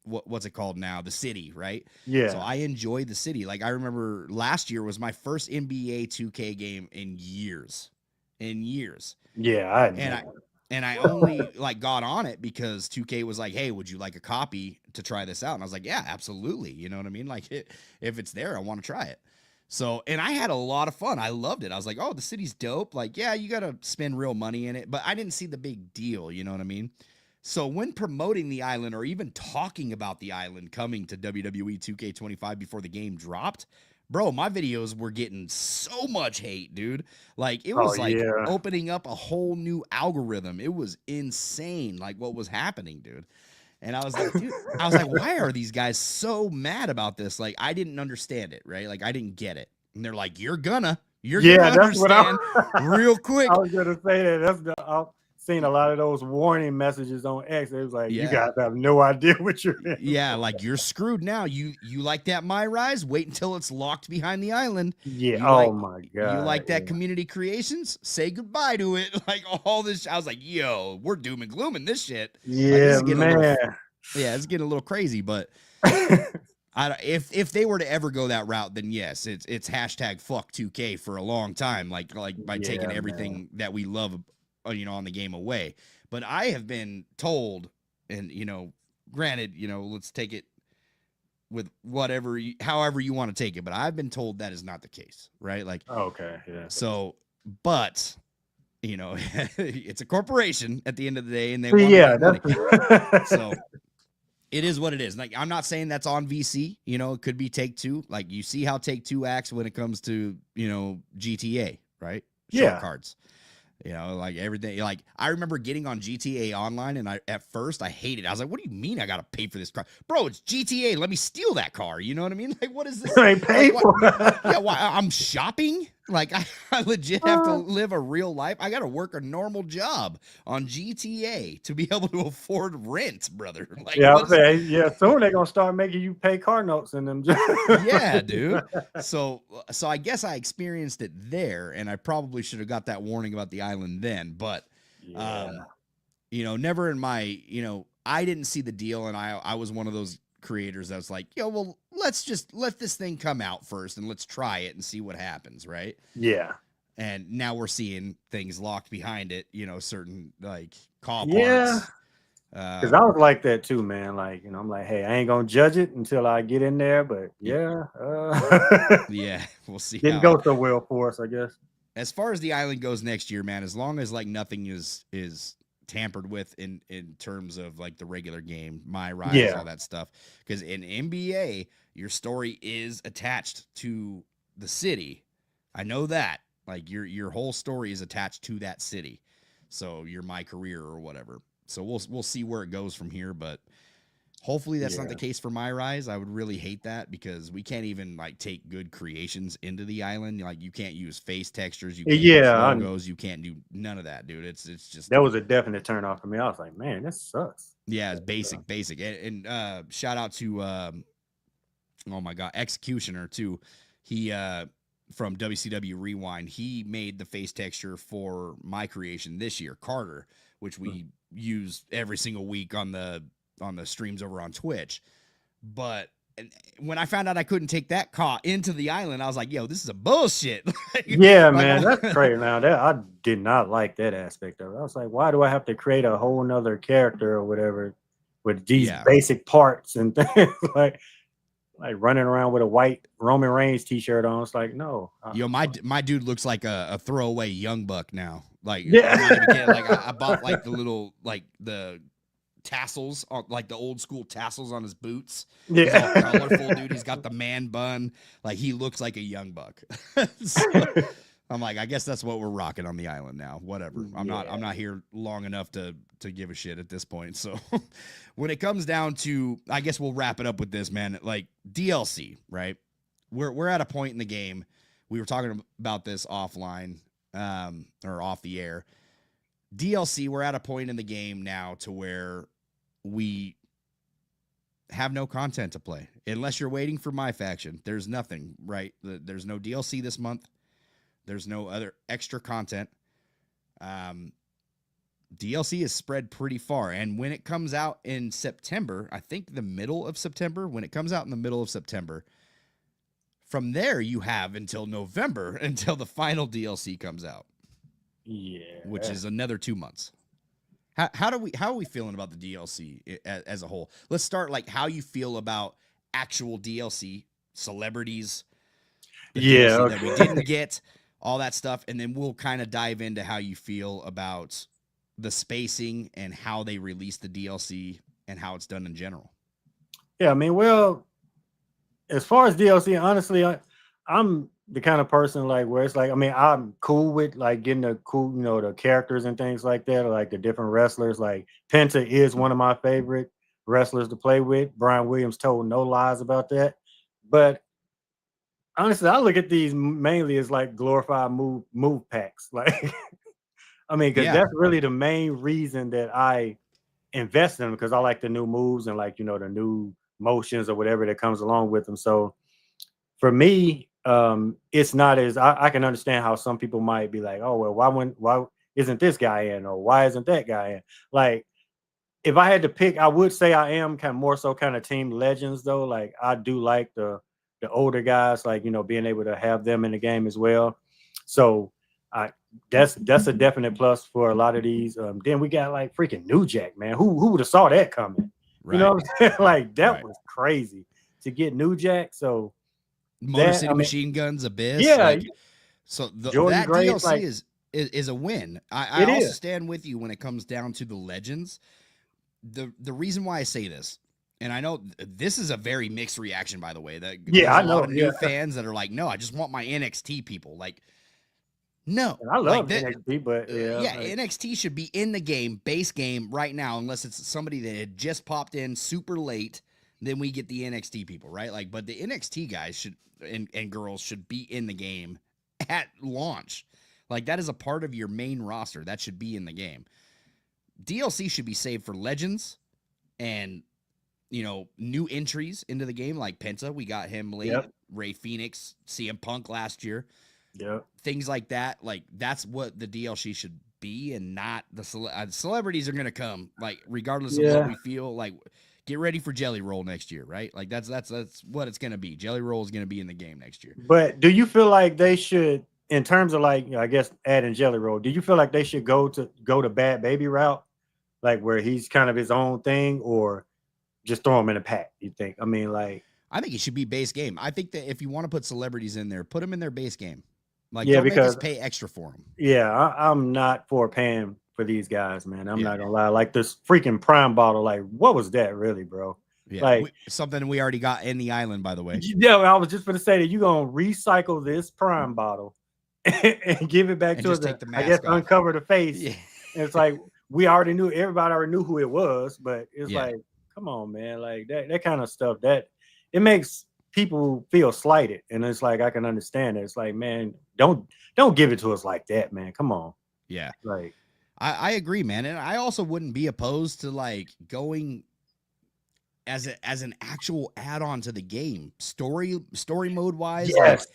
what's it called now? The city, right? So Yeah, I enjoy the city. Like I remember last year was my first NBA 2K game in years. yeah, I And know. I only like got on it because 2K was like, "Hey, would you like a copy to try this out?" And I was like, "Yeah, absolutely." You know what I mean? Like if it's there, I want to try it. So, and I had a lot of fun. I loved it. I was like, "Oh, the city's dope." Like, yeah, you got to spend real money in it, but I didn't see the big deal, you know what I mean? So, when promoting the island or even talking about the island coming to WWE 2K25 before the game dropped, bro, my videos were getting so much hate, dude. Like it Oh was like yeah, opening up a whole new algorithm. It was insane, like what was happening, dude. And I was like, dude, I was like, why are these guys so mad about this? Like, I didn't understand it, right? Like, I didn't get it. And they're like, you're gonna yeah. That's what understand real I quick. was gonna say. That I've seen a lot of those warning messages on X. It was like, you Yeah. guys have no idea what you're in Yeah, for. like you're screwed now. You like that My Rise? Wait until it's locked behind the island. Yeah. You Oh like my you god. like that community creations? Say goodbye to it. Like all this. I was like, yo, we're doom and gloom in this shit. Like this Yeah, is getting a little man. yeah, it's getting a little crazy. But if they were to ever go that route, then yes, it's hashtag fuck 2K for a long time. Like by taking Yeah, man. everything that we love, on the game away. But I have been told, and granted, let's take it with however you want to take it. But I've been told that is not the case, right? Like, Okay. Yeah. so, but it's a corporation at the end of the day, and they See, want to yeah, make money. that's So it is what it is. Like, I'm not saying that's on VC. It could be Take Two. Like, you see how Take Two acts when it comes to GTA, right? Shark yeah. cards. Like everything. Like I remember getting on GTA Online, and at first I hated it. I was like, "What do you mean I gotta pay for this car, bro? It's GTA. Let me steal that car." You know what I mean? Like, what is this? I ain't paid Like, what? for Yeah, it. why? I'm shopping. Like I legit have to live a real life. I got to work a normal job on GTA to be able to afford rent, brother. Like, Yeah, I'm what's saying, yeah, soon they're gonna start making you pay car notes in them. yeah, dude. So I guess I experienced it there, and I probably should have got that warning about the island then. But, Yeah. never in my, I didn't see the deal, and I was one of those creators that's like, well, let's just let this thing come out first, and let's try it and see what happens, right? Yeah. And now we're seeing things locked behind it, certain like car Yeah. parts. Because I was like that too, man. Like, I'm like, hey, I ain't gonna judge it until I get in there, but yeah, Yeah, we'll see didn't how go so well for us, I guess. as far as the island goes next year, man, as long as like nothing is tampered with in terms of like the regular game, My Rise, Yeah. all that stuff. Because in NBA, your story is attached to the city. I know that. Like your whole story is attached to that city. So your My Career or whatever. So we'll see where it goes from here, but hopefully that's not the Yeah. case for My Rise. I would really hate that because we can't even like take good creations into the island. Like you can't use face textures, you can't use Yeah. logos, you can't do none of that, dude. It's just That was a definite turn off for me. I was like, man, this sucks. yeah, it's But, basic. And shout out to oh my god, Executioner too. He from WCW Rewind, he made the face texture for my creation this year, Carter, which we use every single week on the streams over on Twitch. But and when I found out I couldn't take that car into the island, I was like, yo, this is a bullshit. Yeah, Like, man, that's crazy. Now that I did not like that aspect of it. I was like, why do I have to create a whole nother character or whatever with these Yeah. basic parts and things like running around with a white Roman Reigns t-shirt on? It's like, no. Yo, my dude looks like a throwaway young buck now. Like, Yeah. I'm not even kidding. Like, I bought like the little like the tassels on, like the old school tassels on his boots. He's all Yeah. colorful, dude. He's got the man bun. Like, he looks like a young buck. So, I'm like, I guess that's what we're rocking on the island now. Whatever. I'm not here long enough to give a shit at this point. So when it comes down to, I guess we'll wrap it up with this, man. Like, DLC, right? We're at a point in the game. We were talking about this offline, or off the air. DLC, we're at a point in the game now to where we have no content to play. Unless you're waiting for MyFaction, there's nothing, right? There's no DLC this month. There's no other extra content. DLC is spread pretty far. And when it comes out in September, I think the middle of September, when it comes out in the middle of September, from there you have until November until the final DLC comes out. Yeah. Which is another 2 months. How are we feeling about the DLC as a whole? Let's start like how you feel about actual DLC, celebrities, the DLC that we didn't get, all that stuff, and then we'll kind of dive into how you feel about the spacing and how they release the DLC and how it's done in general. Yeah, I mean, well, as far as DLC, honestly, I'm the kind of person like where it's like, I mean, I'm cool with like getting the cool, the characters and things like that, or like the different wrestlers. Like Penta is one of my favorite wrestlers to play with. Brian Williams told no lies about that. But honestly, I look at these mainly as like glorified move packs. Like, I mean, because that's really the main reason that I invest in them, because I like the new moves and like, the new motions or whatever that comes along with them. So for me, it's not as I can understand how some people might be like, oh, well, why isn't this guy in, or why isn't that guy in? Like, if I had to pick, I would say I am more so team legends though. Like, I do like the older guys, like, being able to have them in the game as well. So that's a definite plus for a lot of these. Then we got like freaking New Jack, man. Who would have saw that coming? Right. You know what I'm saying? Like, that was crazy to get New Jack. So Motor City Machine Guns, Abyss. Yeah. So that Grace, DLC is a win. I also stand with you when it comes down to the legends. The reason why I say this, and I know this is a very mixed reaction, by the way. That I know a lot of new fans that are like, no, I just want my NXT people. Like, no, and I love NXT, but NXT should be in the game, base game right now, unless it's somebody that had just popped in super late. Then we get the NXT people, right? Like, but the NXT guys should and girls should be in the game at launch. Like, that is a part of your main roster. That should be in the game. DLC should be saved for legends and, new entries into the game, like Penta. We got him late. Yep. Ray Phoenix, CM Punk last year. Yeah. Things like that. Like, that's what the DLC should be, and not the celebrities are going to come, like, regardless of what we feel. Like, get ready for Jelly Roll next year, right? Like, that's what it's going to be. Jelly Roll is going to be in the game next year. But do you feel like they should, in terms of like, I guess adding Jelly Roll, do you feel like they should go to Bad Baby route, like where he's kind of his own thing, or just throw him in a pack? You think? I mean, like, I think it should be base game. I think that if you want to put celebrities in there, put them in their base game. Like, don't make us pay extra for them. Yeah, I'm not for paying for these guys, man. I'm not gonna lie. Like, this freaking Prime bottle, like, what was that really, bro? Yeah, like something we already got in the island, by the way. Yeah, I was just gonna say that you're gonna recycle this Prime bottle and give it back to us. I guess off. Uncover the face. Yeah. And it's like, everybody already knew who it was, but it's like, come on, man. Like, that kind of stuff, that it makes people feel slighted. And it's like, I can understand it. It's like, man, don't give it to us like that, man. Come on. Yeah. Like, I agree, man. And I also wouldn't be opposed to like going as an actual add-on to the game, story mode wise. Yes.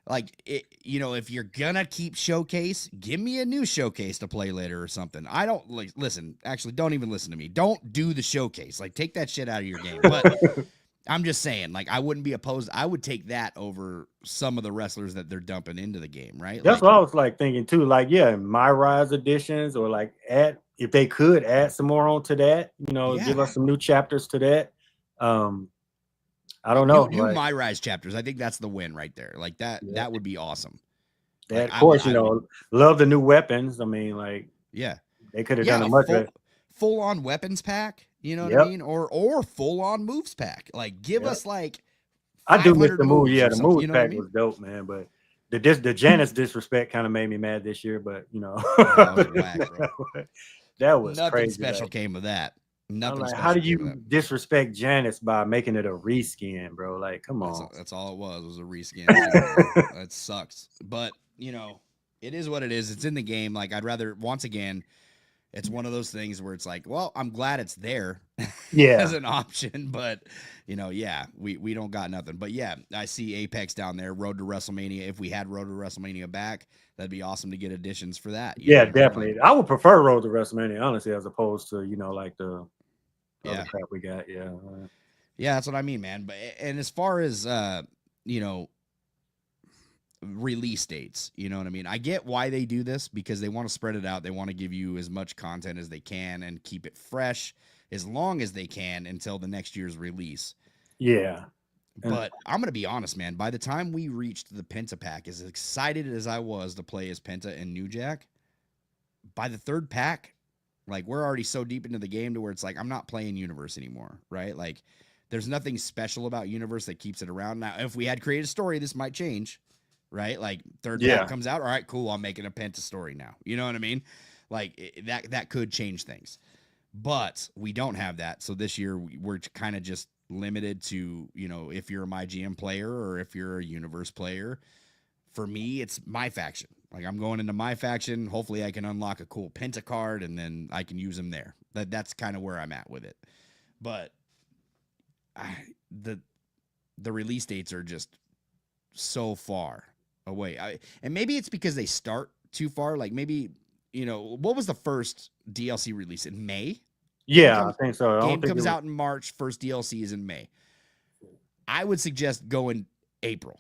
Like it, if you're gonna keep Showcase, give me a new Showcase to play later or something. I don't listen. Actually, don't even listen to me. Don't do the Showcase. Like, take that shit out of your game. But I'm just saying, like, I wouldn't be opposed. I would take that over some of the wrestlers that they're dumping into the game, right? That's Like, what I was like thinking too. Like, yeah, my rise editions, or like add, if they could add some more onto that, give yeah, us some new chapters to that. Um, I don't know. new Like, My Rise chapters. I think that's the win right there. Like yeah, that would be awesome. Like that, of course, I would, love the new weapons. I mean, like, yeah, they could have done yeah, a a much better. full on weapons pack. You know what I Yep, mean? Or full on moves pack. Like, give yep. us like I do miss 500 the move. moves Yeah, or the something. You moves know what I pack mean? was dope, man. But the Janice disrespect kind of made me mad this year. But Oh, that was whack, bro. that was Nothing crazy. special Like, came of that. I'm Nothing like, how do special came of that. you disrespect Janice by making it a reskin, bro? Like, come on. That's all it was a reskin too, man. That sucks. But it is what it is. It's in the game. Like, I'd rather, once again, it's one of those things where it's like, well, I'm glad it's there as Yeah, an option, but yeah, we don't got nothing. But yeah, I see Apex down there, Road to WrestleMania. If we had Road to WrestleMania back, that'd be awesome to get additions for that. You know yeah, what I mean? Like, definitely. I would prefer Road to WrestleMania, honestly, as opposed to like the other yeah. crap we got. Yeah, Yeah, that's what I mean, man. But and as far as you know, release dates, you know what I mean? I get why they do this because they want to spread it out. They want to give you as much content as they can and keep it fresh as long as they can until the next year's release. yeah. And But I'm going to be honest, man. By the time we reached the Penta pack, as excited as I was to play as Penta and New Jack, by the third pack, like, we're already so deep into the game to where it's like, I'm not playing Universe anymore, right? Like, there's nothing special about Universe that keeps it around. Now, if we had created a story, this might change, right? Like, third pack yeah, comes out, all right, cool, I'm making a Penta story now. You know what I mean? Like, that could change things. But we don't have that. So this year, we're kind of just limited to, if you're a MyGM player or if you're a Universe player. For me, it's MyFaction. Like, I'm going into MyFaction. Hopefully, I can unlock a cool Penta card, and then I can use them there. That's kind of where I'm at with it. But the release dates are just so far away. And maybe it's because they start too far. Like, maybe, what was the first DLC release in May? yeah. I think so. I don't Game think it comes was. out in March. First DLC is in May. I would suggest going April.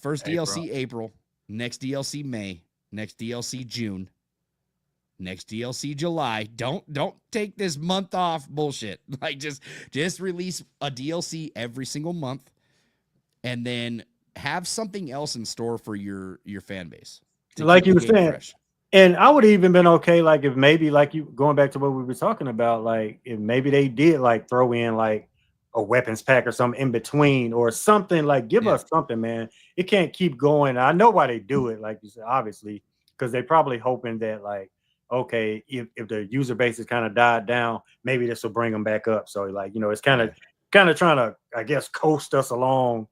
First DLC April, next DLC May, next DLC June, next DLC July. Don't take this month off bullshit. Like, just release a DLC every single month, and then have something else in store for your fan base to Like keep you the were game saying, fresh. and I would have even been okay, like, if maybe, like, you going back to what we were talking about, like, if maybe they did like throw in like a weapons pack or something in between or something, like, give Yeah, us something, man. It can't keep going. I know why they do it, like you said, obviously, because they probably hoping that, like, okay, if the user base has kind of died down, maybe this will bring them back up. So, like, it's yeah, kind of trying to, I guess, coast us along,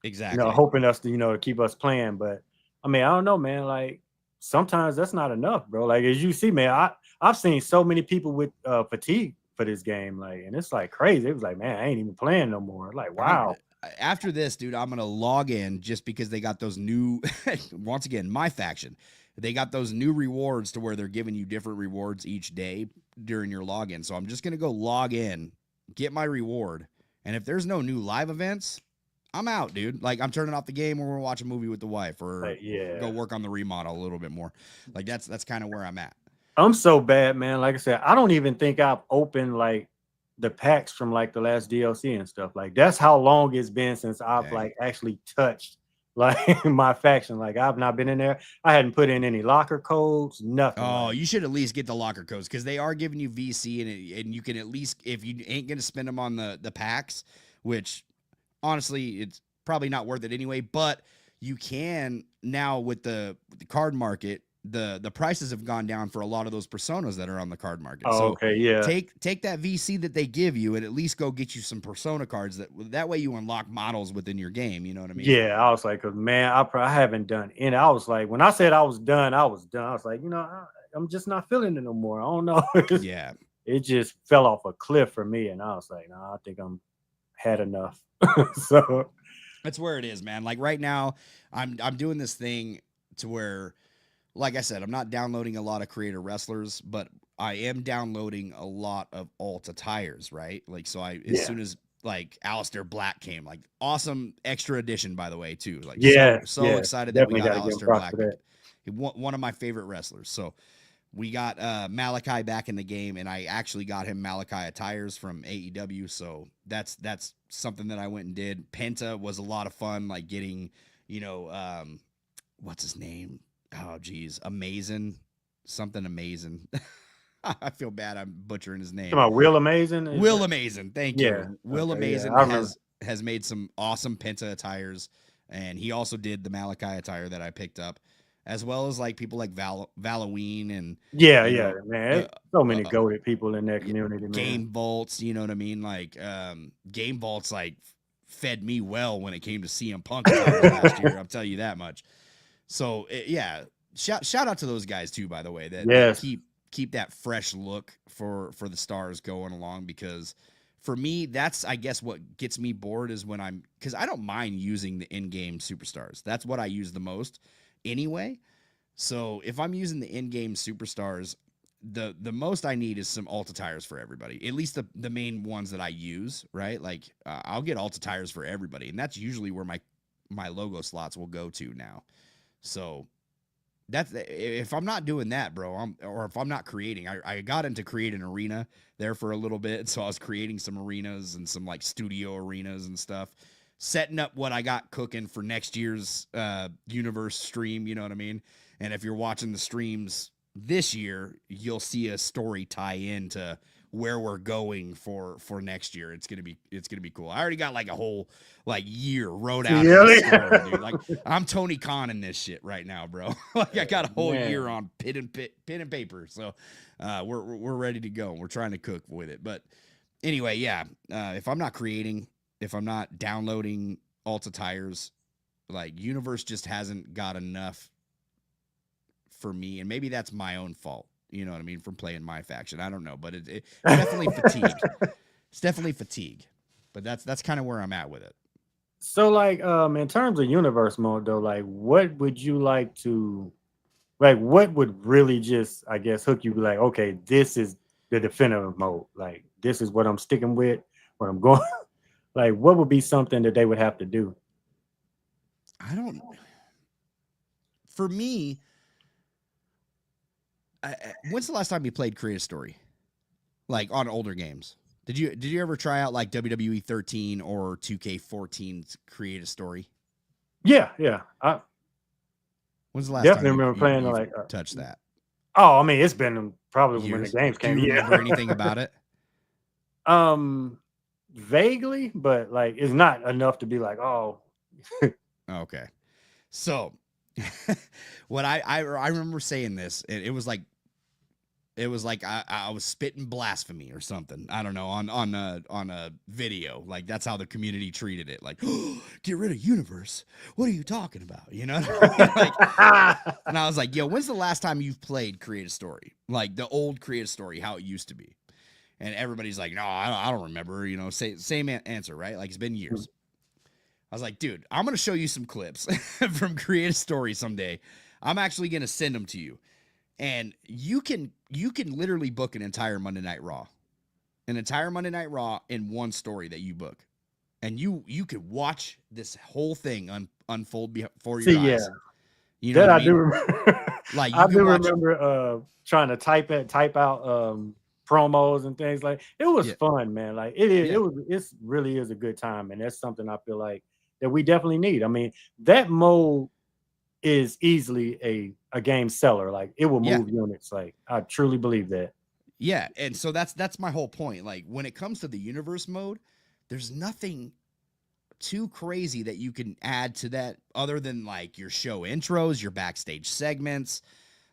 exactly. hoping us to, to keep us playing. But I mean, I don't know, man. Like, sometimes that's not enough, bro. Like, as you see, man, I've seen so many people with fatigue for this game, like, and it's like crazy. It was like, man, I ain't even playing no more. Like, wow. After this, dude, I'm gonna log in just because they got those new. Once again, MyFaction. They got those new rewards to where they're giving you different rewards each day during your login. So I'm just gonna go log in, get my reward, and if there's no new live events, I'm out, dude. Like, I'm turning off the game or we're gonna watch a movie with the wife or Like, yeah. go work on the remodel a little bit more. Like, that's kind of where I'm at. I'm so bad, man. Like I said, I don't even think I've opened like the packs from like the last DLC and stuff. Like, that's how long it's been since I've Dang. like actually touched like MyFaction. Like, I've not been in there. I hadn't put in any locker codes, nothing. Oh, Like, you should at least get the locker codes because they are giving you VC and you can at least, if you ain't gonna spend them on the packs, which honestly it's probably not worth it anyway. But you can now with the card market. The prices have gone down for a lot of those personas that are on the card market. oh, So okay, yeah. take that VC that they give you and at least go get you some persona cards that way you unlock models within your game. You know what I mean? Yeah, I was like, 'cause, man, I haven't done any. I was like, when I said I was done, I was done. I was like, I'm just not feeling it no more. I don't know. Yeah. It just fell off a cliff for me, and I was like, nah, I think I'm had enough. So That's where it is, man. Like right now, I'm doing this thing to where, like I said, I'm not downloading a lot of creator wrestlers, but I am downloading a lot of alt attires, right? Like, so as yeah, soon as like Alistair Black came, like awesome extra edition, by the way, too. Like so yeah, excited that we definitely got got to give him Alistair props Black. for that. One of my favorite wrestlers. So we got Malachi back in the game, and I actually got him Malachi attires from AEW. So that's something that I went and did. Penta was a lot of fun, like getting, what's his name? Oh, geez, something amazing. I feel bad I'm butchering his name. Come on, Will Amazing. Will Amazing, thank Yeah, you. Will okay, yeah, Amazing I remember. has made some awesome Penta attires, and he also did the Malachi attire that I picked up, as well as like people like Halloween and Yeah, you yeah, know man. So many uh, goated people in that community, man. Game Vaults. You know what I mean? Like Game Vaults like fed me well when it came to CM Punk attires last year. I'll tell you that much. So yeah, shout out to those guys too, by the way, that Yes. keep that fresh look for the stars going along, because for me, that's, I guess, what gets me bored is when because I don't mind using the in-game superstars. That's what I use the most anyway. So if I'm using the in-game superstars, the most I need is some alt attires for everybody, at least the main ones that I use, right? Like I'll get alt attires for everybody, and that's usually where my logo slots will go to now. So that's, if I'm not doing that, bro, or if I'm not creating, I got into creating an arena there for a little bit. So I was creating some arenas and some like studio arenas and stuff, setting up what I got cooking for next year's universe stream. You know what I mean? And if you're watching the streams this year, you'll see a story tie into where we're going for next year. It's gonna be cool. I already got like a whole like year wrote out in this story, dude. Like I'm Tony Khan in this shit right now, bro. Like I got a whole year on pen and paper. So we're ready to go. We're trying to cook with it. But anyway, yeah. If I'm not creating, if I'm not downloading alt attires, like Universe just hasn't got enough for me, and maybe that's my own fault. You know what I mean? From playing MyFaction. I don't know, but it's definitely fatigue. It's definitely fatigue. But that's kind of where I'm at with it. So like in terms of universe mode though, like what would you like to, like what would really just, I guess, hook you, like, okay, this is the definitive mode. Like this is what I'm sticking with, what I'm going. Like what would be something that they would have to do? For me, when's the last time you played Create a Story? Like on older games? Did you ever try out like WWE 13 or 2K14's Create a Story? Yeah. When's the last Definitely time remember playing like touched that? Oh, I mean, it's been probably Years. when the games came. Do you remember anything about it? Vaguely, but like it's not enough to be like, oh. Okay. So what I remember saying this, it was like I was spitting blasphemy or something. I don't know, on a video. Like that's how the community treated it. Like, oh, get rid of Universe. What are you talking about? You know? Like, and I was like, yo, when's the last time you've played Create a Story? Like the old Create a Story, how it used to be. And everybody's like, no, I don't remember. You know, same answer, right? Like it's been years. I was like, dude, I'm gonna show you some clips from Create a Story someday. I'm actually gonna send them to you. And you can literally book an entire Monday Night Raw in one story that you book, and you could watch this whole thing unfold before your eyes. Yeah, you know that what I mean? do remember. Like I do remember trying to type out promos and things. Like it was fun, man. Like it really is a good time, and that's something I feel like that we definitely need. I mean, that mode is easily a game seller. Like it will move units. Like I truly believe that. Yeah, and so that's my whole point. Like when it comes to the universe mode, there's nothing too crazy that you can add to that other than like your show intros, your backstage segments,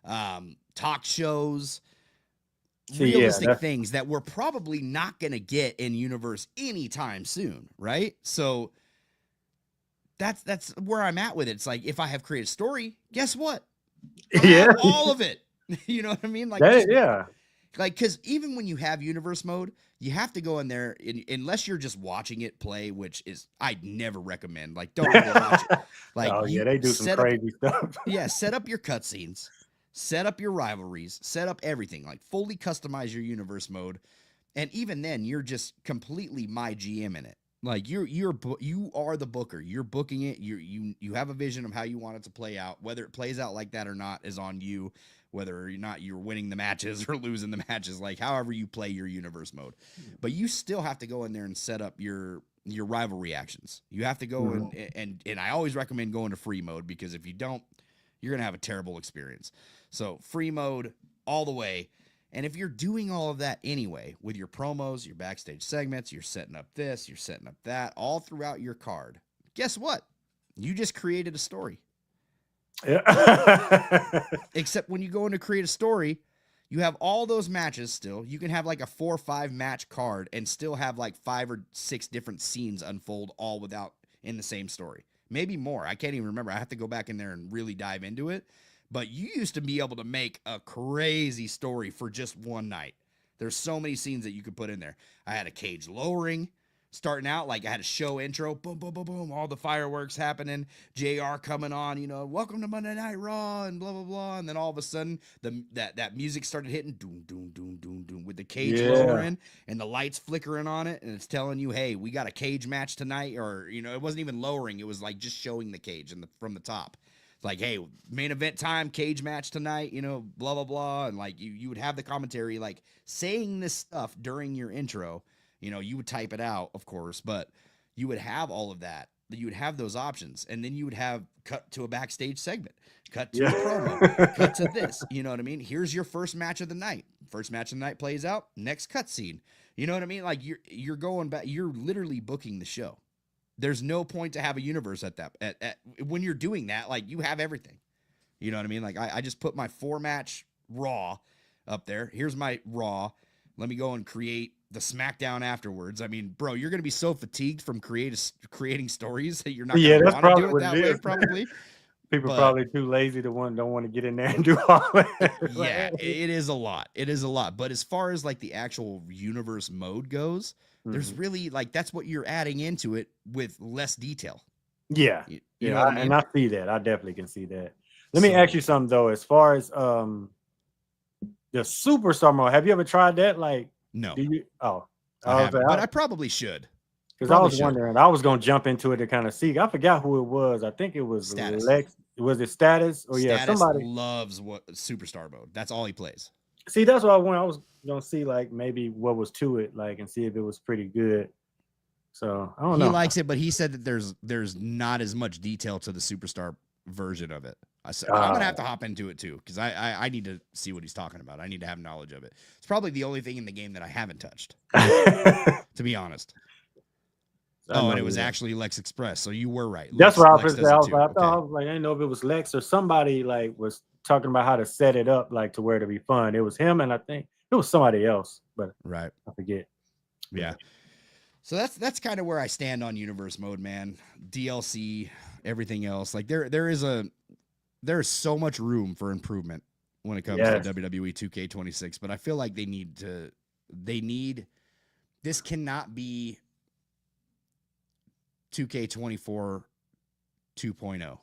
talk shows, realistic things that we're probably not going to get in universe anytime soon, right? So that's where I'm at with it. It's like if I have Create a Story, guess what? Have all of it. You know what I mean? Like like because even when you have universe mode, you have to go in there unless you're just watching it play, which is I'd never recommend. Like don't even watch it. Like they do some crazy stuff. Set up your cutscenes, set up your rivalries, set up everything. Like fully customize your universe mode. And even then, you're just completely my GM in it. Like you are the booker. You're booking it. You have a vision of how you want it to play out. Whether it plays out like that or not is on you. Whether or not you're winning the matches or losing the matches, like however you play your universe mode. But you still have to go in there and set up your rivalry actions. You have to go and I always recommend going to free mode, because if you don't, you're gonna have a terrible experience. So free mode all the way. And if you're doing all of that anyway, with your promos, your backstage segments, you're setting up this, you're setting up that, all throughout your card, guess what? You just created a story. Yeah. Except when you go in to create a story, you have all those matches still. You can have like a 4 or 5 match card and still have like 5 or 6 different scenes unfold all without in the same story. Maybe more. I can't even remember. I have to go back in there and really dive into it. But you used to be able to make a crazy story for just one night. There's so many scenes that you could put in there. I had a cage lowering starting out, like I had a show intro, boom, boom, boom, boom, all the fireworks happening, JR coming on, you know, welcome to Monday Night Raw and blah, blah, blah. And then all of a sudden that music started hitting, doom, doom, doom, doom, doom, with the cage lowering and the lights flickering on it. And it's telling you, hey, we got a cage match tonight. Or, you know, it wasn't even lowering. It was like just showing the cage from the top. Like, hey, main event time, cage match tonight, you know, blah, blah, blah. And like you would have the commentary, like saying this stuff during your intro. You know, you would type it out, of course, but you would have all of that. You would have those options. And then you would have cut to a backstage segment, cut to a promo, cut to this. You know what I mean? Here's your first match of the night. First match of the night plays out, next cutscene. You know what I mean? Like you're going back, you're literally booking the show. There's no point to have a universe at when you're doing that. Like you have everything. You know what I mean? Like I just put my 4-match Raw up there. Here's my Raw. Let me go and create the SmackDown afterwards. I mean, bro, you're going to be so fatigued from creating stories that you're not going to want to do it that way, probably. People probably too lazy to don't want to get in there and do all that. Yeah, it is a lot. It is a lot. But as far as like the actual universe mode goes, there's really like that's what you're adding into it with less detail. Yeah. You know what I mean? And I see that. I definitely can see that. Let me ask you something though. As far as the superstar mode, have you ever tried that? Like, no. Do you? Oh, but I probably should. Because I was wondering, I was gonna jump into it to kind of see. I forgot who it was. I think it was Status. Lex. Was it Status? Or Status yeah, somebody loves what superstar mode. That's all he plays. See, that's what I want. I was gonna see like maybe what was to it, like, and see if it was pretty good. So I don't know. He likes it, but he said that there's not as much detail to the superstar version of it. I said I'm gonna have to hop into it too, because I need to see what he's talking about. I need to have knowledge of it. It's probably the only thing in the game that I haven't touched, to be honest. And it was actually Lex Express. So you were right. That's what I was saying. I was like, I didn't know if it was Lex or somebody like was talking about how to set it up like to where to be fun. It was him, and I think it was somebody else, but I forget. Yeah. So that's kind of where I stand on universe mode, man. DLC, everything else. Like there's so much room for improvement when it comes to WWE 2K26, but I feel like this cannot be 2K24 2.0.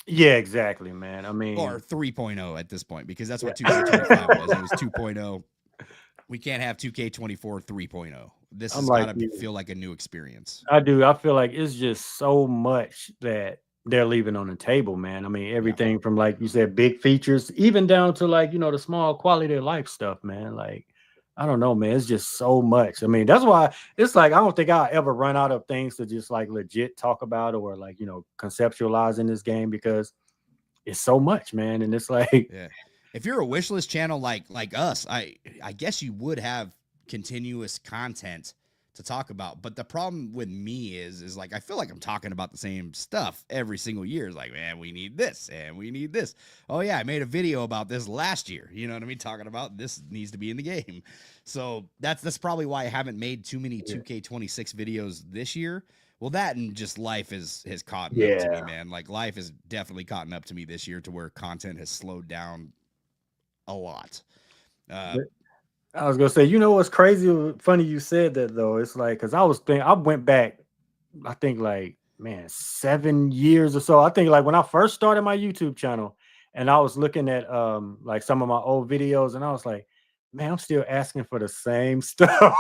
Yeah, exactly, man. I mean, or 3.0 at this point, because that's what 2K25 was. It was 2.0. We can't have 2K24 3.0. This has got to feel like a new experience. I do. I feel like it's just so much that they're leaving on the table, man. I mean, everything from, like you said, big features, even down to like, the small quality of life stuff, man. Like, I don't know, man. It's just so much. I mean, that's why it's like I don't think I'll ever run out of things to just like legit talk about or like, conceptualize in this game, because it's so much, man. And it's like, if you're a wishlist channel like us, I guess you would have continuous content to talk about. But the problem with me is like I feel like I'm talking about the same stuff every single year. It's like, man, we need this and we need this. Oh yeah, I made a video about this last year. You know what I mean? Talking about this needs to be in the game. So that's probably why I haven't made too many 2K26 videos this year. Well, that and just life has caught up to me, man. Like life has definitely caught up to me this year to where content has slowed down a lot. I was gonna say, what's crazy? Funny you said that though. It's like, because I went back, I think like, man, 7 years or so. I think like when I first started my YouTube channel, and I was looking at like some of my old videos, and I was like, man, I'm still asking for the same stuff.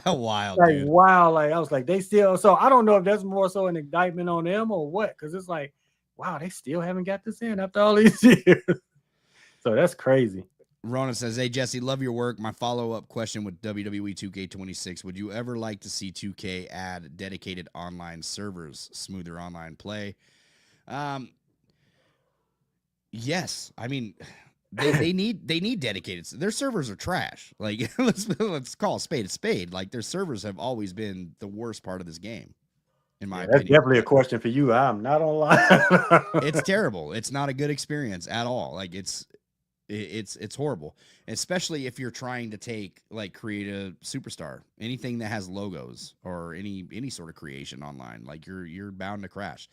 Wild, Like, dude. wow, like I was like, they still. So I don't know if that's more so an indictment on them or what, because it's like, wow, they still haven't got this in after all these years. So that's crazy. Rona says, "Hey Jesse, love your work. My follow-up question with WWE 2K26: would you ever like to see 2K add dedicated online servers, smoother online play?" Yes. I mean, they need dedicated. Their servers are trash. Like let's call a spade. Like their servers have always been the worst part of this game, in my That's opinion. definitely a question for you. I'm not online. It's terrible. It's not a good experience at all. Like it's horrible, especially if you're trying to create a superstar, anything that has logos or any sort of creation online. Like you're bound to crash.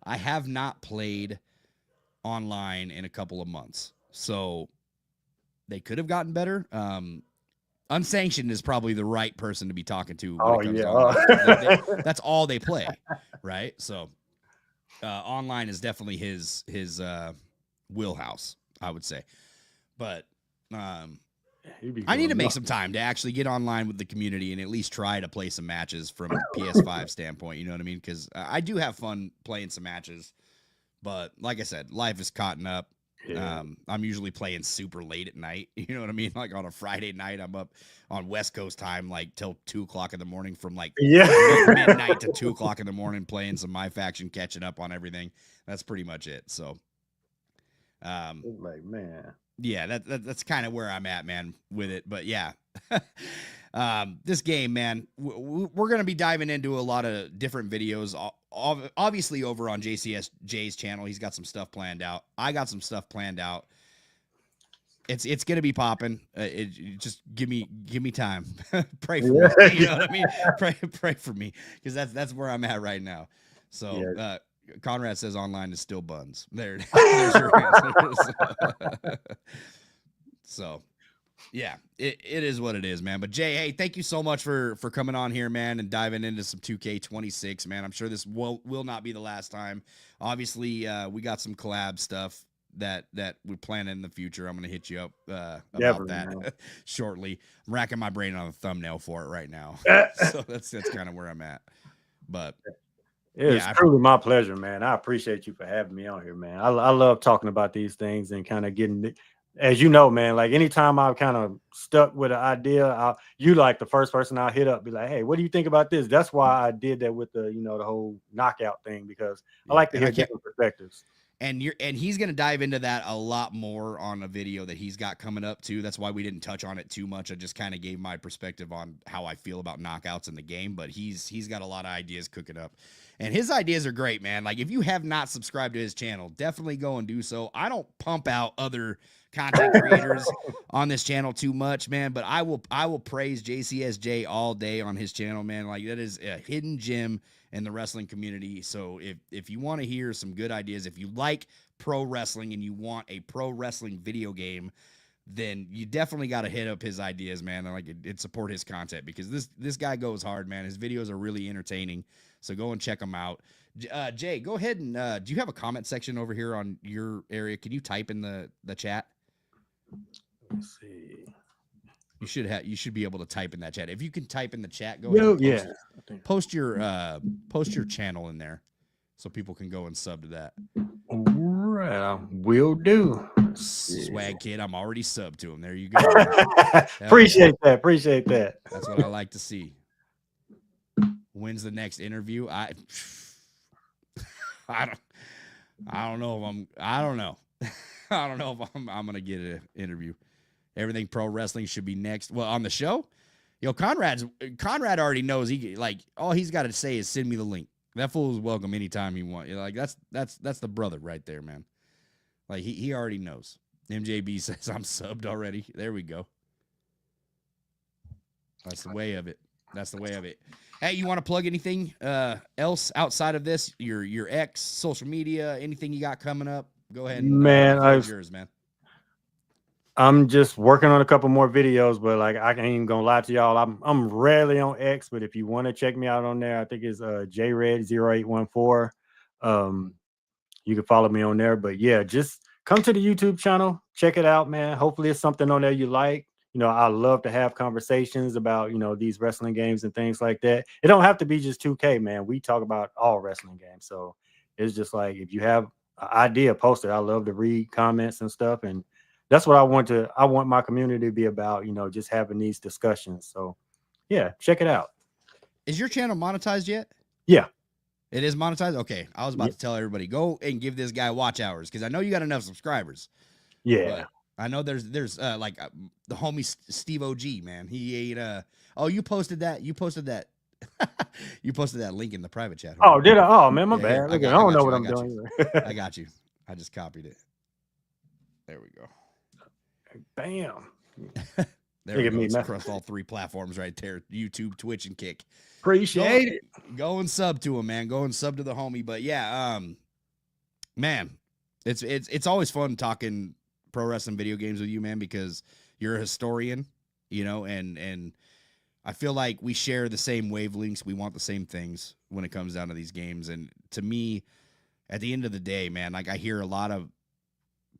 I have not played online in a couple of months, so they could have gotten better. Unsanctioned is probably the right person to be talking to when it comes to online. That's all they play, right? So online is definitely his wheelhouse, I would say. But I need to make some time to actually get online with the community and at least try to play some matches from a PS5 standpoint. You know what I mean? Because I do have fun playing some matches. But like I said, life is caught up. Yeah. I'm usually playing super late at night. You know what I mean? Like on a Friday night, I'm up on West Coast time, like till 2:00 in the morning, from like midnight to 2:00 in the morning, playing some MyFaction, catching up on everything. That's pretty much it. So, like, man. Yeah, that's kind of where I'm at, man, with it. But yeah, this game, man, we're going to be diving into a lot of different videos, obviously over on JCS Jay's channel. He's got some stuff planned out. I got some stuff planned out. It's going to be popping. Just give me time. Pray for me. You know what I mean? Pray for me, because that's where I'm at right now. So, Conrad says online is still buns. There's your answer. So, yeah, it is what it is, man. But Jay, hey, thank you so much for coming on here, man, and diving into some 2K26, man. I'm sure this will not be the last time. Obviously, we got some collab stuff that we plan in the future. I'm gonna hit you up about that shortly. I'm racking my brain on a thumbnail for it right now. So that's kind of where I'm at. But it's truly my pleasure, man. I appreciate you for having me on here, man. I love talking about these things and kind of getting, as you know, man, like anytime I've kind of stuck with an idea, you like the first person I'll hit up, be like, hey, what do you think about this? That's why I did that with the, the whole knockout thing, because I like to hear different perspectives. And he's going to dive into that a lot more on a video that he's got coming up too. That's why we didn't touch on it too much. I just kind of gave my perspective on how I feel about knockouts in the game, but he's got a lot of ideas cooking up, and his ideas are great, man. Like if you have not subscribed to his channel, definitely go and do so. I don't pump out other content creators on this channel too much, man, but I will praise JCS Jay all day on his channel, man. Like that is a hidden gem in the wrestling community. So if you want to hear some good ideas, if you like pro wrestling and you want a pro wrestling video game, then you definitely got to hit up his ideas, man. And support his content, because this guy goes hard, man. His videos are really entertaining. So go and check them out. Jay, go ahead and do you have a comment section over here on your area? Can you type in the chat? Let's see. You should be able to type in that chat. If you can type in the chat, go ahead and post your channel in there so people can go and sub to that. All right, will do. Swag Kid, I'm already subbed to him. There you go. Appreciate that. That's what I like to see. When's the next interview? I don't know if I'm gonna get an interview. Everything pro wrestling should be next. Well, on the show, Conrad already knows. All he's got to say is send me the link. That fool is welcome anytime he wants. Like that's the brother right there, man. Like he already knows. MJB says I'm subbed already. There we go. That's the way of it. Hey, you want to plug anything else outside of this? Your ex, social media, anything you got coming up? Go ahead. Man, yours, man. I'm just working on a couple more videos, but like I ain't even gonna lie to y'all. I'm rarely on X, but if you want to check me out on there, I think it's JRed0814. You can follow me on there. But yeah, just come to the YouTube channel, check it out, man. Hopefully it's something on there you like. I love to have conversations about, these wrestling games and things like that. It don't have to be just 2K, man. We talk about all wrestling games. So it's just like, if you have an idea, post it. I love to read comments and stuff. And that's what I want my community to be about, just having these discussions. So yeah, check it out. Is your channel monetized yet? Yeah. It is monetized? Okay. I was about Yeah. to tell everybody, go and give this guy watch hours because I know you got enough subscribers. Yeah. But I know there's like the homie Steve OG, man. He ate oh, you posted that. You posted that. You posted that link in the private chat. Oh, did I? Oh man, my bad. Yeah. I don't know what I'm doing. I got you. I just copied it. There we go. Bam. There we go. It's across all 3 platforms right there: YouTube, Twitch, and Kick. Appreciate it. Go and sub to him, man. Go and sub to the homie. But yeah, man, it's always fun talking pro wrestling video games with you, man, because you're a historian, and I feel like we share the same wavelengths. We want the same things when it comes down to these games. And to me, at the end of the day, man, like I hear a lot of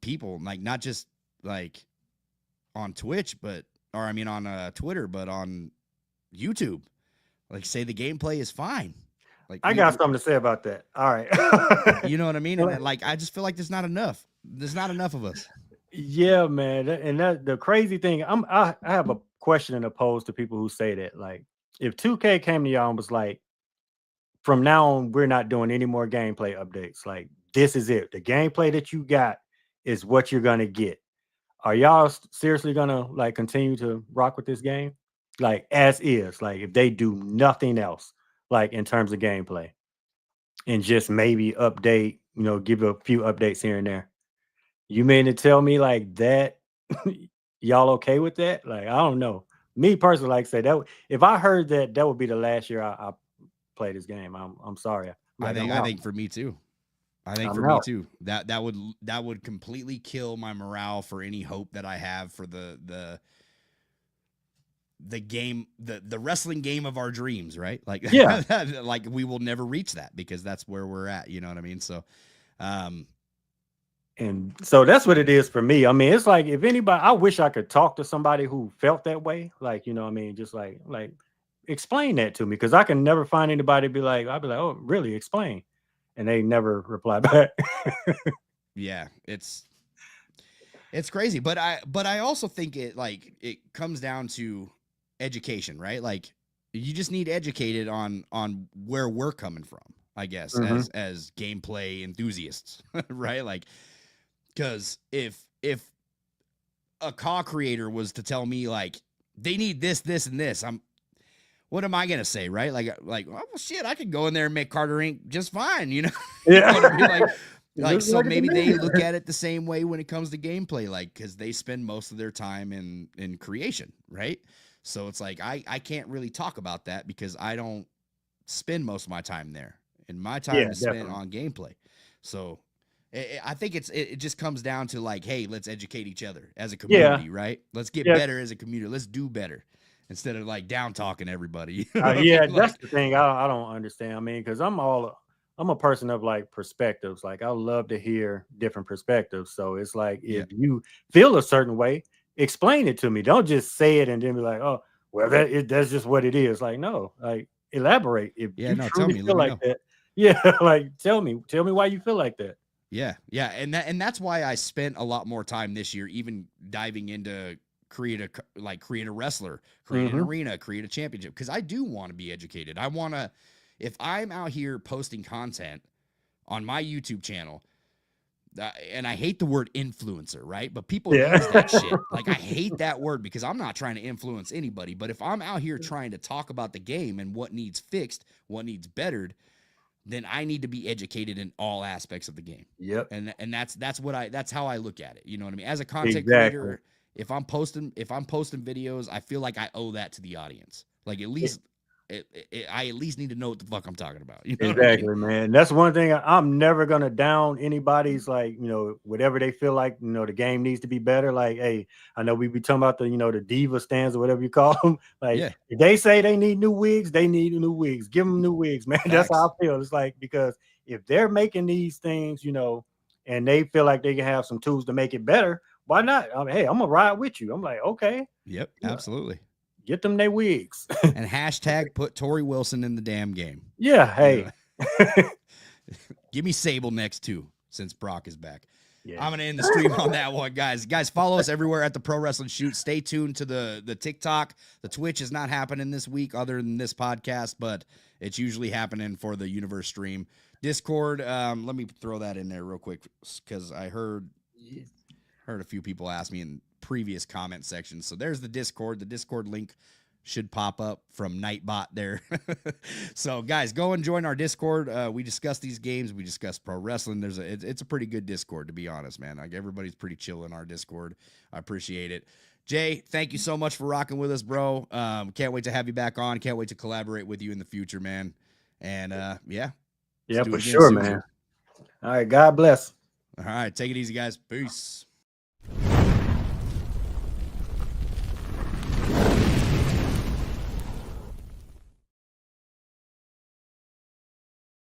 people, like not just like on Twitch, on Twitter, but on YouTube, like say the gameplay is fine. Like I got something to say about that. All right. You know what I mean? And like, I just feel like there's not enough. There's not enough of us. Yeah, man. And that the crazy thing, I have a question and opposed to people who say that. Like, if 2K came to y'all and was like, from now on, we're not doing any more gameplay updates. Like, this is it. The gameplay that you got is what you're gonna get. Are y'all seriously gonna like continue to rock with this game? Like as is, like if they do nothing else, like in terms of gameplay, and just maybe update, give a few updates here and there. You mean to tell me like that y'all okay with that? Like, I don't know. Me personally, like say that if I heard that would be the last year I play this game. I'm sorry. I think for me too. Me too. That would completely kill my morale for any hope that I have for the game, the wrestling game of our dreams, right? Like, yeah, like we will never reach that because that's where we're at. You know what I mean? So, and so that's what it is for me. I mean, it's like if anybody, I wish I could talk to somebody who felt that way. Like, what I mean, just like explain that to me, because I can never find anybody be like, I'll be like, oh, really? Explain. And they never reply back. Yeah, it's crazy. But I also think it comes down to education, right? Like you just need educated on where we're coming from, I guess, as gameplay enthusiasts, right? Like, because if a CAW creator was to tell me like they need this, and this, what am I gonna say, right? Like, well, shit, I could go in there and make Carter Inc. just fine, Yeah. like so maybe they look at it the same way when it comes to gameplay, like because they spend most of their time in creation, right? So it's like I can't really talk about that because I don't spend most of my time there, and my time is spent on gameplay. So I think it just comes down to like, hey, let's educate each other as a community, right? Let's get better as a community. Let's do better. Instead of like down talking everybody. That's the thing I don't understand. I mean, because I'm a person of like perspectives. Like I love to hear different perspectives. So it's like if you feel a certain way, explain it to me. Don't just say it and then be like, oh, well, that's just what it is. Like, no, like elaborate. If you truly feel like that, like tell me why you feel like that. Yeah, and that's why I spent a lot more time this year, even diving into create a wrestler, create an arena, create a championship, because I do want to be educated. I want to, if I'm out here posting content on my YouTube channel, and I hate the word influencer, right? But people use that shit. Like, I hate that word because I'm not trying to influence anybody. But if I'm out here trying to talk about the game and what needs fixed, what needs bettered, then I need to be educated in all aspects of the game. Yep. And that's how I look at it. You know what I mean? As a content creator, if I'm posting videos, I feel like I owe that to the audience. Like at least I at least need to know what the fuck I'm talking about. You know exactly, what I mean? Man. That's one thing I'm never gonna down anybody's like, whatever they feel like, the game needs to be better. Like, hey, I know we be talking about the, the diva stands or whatever you call them. Like, if they say they need new wigs, they need new wigs. Give them new wigs, man. That's how I feel. It's like, because if they're making these things, and they feel like they can have some tools to make it better, why not? I mean, hey, I'm gonna ride with you. I'm like, okay, Yep, you know, absolutely. get them they wigs. And hashtag put Tori Wilson in the damn game. Yeah, hey. Give me Sable next too, since Brock is back. Yeah. I'm gonna end the stream on that one, guys. Guys, follow us everywhere at the Pro Wrestling Shoot. Stay tuned to the TikTok. The Twitch is not happening this week, other than this podcast, but it's usually happening for the Universe stream. Discord, let me throw that in there real quick because I heard a few people ask me in previous comment sections. So there's the Discord. The Discord link should pop up from Nightbot there. So guys, go and join our Discord. We discuss these games. We discuss pro wrestling. It's a pretty good Discord, to be honest, man. Like, everybody's pretty chill in our Discord. I appreciate it. Jay, thank you so much for rocking with us, bro. Can't wait to have you back on. Can't wait to collaborate with you in the future, man. And yeah, for sure, soon, man. All right, God bless. All right, take it easy, guys. Peace.